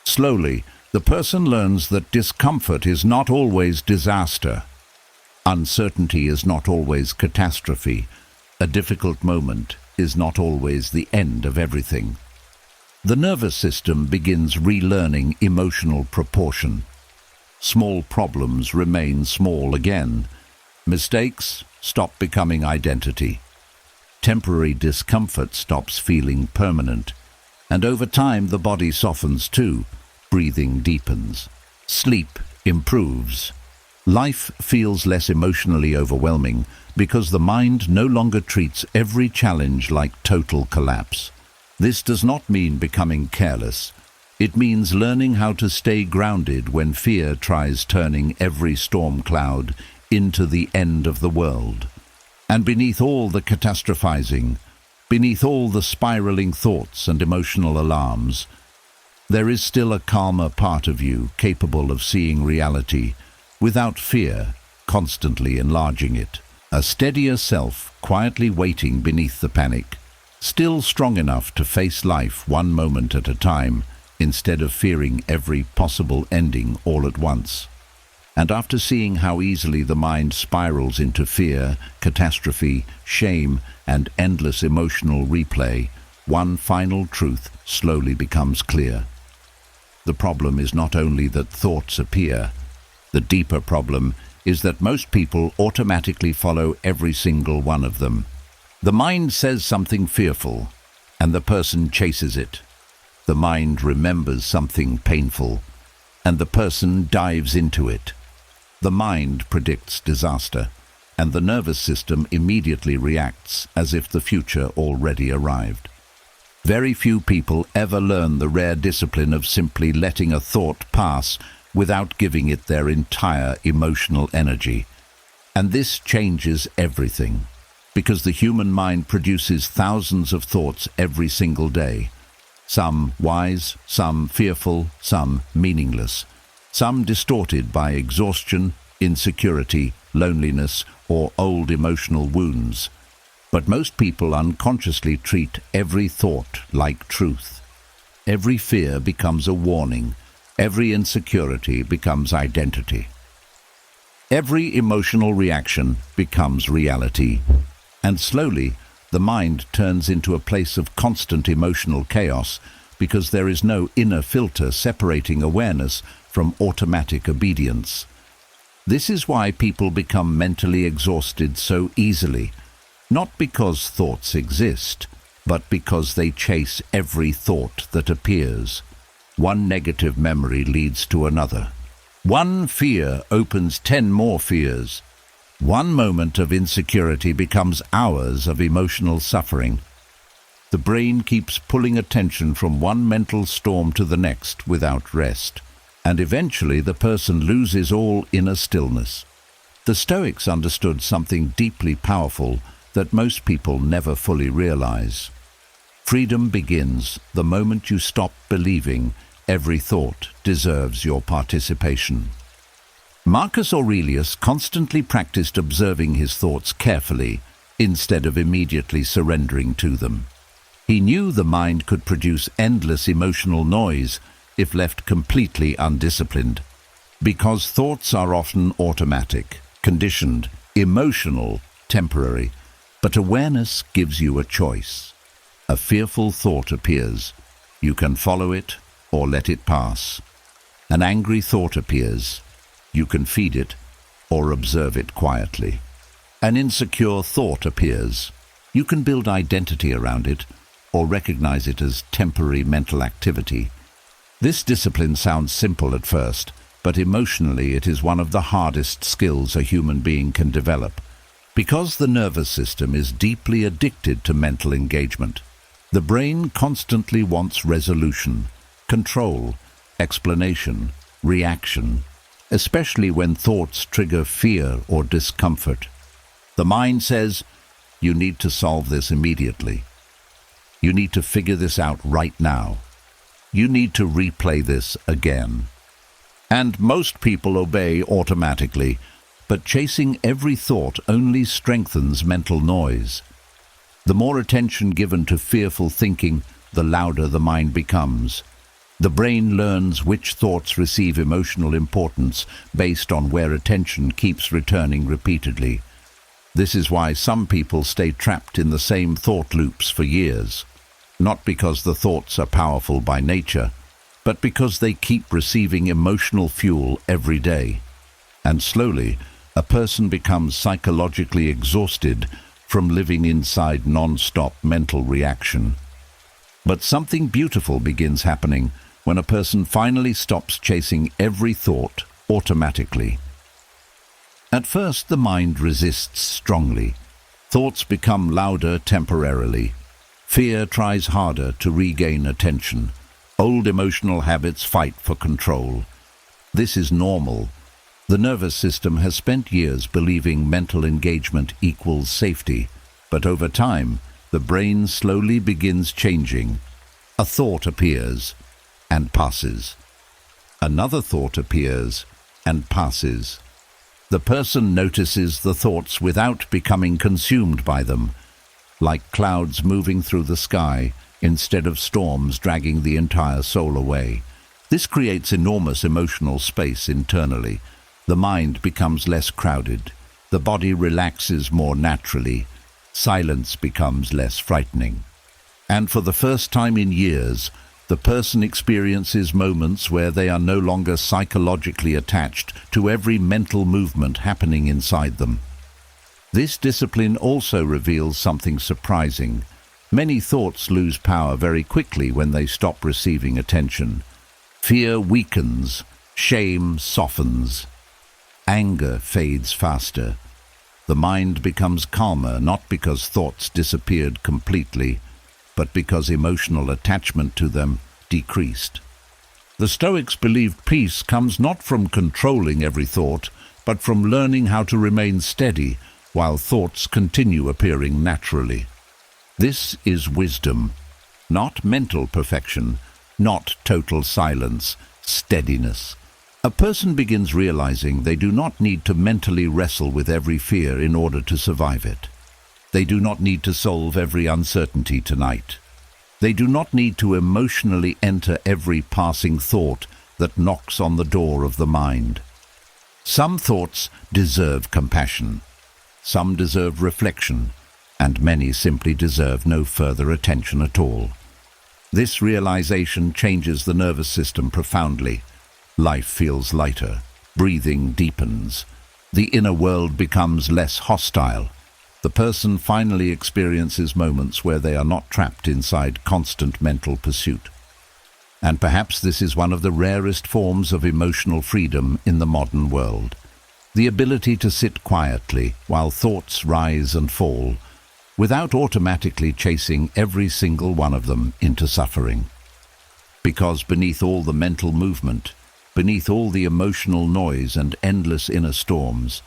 Slowly, the person learns that discomfort is not always disaster. Uncertainty is not always catastrophe. A difficult moment is not always the end of everything. The nervous system begins relearning emotional proportion. Small problems remain small again. Mistakes stop becoming identity. Temporary discomfort stops feeling permanent. And over time, the body softens too. Breathing deepens. Sleep improves. Life feels less emotionally overwhelming because the mind no longer treats every challenge like total collapse. This does not mean becoming careless. It means learning how to stay grounded when fear tries turning every storm cloud into the end of the world. And beneath all the catastrophizing, beneath all the spiraling thoughts and emotional alarms, there is still a calmer part of you capable of seeing reality without fear constantly enlarging it. A steadier self quietly waiting beneath the panic, still strong enough to face life one moment at a time instead of fearing every possible ending all at once. And after seeing how easily the mind spirals into fear, catastrophe, shame, and endless emotional replay, one final truth slowly becomes clear. The problem is not only that thoughts appear. The deeper problem is that most people automatically follow every single one of them. The mind says something fearful, and the person chases it. The mind remembers something painful, and the person dives into it. The mind predicts disaster, and the nervous system immediately reacts as if the future already arrived. Very few people ever learn the rare discipline of simply letting a thought pass without giving it their entire emotional energy. And this changes everything, because the human mind produces thousands of thoughts every single day. Some wise, some fearful, some meaningless, some distorted by exhaustion, insecurity, loneliness, or old emotional wounds. But most people unconsciously treat every thought like truth. Every fear becomes a warning. Every insecurity becomes identity. Every emotional reaction becomes reality. And slowly, the mind turns into a place of constant emotional chaos because there is no inner filter separating awareness from automatic obedience. This is why people become mentally exhausted so easily, not because thoughts exist, but because they chase every thought that appears. One negative memory leads to another. One fear opens 10 more fears. One moment of insecurity becomes hours of emotional suffering. The brain keeps pulling attention from one mental storm to the next without rest, and eventually the person loses all inner stillness. The Stoics understood something deeply powerful that most people never fully realize. Freedom begins the moment you stop believing every thought deserves your participation. Marcus Aurelius constantly practiced observing his thoughts carefully instead of immediately surrendering to them. He knew the mind could produce endless emotional noise if left completely undisciplined. Because thoughts are often automatic, conditioned, emotional, temporary, but awareness gives you a choice. A fearful thought appears. You can follow it or let it pass. An angry thought appears. You can feed it or observe it quietly. An insecure thought appears. You can build identity around it or recognize it as temporary mental activity. This discipline sounds simple at first, but emotionally it is one of the hardest skills a human being can develop. Because the nervous system is deeply addicted to mental engagement, the brain constantly wants resolution, control, explanation, reaction, especially when thoughts trigger fear or discomfort. The mind says, "You need to solve this immediately. You need to figure this out right now. You need to replay this again." And most people obey automatically, but chasing every thought only strengthens mental noise. The more attention given to fearful thinking, the louder the mind becomes. The brain learns which thoughts receive emotional importance based on where attention keeps returning repeatedly. This is why some people stay trapped in the same thought loops for years. Not because the thoughts are powerful by nature, but because they keep receiving emotional fuel every day. And slowly, a person becomes psychologically exhausted from living inside non-stop mental reaction. But something beautiful begins happening when a person finally stops chasing every thought automatically. At first, the mind resists strongly. Thoughts become louder temporarily. Fear tries harder to regain attention. Old emotional habits fight for control. This is normal. The nervous system has spent years believing mental engagement equals safety, but over time, the brain slowly begins changing. A thought appears and passes. Another thought appears and passes. The person notices the thoughts without becoming consumed by them, like clouds moving through the sky instead of storms dragging the entire soul away. This creates enormous emotional space internally. The mind becomes less crowded. The body relaxes more naturally. Silence becomes less frightening. And for the first time in years, the person experiences moments where they are no longer psychologically attached to every mental movement happening inside them. This discipline also reveals something surprising. Many thoughts lose power very quickly when they stop receiving attention. Fear weakens, shame softens, anger fades faster. The mind becomes calmer not because thoughts disappeared completely, but because emotional attachment to them decreased. The Stoics believed peace comes not from controlling every thought, but from learning how to remain steady while thoughts continue appearing naturally. This is wisdom, not mental perfection, not total silence, steadiness. A person begins realizing they do not need to mentally wrestle with every fear in order to survive it. They do not need to solve every uncertainty tonight. They do not need to emotionally enter every passing thought that knocks on the door of the mind. Some thoughts deserve compassion. Some deserve reflection, and many simply deserve no further attention at all. This realization changes the nervous system profoundly. Life feels lighter, breathing deepens, the inner world becomes less hostile. The person finally experiences moments where they are not trapped inside constant mental pursuit. And perhaps this is one of the rarest forms of emotional freedom in the modern world. The ability to sit quietly while thoughts rise and fall, without automatically chasing every single one of them into suffering. Because beneath all the mental movement, beneath all the emotional noise and endless inner storms,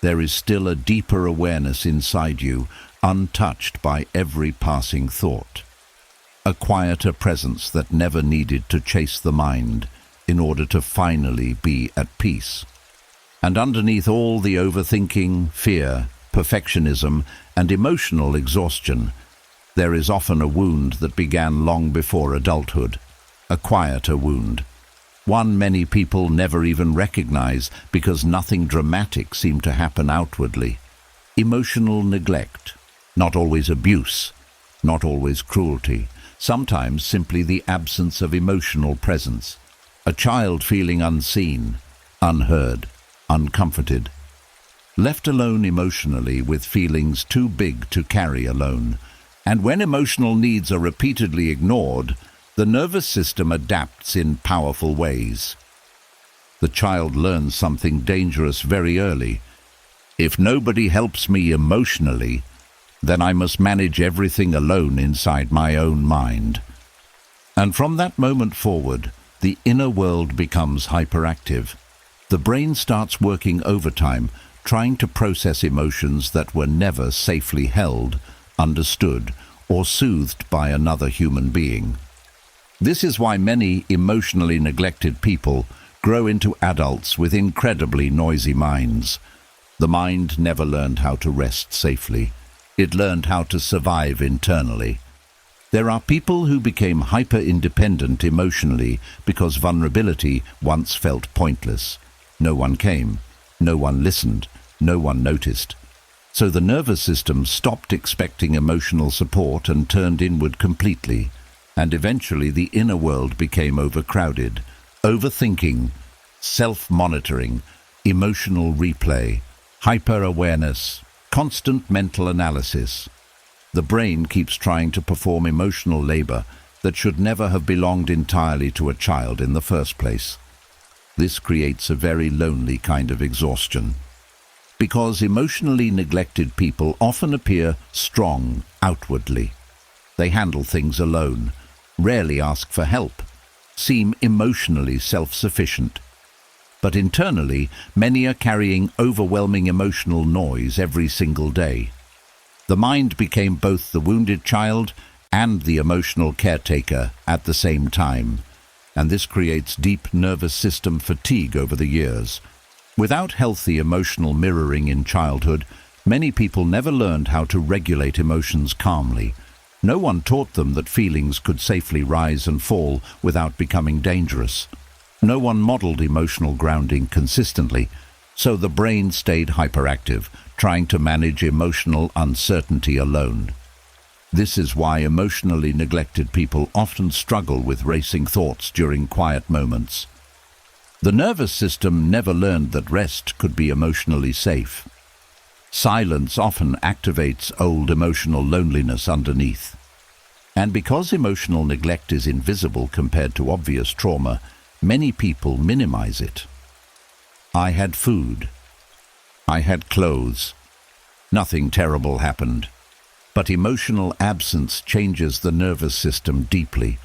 there is still a deeper awareness inside you, untouched by every passing thought. A quieter presence that never needed to chase the mind in order to finally be at peace. And underneath all the overthinking, fear, perfectionism, and emotional exhaustion, there is often a wound that began long before adulthood, a quieter wound. One many people never even recognize because nothing dramatic seemed to happen outwardly. Emotional neglect, not always abuse, not always cruelty, sometimes simply the absence of emotional presence. A child feeling unseen, unheard, uncomforted. Left alone emotionally with feelings too big to carry alone. And when emotional needs are repeatedly ignored, the nervous system adapts in powerful ways. The child learns something dangerous very early. If nobody helps me emotionally, then I must manage everything alone inside my own mind. And from that moment forward, the inner world becomes hyperactive. The brain starts working overtime, trying to process emotions that were never safely held, understood, or soothed by another human being. This is why many emotionally neglected people grow into adults with incredibly noisy minds. The mind never learned how to rest safely. It learned how to survive internally. There are people who became hyper-independent emotionally because vulnerability once felt pointless. No one came, no one listened, no one noticed. So the nervous system stopped expecting emotional support and turned inward completely. And eventually the inner world became overcrowded. Overthinking, self-monitoring, emotional replay, hyper-awareness, constant mental analysis. The brain keeps trying to perform emotional labor that should never have belonged entirely to a child in the first place. This creates a very lonely kind of exhaustion. Because emotionally neglected people often appear strong outwardly. They handle things alone, rarely ask for help, seem emotionally self-sufficient. But internally, many are carrying overwhelming emotional noise every single day. The mind became both the wounded child and the emotional caretaker at the same time, and this creates deep nervous system fatigue over the years. Without healthy emotional mirroring in childhood, many people never learned how to regulate emotions calmly. No one taught them that feelings could safely rise and fall without becoming dangerous. No one modeled emotional grounding consistently, so the brain stayed hyperactive, trying to manage emotional uncertainty alone. This is why emotionally neglected people often struggle with racing thoughts during quiet moments. The nervous system never learned that rest could be emotionally safe. Silence often activates old emotional loneliness underneath. And because emotional neglect is invisible compared to obvious trauma, many people minimize it. I had food. I had clothes. Nothing terrible happened. But emotional absence changes the nervous system deeply.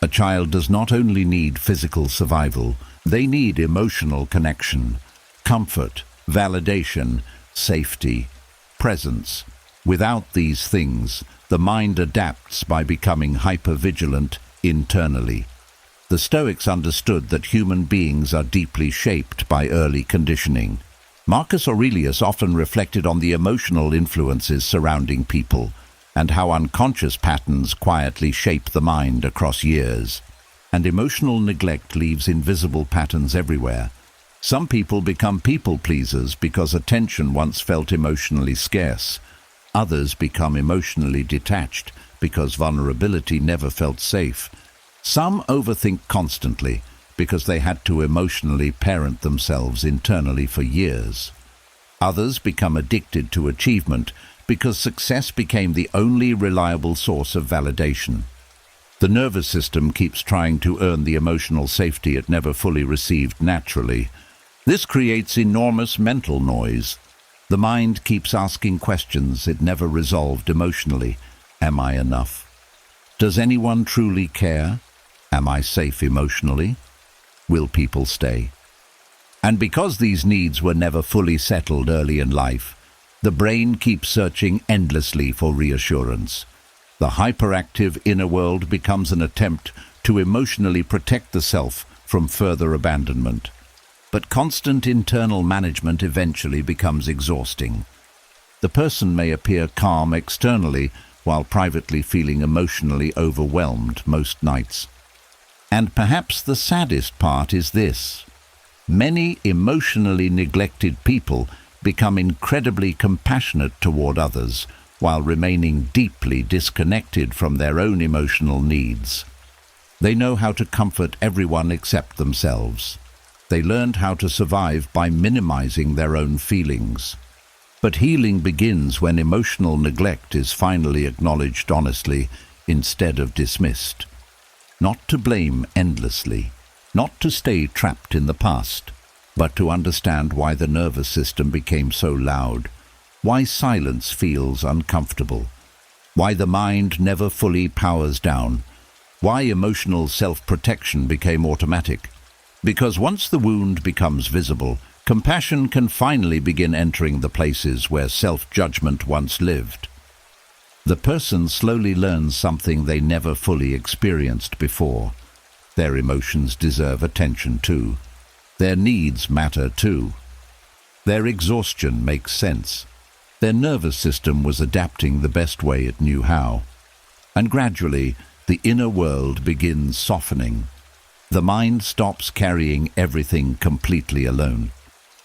A child does not only need physical survival, they need emotional connection, comfort, validation, safety, presence. Without these things, the mind adapts by becoming hypervigilant internally. The Stoics understood that human beings are deeply shaped by early conditioning. Marcus Aurelius often reflected on the emotional influences surrounding people and how unconscious patterns quietly shape the mind across years. And emotional neglect leaves invisible patterns everywhere. Some people become people pleasers because attention once felt emotionally scarce. Others become emotionally detached because vulnerability never felt safe. Some overthink constantly because they had to emotionally parent themselves internally for years. Others become addicted to achievement because success became the only reliable source of validation. The nervous system keeps trying to earn the emotional safety it never fully received naturally. This creates enormous mental noise. The mind keeps asking questions it never resolved emotionally. Am I enough? Does anyone truly care? Am I safe emotionally? Will people stay? And because these needs were never fully settled early in life, the brain keeps searching endlessly for reassurance. The hyperactive inner world becomes an attempt to emotionally protect the self from further abandonment. But constant internal management eventually becomes exhausting. The person may appear calm externally while privately feeling emotionally overwhelmed most nights. And perhaps the saddest part is this: many emotionally neglected people become incredibly compassionate toward others while remaining deeply disconnected from their own emotional needs. They know how to comfort everyone except themselves. They learned how to survive by minimizing their own feelings. But healing begins when emotional neglect is finally acknowledged honestly instead of dismissed. Not to blame endlessly, not to stay trapped in the past, but to understand why the nervous system became so loud, why silence feels uncomfortable, why the mind never fully powers down, why emotional self-protection became automatic. Because once the wound becomes visible, compassion can finally begin entering the places where self-judgment once lived. The person slowly learns something they never fully experienced before. Their emotions deserve attention too. Their needs matter too. Their exhaustion makes sense. Their nervous system was adapting the best way it knew how. And gradually, the inner world begins softening. The mind stops carrying everything completely alone.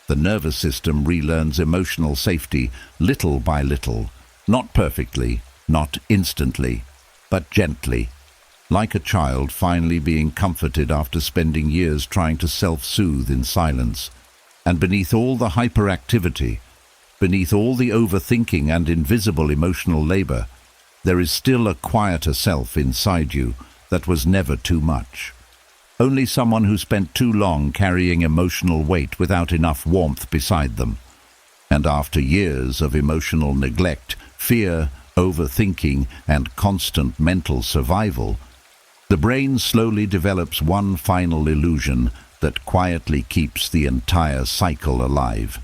The nervous system relearns emotional safety little by little, not perfectly, not instantly, but gently, like a child finally being comforted after spending years trying to self-soothe in silence. And beneath all the hyperactivity, beneath all the overthinking and invisible emotional labor, there is still a quieter self inside you that was never too much. Only someone who spent too long carrying emotional weight without enough warmth beside them. And after years of emotional neglect, fear, overthinking, and constant mental survival, the brain slowly develops one final illusion that quietly keeps the entire cycle alive.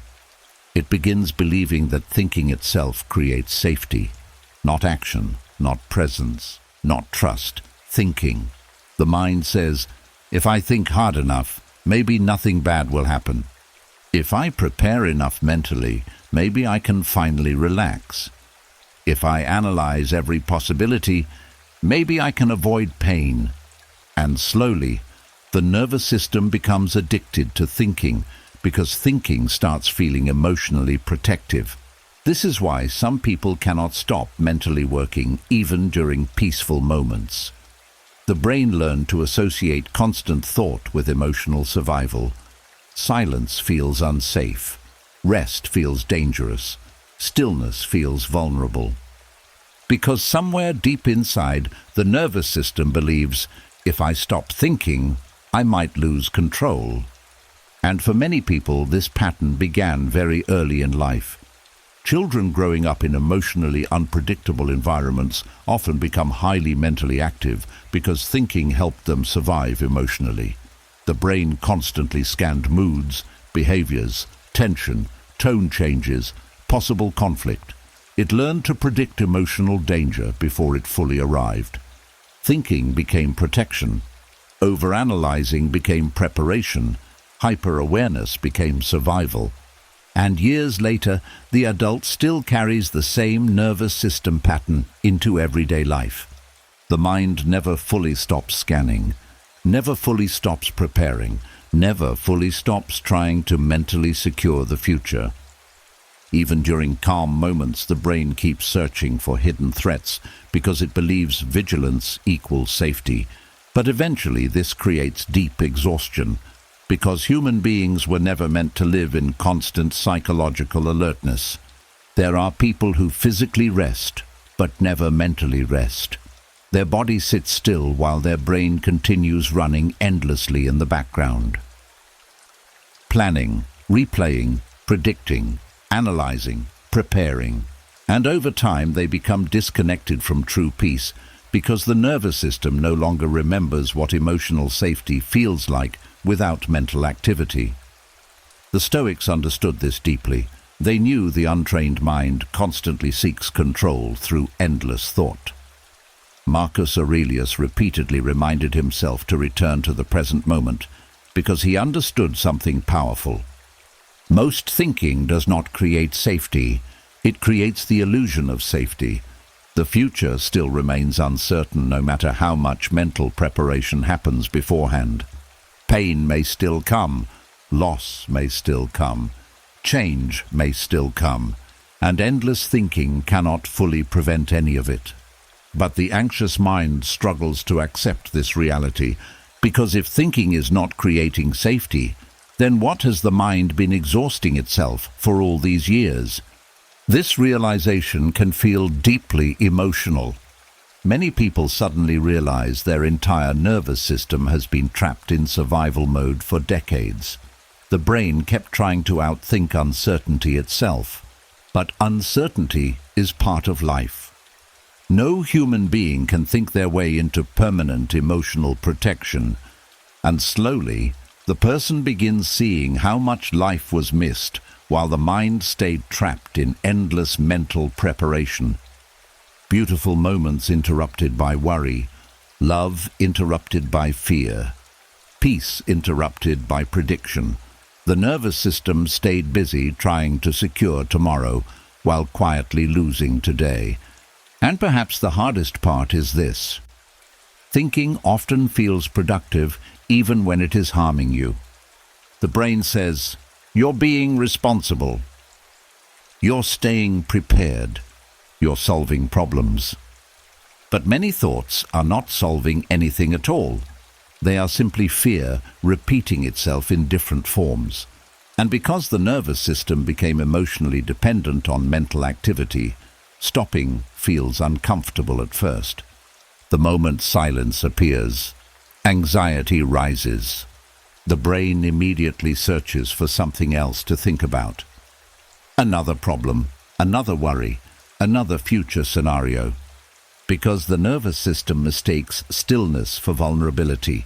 It begins believing that thinking itself creates safety. Not action, not presence, not trust. Thinking. The mind says, if I think hard enough, maybe nothing bad will happen. If I prepare enough mentally, maybe I can finally relax. If I analyze every possibility, maybe I can avoid pain. And slowly, the nervous system becomes addicted to thinking, because thinking starts feeling emotionally protective. This is why some people cannot stop mentally working even during peaceful moments. The brain learned to associate constant thought with emotional survival. Silence feels unsafe. Rest feels dangerous. Stillness feels vulnerable. Because somewhere deep inside, the nervous system believes, if I stop thinking, I might lose control. And for many people, this pattern began very early in life. Children growing up in emotionally unpredictable environments often become highly mentally active because thinking helped them survive emotionally. The brain constantly scanned moods, behaviors, tension, tone changes, possible conflict. It learned to predict emotional danger before it fully arrived. Thinking became protection. Overanalyzing became preparation. Hyper-awareness became survival. And years later, the adult still carries the same nervous system pattern into everyday life. The mind never fully stops scanning, never fully stops preparing, never fully stops trying to mentally secure the future. Even during calm moments, the brain keeps searching for hidden threats because it believes vigilance equals safety. But eventually this creates deep exhaustion, because human beings were never meant to live in constant psychological alertness. There are people who physically rest, but never mentally rest. Their body sits still while their brain continues running endlessly in the background. Planning, replaying, predicting, analyzing, preparing. And over time they become disconnected from true peace because the nervous system no longer remembers what emotional safety feels like without mental activity. The Stoics understood this deeply. They knew the untrained mind constantly seeks control through endless thought. Marcus Aurelius repeatedly reminded himself to return to the present moment because he understood something powerful. Most thinking does not create safety, it creates the illusion of safety. The future still remains uncertain no matter how much mental preparation happens beforehand. Pain may still come, loss may still come, change may still come, and endless thinking cannot fully prevent any of it. But the anxious mind struggles to accept this reality, because if thinking is not creating safety, then what has the mind been exhausting itself for all these years? This realization can feel deeply emotional. Many people suddenly realize their entire nervous system has been trapped in survival mode for decades. The brain kept trying to outthink uncertainty itself, but uncertainty is part of life. No human being can think their way into permanent emotional protection, and slowly, the person begins seeing how much life was missed while the mind stayed trapped in endless mental preparation. Beautiful moments interrupted by worry, love interrupted by fear, peace interrupted by prediction. The nervous system stayed busy trying to secure tomorrow while quietly losing today. And perhaps the hardest part is this: thinking often feels productive even when it is harming you. The brain says, "You're being responsible. You're staying prepared. You're solving problems." But many thoughts are not solving anything at all. They are simply fear repeating itself in different forms. And because the nervous system became emotionally dependent on mental activity, stopping feels uncomfortable at first. The moment silence appears, anxiety rises. The brain immediately searches for something else to think about. Another problem, another worry, another future scenario. Because the nervous system mistakes stillness for vulnerability.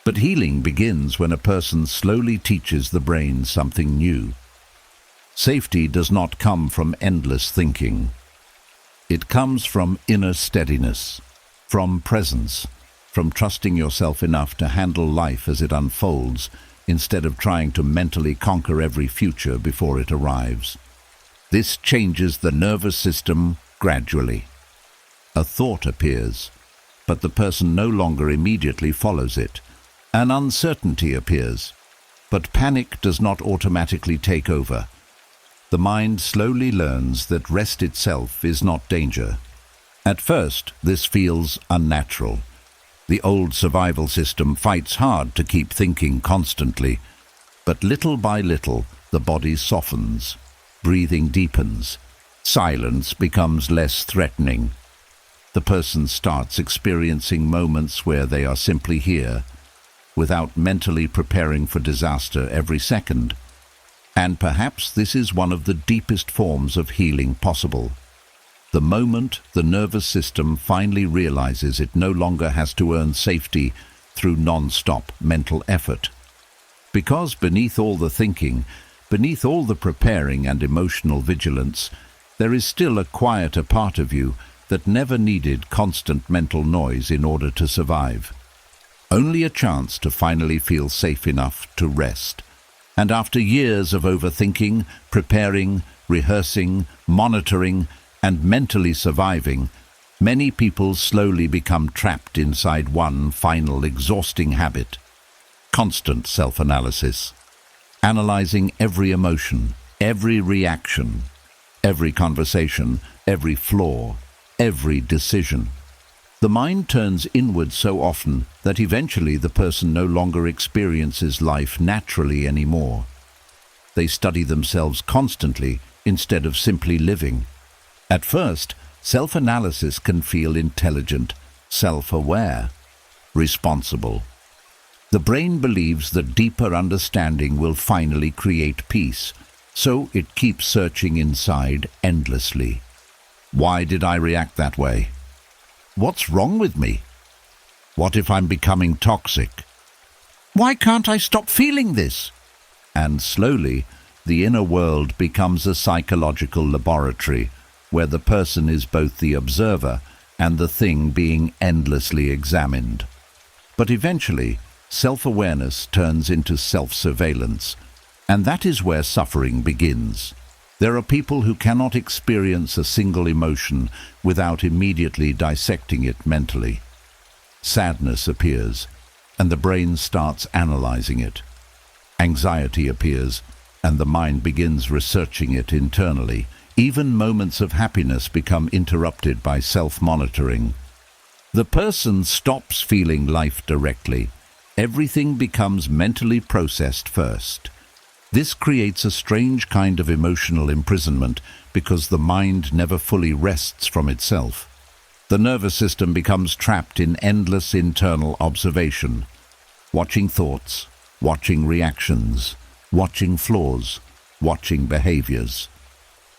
But healing begins when a person slowly teaches the brain something new. Safety does not come from endless thinking. It comes from inner steadiness, from presence, from trusting yourself enough to handle life as it unfolds instead of trying to mentally conquer every future before it arrives. This changes the nervous system gradually. A thought appears, but the person no longer immediately follows it. An uncertainty appears, but panic does not automatically take over. The mind slowly learns that rest itself is not danger. At first, this feels unnatural. The old survival system fights hard to keep thinking constantly, but little by little, the body softens, breathing deepens, silence becomes less threatening. The person starts experiencing moments where they are simply here, without mentally preparing for disaster every second. And perhaps this is one of the deepest forms of healing possible. The moment the nervous system finally realizes it no longer has to earn safety through non-stop mental effort. Because beneath all the thinking, beneath all the preparing and emotional vigilance, there is still a quieter part of you that never needed constant mental noise in order to survive. Only a chance to finally feel safe enough to rest. And after years of overthinking, preparing, rehearsing, monitoring, and mentally surviving, many people slowly become trapped inside one final exhausting habit: constant self-analysis. Analyzing every emotion, Every reaction, every conversation, every flaw, every decision. The mind turns inward so often that eventually the person no longer experiences life naturally anymore. They study themselves constantly instead of simply living. At first, self-analysis can feel intelligent, self-aware, responsible. The brain believes that deeper understanding will finally create peace, so it keeps searching inside endlessly. Why did I react that way? What's wrong with me? What if I'm becoming toxic? Why can't I stop feeling this? And slowly, the inner world becomes a psychological laboratory where the person is both the observer and the thing being endlessly examined. But eventually, self-awareness turns into self-surveillance, and that is where suffering begins. There are people who cannot experience a single emotion without immediately dissecting it mentally. Sadness appears, and the brain starts analyzing it. Anxiety appears, and the mind begins researching it internally. Even moments of happiness become interrupted by self-monitoring. The person stops feeling life directly. Everything becomes mentally processed first. This creates a strange kind of emotional imprisonment because the mind never fully rests from itself. The nervous system becomes trapped in endless internal observation, watching thoughts, watching reactions, watching flaws, watching behaviors.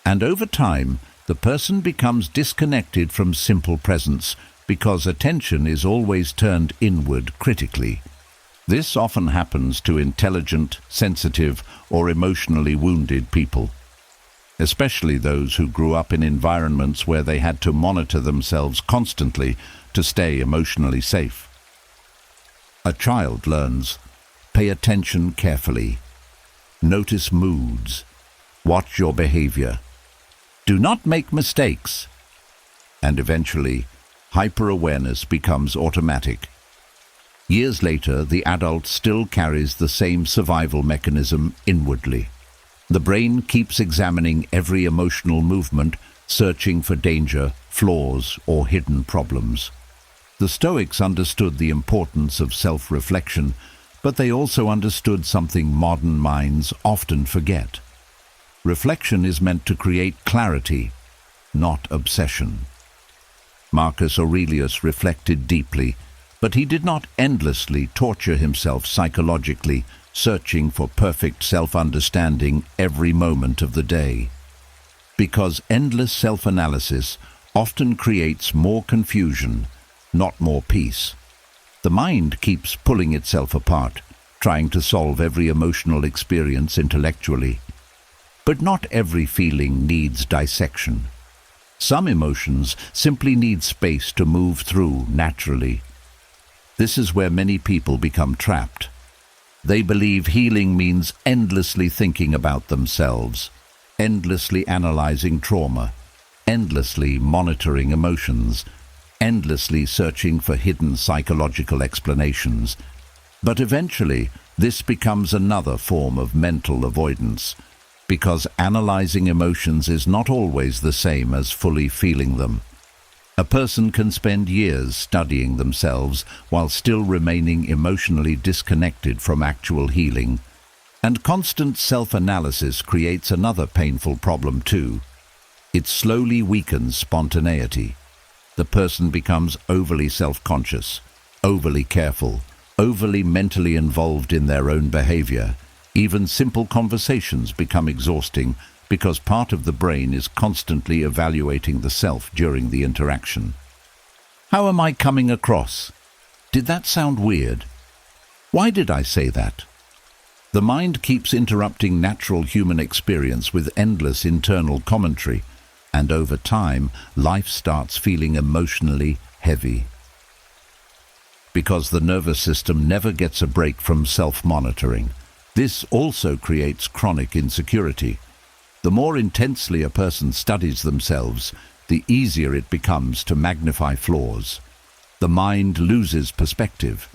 And over time, the person becomes disconnected from simple presence because attention is always turned inward critically. This often happens to intelligent, sensitive, or emotionally wounded people, especially those who grew up in environments where they had to monitor themselves constantly to stay emotionally safe. A child learns, pay attention carefully, notice moods, watch your behavior, do not make mistakes, and eventually, hyper-awareness becomes automatic. Years later, the adult still carries the same survival mechanism inwardly. The brain keeps examining every emotional movement, searching for danger, flaws, or hidden problems. The Stoics understood the importance of self-reflection, but they also understood something modern minds often forget. Reflection is meant to create clarity, not obsession. Marcus Aurelius reflected deeply, but he did not endlessly torture himself psychologically, searching for perfect self-understanding every moment of the day. Because endless self-analysis often creates more confusion, not more peace. The mind keeps pulling itself apart, trying to solve every emotional experience intellectually. But not every feeling needs dissection. Some emotions simply need space to move through naturally. This is where many people become trapped. They believe healing means endlessly thinking about themselves, endlessly analyzing trauma, endlessly monitoring emotions, endlessly searching for hidden psychological explanations. But eventually, this becomes another form of mental avoidance, because analyzing emotions is not always the same as fully feeling them. A person can spend years studying themselves while still remaining emotionally disconnected from actual healing. And constant self-analysis creates another painful problem too. It slowly weakens spontaneity. The person becomes overly self-conscious, overly careful, overly mentally involved in their own behavior. Even simple conversations become exhausting because part of the brain is constantly evaluating the self during the interaction. How am I coming across? Did that sound weird? Why did I say that? The mind keeps interrupting natural human experience with endless internal commentary, and over time, life starts feeling emotionally heavy. Because the nervous system never gets a break from self-monitoring. This also creates chronic insecurity. The more intensely a person studies themselves, the easier it becomes to magnify flaws. The mind loses perspective.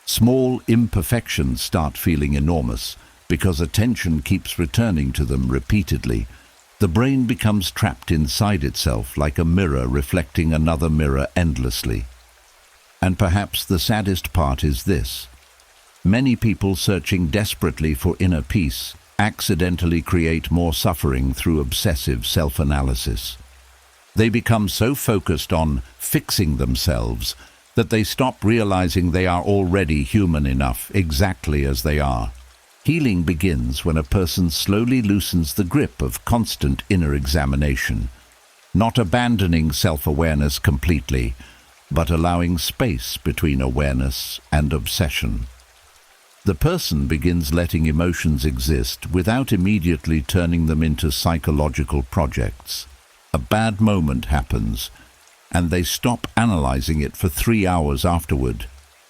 Small imperfections start feeling enormous, because attention keeps returning to them repeatedly. The brain becomes trapped inside itself like a mirror reflecting another mirror endlessly. And perhaps the saddest part is this. Many people searching desperately for inner peace accidentally create more suffering through obsessive self-analysis. They become so focused on fixing themselves that they stop realizing they are already human enough exactly as they are. Healing begins when a person slowly loosens the grip of constant inner examination, not abandoning self-awareness completely, but allowing space between awareness and obsession. The person begins letting emotions exist without immediately turning them into psychological projects. A bad moment happens, and they stop analyzing it for 3 hours afterward.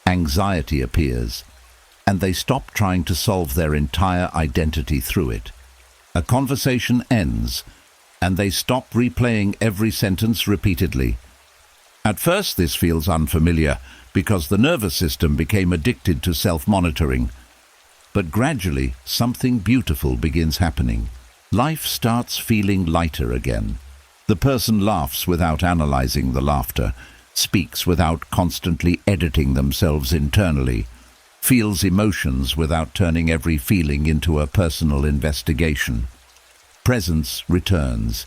Anxiety appears, and they stop trying to solve their entire identity through it. A conversation ends, and they stop replaying every sentence repeatedly. At first this feels unfamiliar, because the nervous system became addicted to self-monitoring. But gradually, something beautiful begins happening. Life starts feeling lighter again. The person laughs without analyzing the laughter, speaks without constantly editing themselves internally, feels emotions without turning every feeling into a personal investigation. Presence returns.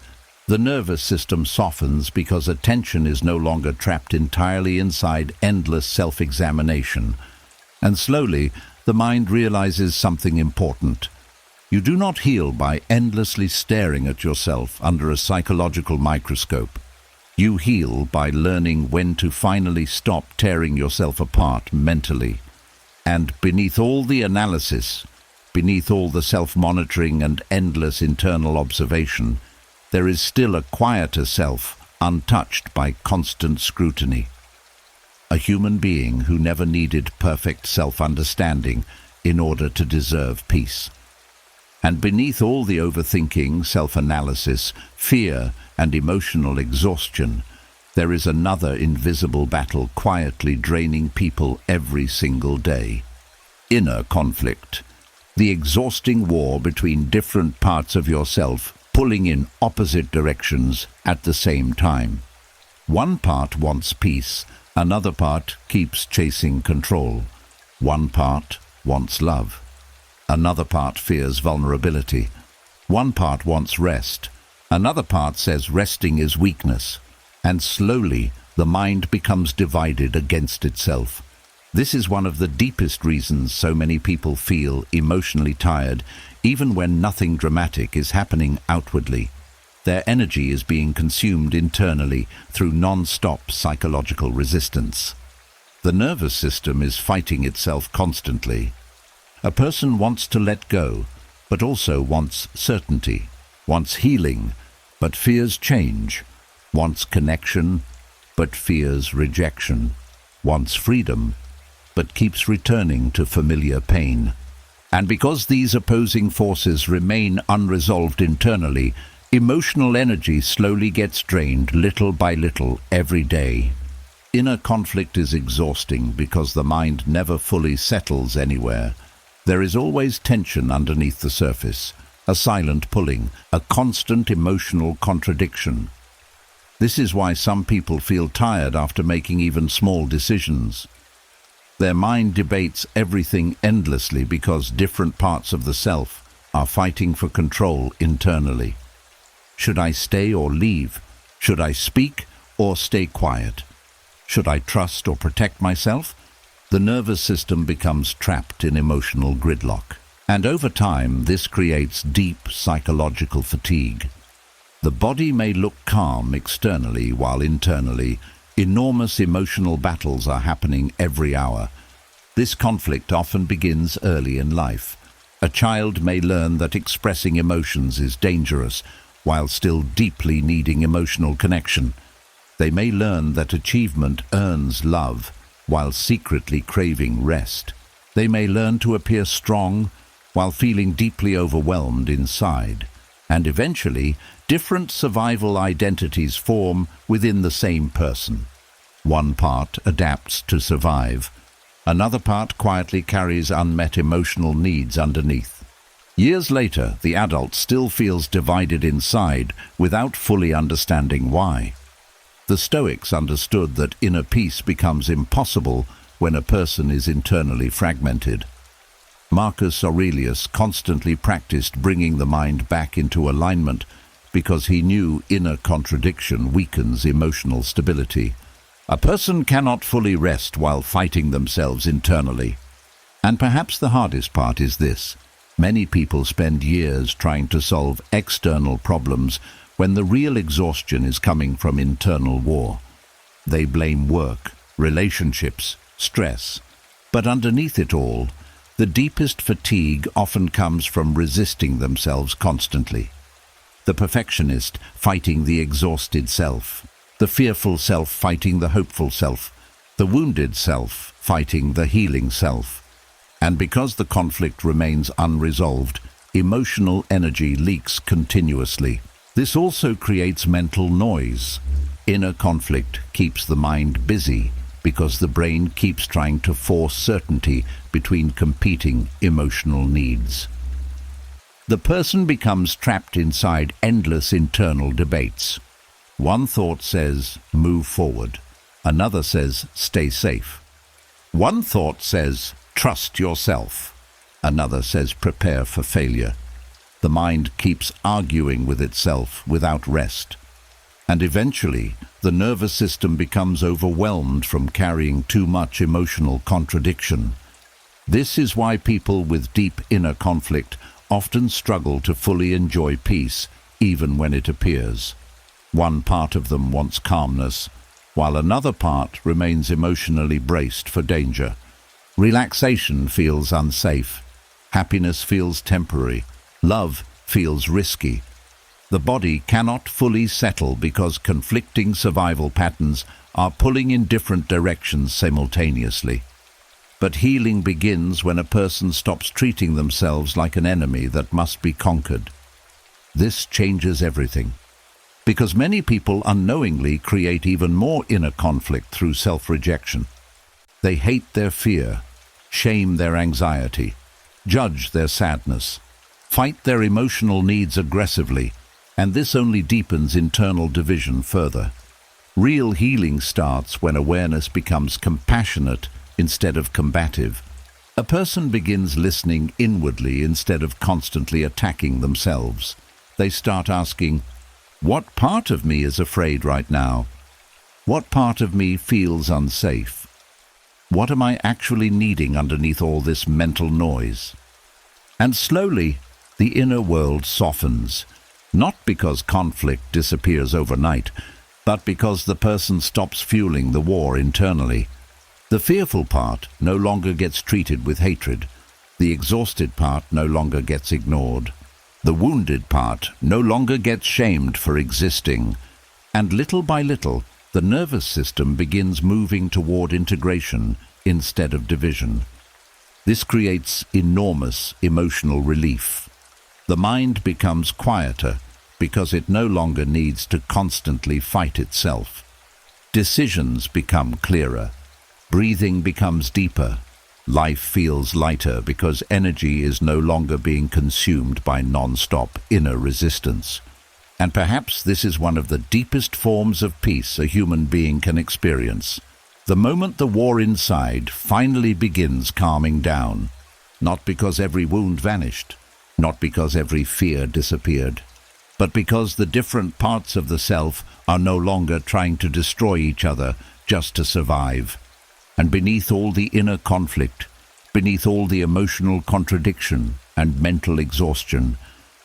The nervous system softens because attention is no longer trapped entirely inside endless self-examination. And slowly, the mind realizes something important. You do not heal by endlessly staring at yourself under a psychological microscope. You heal by learning when to finally stop tearing yourself apart mentally. And beneath all the analysis, beneath all the self-monitoring and endless internal observation, there is still a quieter self, untouched by constant scrutiny. A human being who never needed perfect self-understanding in order to deserve peace. And beneath all the overthinking, self-analysis, fear, and emotional exhaustion, there is another invisible battle quietly draining people every single day. Inner conflict. The exhausting war between different parts of yourself pulling in opposite directions at the same time. One part wants peace, another part keeps chasing control. One part wants love. Another part fears vulnerability. One part wants rest. Another part says resting is weakness. And slowly, the mind becomes divided against itself. This is one of the deepest reasons so many people feel emotionally tired, even when nothing dramatic is happening outwardly. Their energy is being consumed internally through non-stop psychological resistance. The nervous system is fighting itself constantly. A person wants to let go, but also wants certainty, wants healing, but fears change, wants connection, but fears rejection, wants freedom, but keeps returning to familiar pain. And because these opposing forces remain unresolved internally, emotional energy slowly gets drained little by little every day. Inner conflict is exhausting because the mind never fully settles anywhere. There is always tension underneath the surface, a silent pulling, a constant emotional contradiction. This is why some people feel tired after making even small decisions. Their mind debates everything endlessly because different parts of the self are fighting for control internally. Should I stay or leave? Should I speak or stay quiet? Should I trust or protect myself? The nervous system becomes trapped in emotional gridlock. And over time, this creates deep psychological fatigue. The body may look calm externally while internally, enormous emotional battles are happening every hour. This conflict often begins early in life. A child may learn that expressing emotions is dangerous while still deeply needing emotional connection. They may learn that achievement earns love while secretly craving rest. They may learn to appear strong while feeling deeply overwhelmed inside. And eventually, different survival identities form within the same person. One part adapts to survive. Another part quietly carries unmet emotional needs underneath. Years later, the adult still feels divided inside without fully understanding why. The Stoics understood that inner peace becomes impossible when a person is internally fragmented. Marcus Aurelius constantly practiced bringing the mind back into alignment because he knew inner contradiction weakens emotional stability. A person cannot fully rest while fighting themselves internally. And perhaps the hardest part is this: many people spend years trying to solve external problems when the real exhaustion is coming from internal war. They blame work, relationships, stress. But underneath it all, the deepest fatigue often comes from resisting themselves constantly. The perfectionist fighting the exhausted self, the fearful self fighting the hopeful self, the wounded self fighting the healing self. And because the conflict remains unresolved, emotional energy leaks continuously. This also creates mental noise. Inner conflict keeps the mind busy because the brain keeps trying to force certainty between competing emotional needs. The person becomes trapped inside endless internal debates. One thought says, move forward. Another says, stay safe. One thought says, trust yourself. Another says, prepare for failure. The mind keeps arguing with itself without rest. And eventually, the nervous system becomes overwhelmed from carrying too much emotional contradiction. This is why people with deep inner conflict often struggle to fully enjoy peace, even when it appears. One part of them wants calmness, while another part remains emotionally braced for danger. Relaxation feels unsafe. Happiness feels temporary. Love feels risky. The body cannot fully settle because conflicting survival patterns are pulling in different directions simultaneously. But healing begins when a person stops treating themselves like an enemy that must be conquered. This changes everything, because many people unknowingly create even more inner conflict through self-rejection. They hate their fear, shame their anxiety, judge their sadness, fight their emotional needs aggressively, and this only deepens internal division further. Real healing starts when awareness becomes compassionate instead of combative. A person begins listening inwardly instead of constantly attacking themselves. They start asking, what part of me is afraid right now? What part of me feels unsafe? What am I actually needing underneath all this mental noise? And slowly, the inner world softens, not because conflict disappears overnight, but because the person stops fueling the war internally. The fearful part no longer gets treated with hatred. The exhausted part no longer gets ignored. The wounded part no longer gets shamed for existing. And little by little, the nervous system begins moving toward integration instead of division. This creates enormous emotional relief. The mind becomes quieter because it no longer needs to constantly fight itself. Decisions become clearer. Breathing becomes deeper. Life feels lighter because energy is no longer being consumed by non-stop inner resistance. And perhaps this is one of the deepest forms of peace a human being can experience. The moment the war inside finally begins calming down, not because every wound vanished, not because every fear disappeared, but because the different parts of the self are no longer trying to destroy each other just to survive. And beneath all the inner conflict, beneath all the emotional contradiction and mental exhaustion,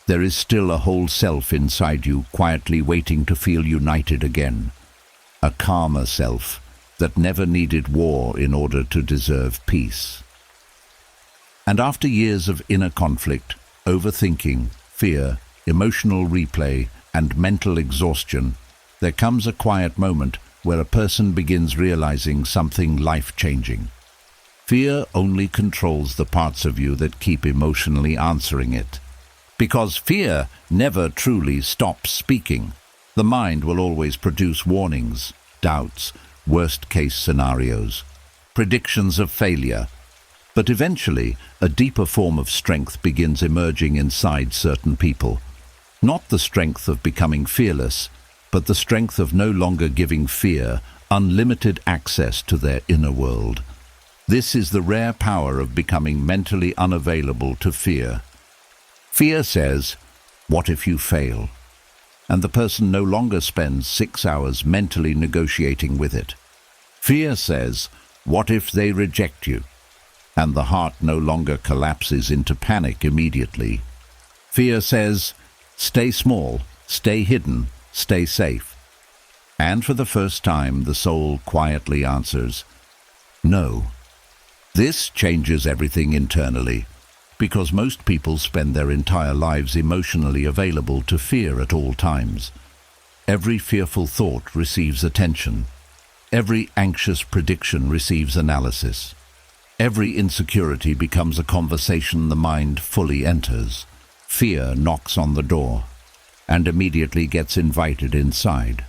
there is still a whole self inside you quietly waiting to feel united again. A calmer self that never needed war in order to deserve peace. And after years of inner conflict, overthinking, fear, emotional replay, and mental exhaustion, there comes a quiet moment where a person begins realizing something life-changing. Fear only controls the parts of you that keep emotionally answering it. Because fear never truly stops speaking. The mind will always produce warnings, doubts, worst-case scenarios, predictions of failure. But eventually, a deeper form of strength begins emerging inside certain people. Not the strength of becoming fearless, but the strength of no longer giving fear unlimited access to their inner world. This is the rare power of becoming mentally unavailable to fear. Fear says, "What if you fail?" And the person no longer spends 6 hours mentally negotiating with it. Fear says, "What if they reject you?" And the heart no longer collapses into panic immediately. Fear says, "Stay small, stay hidden, stay safe." And for the first time, the soul quietly answers, "No." This changes everything internally, because most people spend their entire lives emotionally available to fear at all times. Every fearful thought receives attention. Every anxious prediction receives analysis. Every insecurity becomes a conversation the mind fully enters. Fear knocks on the door and immediately gets invited inside.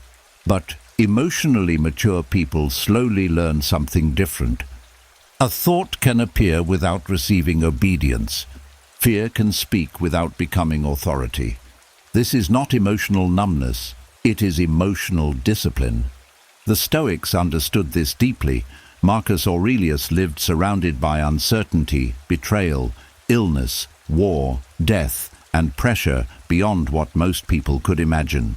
But emotionally mature people slowly learn something different. A thought can appear without receiving obedience. Fear can speak without becoming authority. This is not emotional numbness, it is emotional discipline. The Stoics understood this deeply. Marcus Aurelius lived surrounded by uncertainty, betrayal, illness, war, death, and pressure beyond what most people could imagine.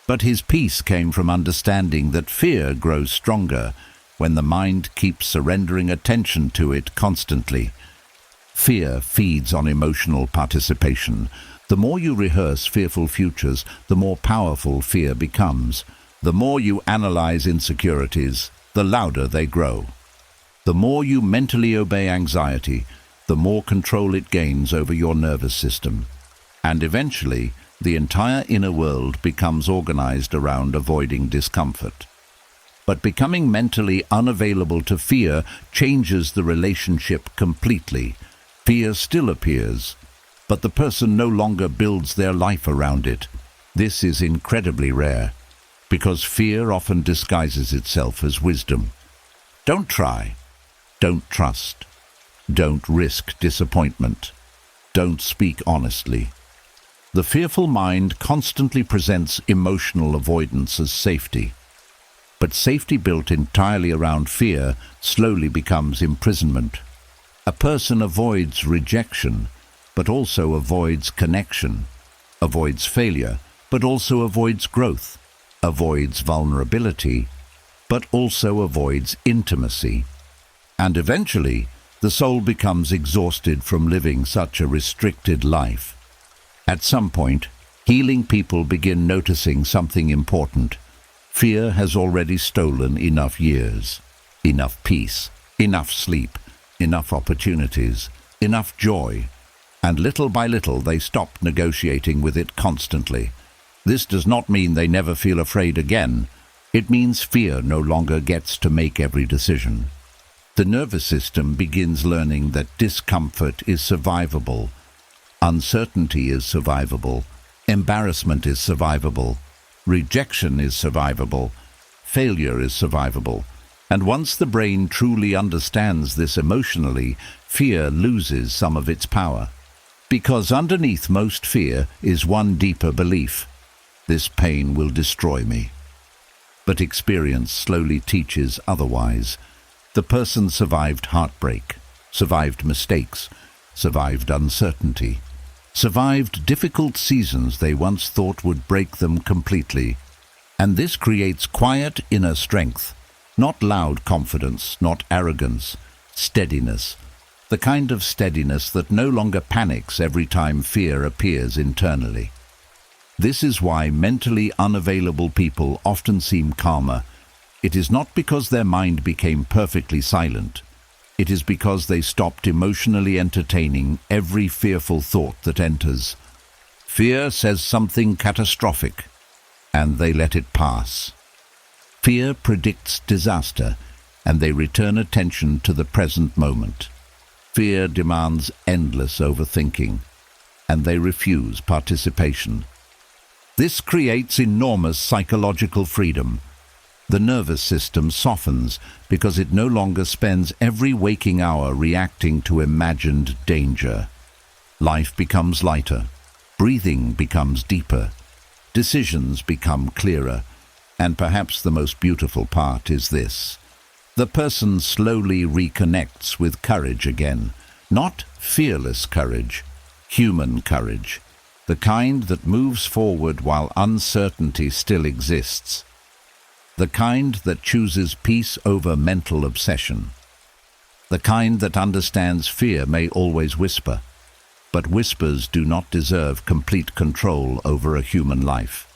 But his peace came from understanding that fear grows stronger when the mind keeps surrendering attention to it constantly. Fear feeds on emotional participation. The more you rehearse fearful futures, the more powerful fear becomes. The more you analyze insecurities, the louder they grow. The more you mentally obey anxiety, the more control it gains over your nervous system. And eventually, the entire inner world becomes organized around avoiding discomfort. But becoming mentally unavailable to fear changes the relationship completely. Fear still appears, but the person no longer builds their life around it. This is incredibly rare, because fear often disguises itself as wisdom. Don't try. Don't trust. Don't risk disappointment. Don't speak honestly. The fearful mind constantly presents emotional avoidance as safety. But safety built entirely around fear slowly becomes imprisonment. A person avoids rejection, but also avoids connection, avoids failure, but also avoids growth, avoids vulnerability, but also avoids intimacy. And eventually, the soul becomes exhausted from living such a restricted life. At some point, healing people begin noticing something important. Fear has already stolen enough years, enough peace, enough sleep, enough opportunities, enough joy, and little by little they stop negotiating with it constantly. This does not mean they never feel afraid again. It means fear no longer gets to make every decision. The nervous system begins learning that discomfort is survivable, uncertainty is survivable, embarrassment is survivable, rejection is survivable, failure is survivable. And once the brain truly understands this emotionally, fear loses some of its power. Because underneath most fear is one deeper belief: this pain will destroy me. But experience slowly teaches otherwise. The person survived heartbreak, survived mistakes, survived uncertainty, survived difficult seasons they once thought would break them completely. And this creates quiet inner strength, not loud confidence, not arrogance, steadiness, the kind of steadiness that no longer panics every time fear appears internally. This is why mentally unavailable people often seem calmer. It is not because their mind became perfectly silent. It is because they stopped emotionally entertaining every fearful thought that enters. Fear says something catastrophic, and they let it pass. Fear predicts disaster, and they return attention to the present moment. Fear demands endless overthinking, and they refuse participation. This creates enormous psychological freedom. The nervous system softens because it no longer spends every waking hour reacting to imagined danger. Life becomes lighter, breathing becomes deeper, decisions become clearer, and perhaps the most beautiful part is this. The person slowly reconnects with courage again, not fearless courage, human courage, the kind that moves forward while uncertainty still exists, the kind that chooses peace over mental obsession, the kind that understands fear may always whisper, but whispers do not deserve complete control over a human life.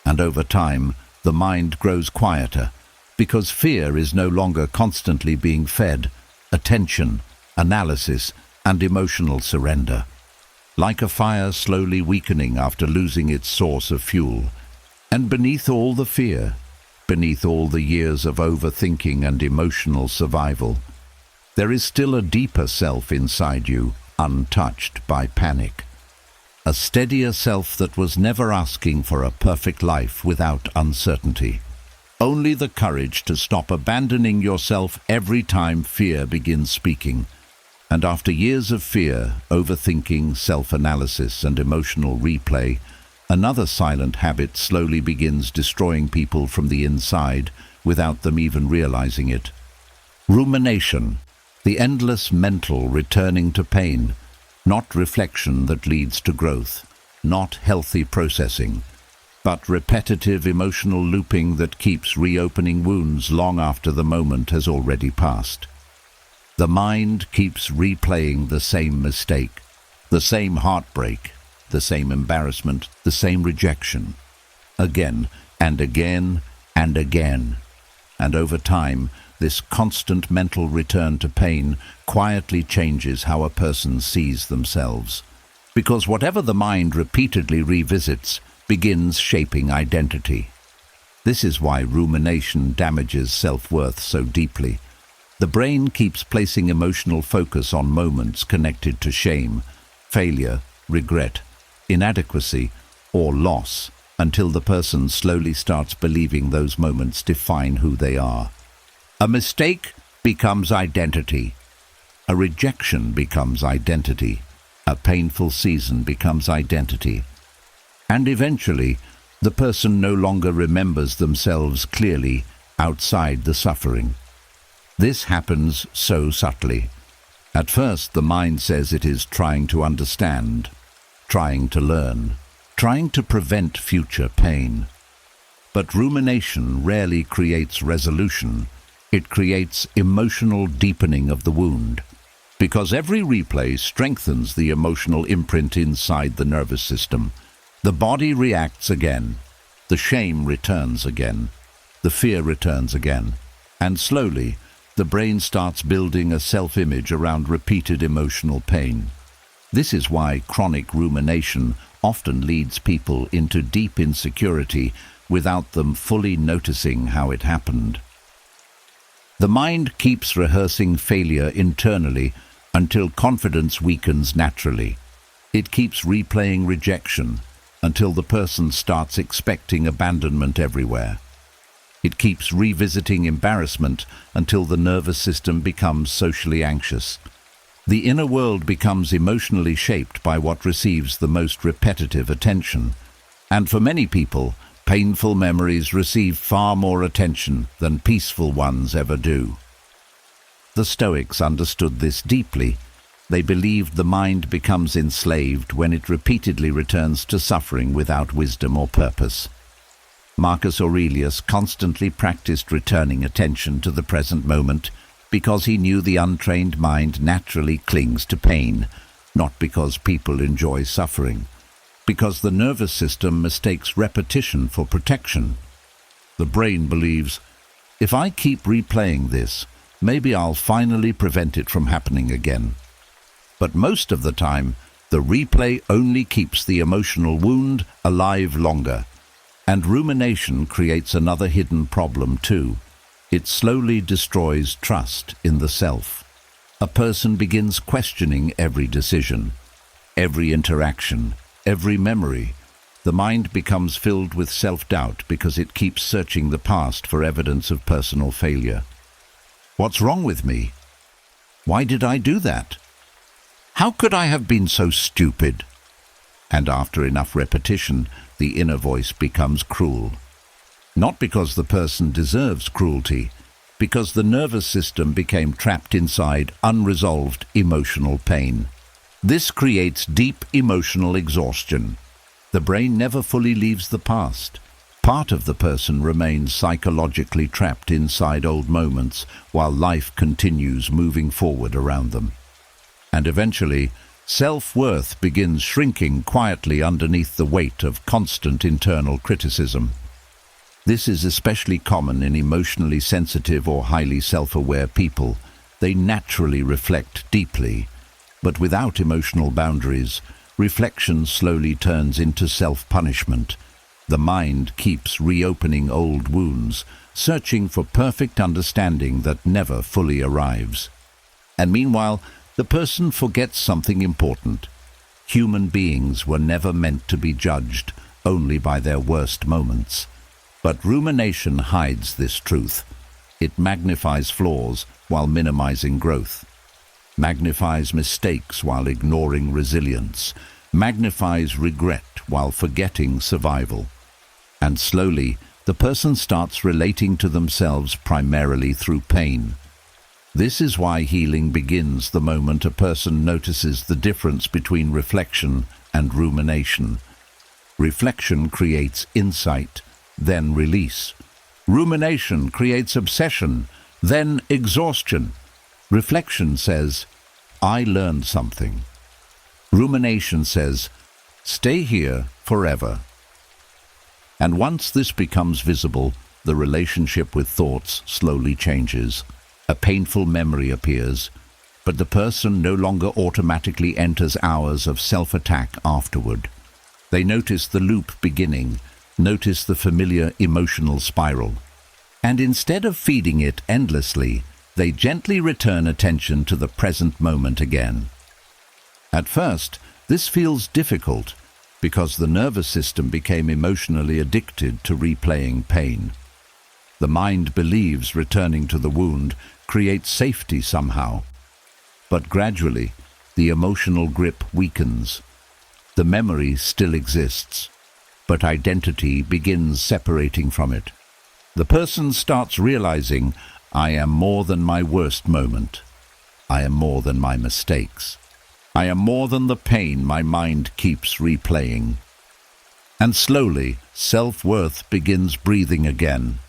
And over time, the mind grows quieter, because fear is no longer constantly being fed attention, analysis, and emotional surrender. Like a fire slowly weakening after losing its source of fuel. And beneath all the fear, beneath all the years of overthinking and emotional survival, there is still a deeper self inside you, untouched by panic. A steadier self that was never asking for a perfect life without uncertainty. Only the courage to stop abandoning yourself every time fear begins speaking. And after years of fear, overthinking, self-analysis, and emotional replay, another silent habit slowly begins destroying people from the inside without them even realizing it. Rumination, the endless mental returning to pain, not reflection that leads to growth, not healthy processing, but repetitive emotional looping that keeps reopening wounds long after the moment has already passed. The mind keeps replaying the same mistake, the same heartbreak, the same embarrassment, the same rejection, again and again and again. And over time, this constant mental return to pain quietly changes how a person sees themselves. Because whatever the mind repeatedly revisits begins shaping identity. This is why rumination damages self-worth so deeply. The brain keeps placing emotional focus on moments connected to shame, failure, regret, inadequacy, or loss, until the person slowly starts believing those moments define who they are. A mistake becomes identity. A rejection becomes identity. A painful season becomes identity. And eventually, the person no longer remembers themselves clearly outside the suffering. This happens so subtly. At first, the mind says it is trying to understand, trying to learn, trying to prevent future pain. But rumination rarely creates resolution. It creates emotional deepening of the wound. Because every replay strengthens the emotional imprint inside the nervous system. The body reacts again. The shame returns again. The fear returns again. And slowly, the brain starts building a self-image around repeated emotional pain. This is why chronic rumination often leads people into deep insecurity without them fully noticing how it happened. The mind keeps rehearsing failure internally until confidence weakens naturally. It keeps replaying rejection until the person starts expecting abandonment everywhere. It keeps revisiting embarrassment until the nervous system becomes socially anxious. The inner world becomes emotionally shaped by what receives the most repetitive attention. And for many people, painful memories receive far more attention than peaceful ones ever do. The Stoics understood this deeply. They believed the mind becomes enslaved when it repeatedly returns to suffering without wisdom or purpose. Marcus Aurelius constantly practiced returning attention to the present moment because he knew the untrained mind naturally clings to pain, not because people enjoy suffering, because the nervous system mistakes repetition for protection. The brain believes, if I keep replaying this, maybe I'll finally prevent it from happening again. But most of the time, the replay only keeps the emotional wound alive longer. And rumination creates another hidden problem too. It slowly destroys trust in the self. A person begins questioning every decision, every interaction, every memory, The mind becomes filled with self-doubt because it keeps searching the past for evidence of personal failure. What's wrong with me? Why did I do that? How could I have been so stupid? And after enough repetition, the inner voice becomes cruel. Not because the person deserves cruelty, because the nervous system became trapped inside unresolved emotional pain. This creates deep emotional exhaustion. The brain never fully leaves the past. Part of the person remains psychologically trapped inside old moments while life continues moving forward around them. And eventually, self-worth begins shrinking quietly underneath the weight of constant internal criticism. This is especially common in emotionally sensitive or highly self-aware people. They naturally reflect deeply, but without emotional boundaries, reflection slowly turns into self-punishment. The mind keeps reopening old wounds, searching for perfect understanding that never fully arrives. And meanwhile, the person forgets something important. Human beings were never meant to be judged only by their worst moments. But rumination hides this truth. It magnifies flaws while minimizing growth, magnifies mistakes while ignoring resilience, magnifies regret while forgetting survival. And slowly, the person starts relating to themselves primarily through pain. This is why healing begins the moment a person notices the difference between reflection and rumination. Reflection creates insight, then release. Rumination creates obsession, then exhaustion. Reflection says, I learned something. Rumination says, stay here forever. And once this becomes visible, the relationship with thoughts slowly changes. A painful memory appears, but the person no longer automatically enters hours of self-attack afterward. They notice the loop beginning, notice the familiar emotional spiral. And instead of feeding it endlessly, they gently return attention to the present moment again. At first, this feels difficult because the nervous system became emotionally addicted to replaying pain. The mind believes returning to the wound creates safety somehow. But gradually, the emotional grip weakens. The memory still exists, but identity begins separating from it. The person starts realizing, I am more than my worst moment. I am more than my mistakes. I am more than the pain my mind keeps replaying. And slowly, self-worth begins breathing again.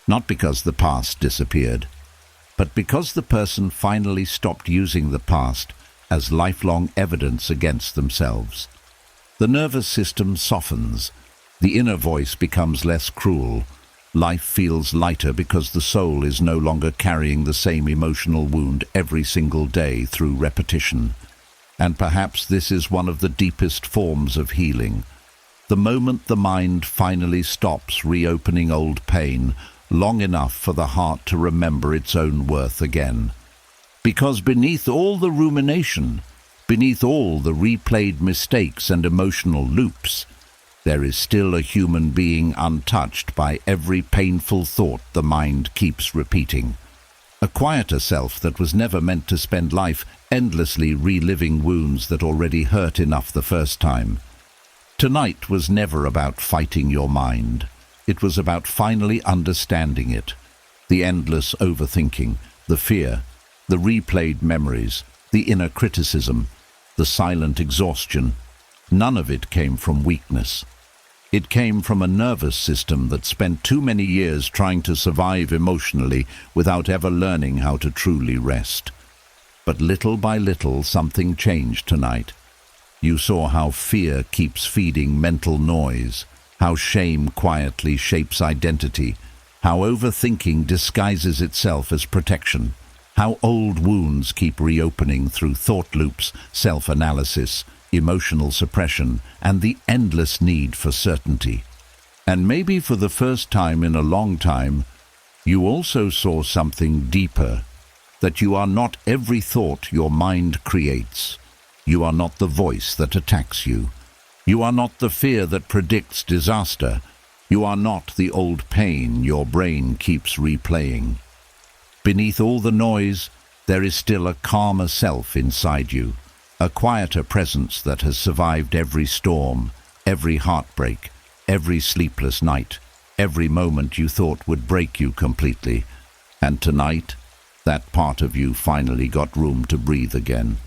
Not because the past disappeared, but because the person finally stopped using the past as lifelong evidence against themselves. The nervous system softens. The inner voice becomes less cruel. Life feels lighter because the soul is no longer carrying the same emotional wound every single day through repetition. And perhaps this is one of the deepest forms of healing. The moment the mind finally stops reopening old pain, long enough for the heart to remember its own worth again. Because beneath all the rumination, beneath all the replayed mistakes and emotional loops, there is still a human being untouched by every painful thought the mind keeps repeating. A quieter self that was never meant to spend life endlessly reliving wounds that already hurt enough the first time. Tonight was never about fighting your mind. It was about finally understanding it. The endless overthinking, the fear, the replayed memories, the inner criticism, the silent exhaustion. None of it came from weakness. It came from a nervous system that spent too many years trying to survive emotionally without ever learning how to truly rest. But little by little, something changed tonight. You saw how fear keeps feeding mental noise, how shame quietly shapes identity, how overthinking disguises itself as protection, how old wounds keep reopening through thought loops, self-analysis, emotional suppression, and the endless need for certainty. And maybe for the first time in a long time, you also saw something deeper, that you are not every thought your mind creates. You are not the voice that attacks you. You are not the fear that predicts disaster. You are not the old pain your brain keeps replaying. Beneath all the noise, there is still a calmer self inside you, a quieter presence that has survived every storm, every heartbreak, every sleepless night, every moment you thought would break you completely. And tonight, that part of you finally got room to breathe again.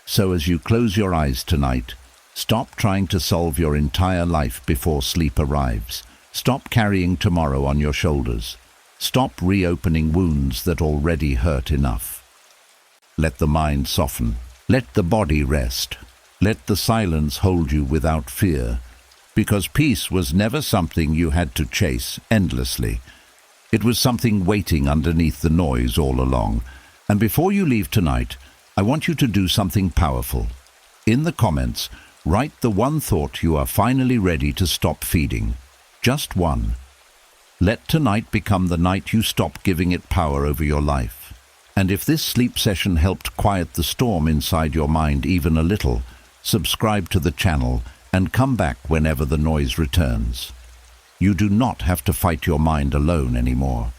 So as you close your eyes tonight, stop trying to solve your entire life before sleep arrives. Stop carrying tomorrow on your shoulders. Stop reopening wounds that already hurt enough. Let the mind soften. Let the body rest. Let the silence hold you without fear, because peace was never something you had to chase endlessly. It was something waiting underneath the noise all along. And before you leave tonight, I want you to do something powerful. In the comments, write the one thought you are finally ready to stop feeding. Just one. Let tonight become the night you stop giving it power over your life. And if this sleep session helped quiet the storm inside your mind even a little, subscribe to the channel and come back whenever the noise returns. You do not have to fight your mind alone anymore.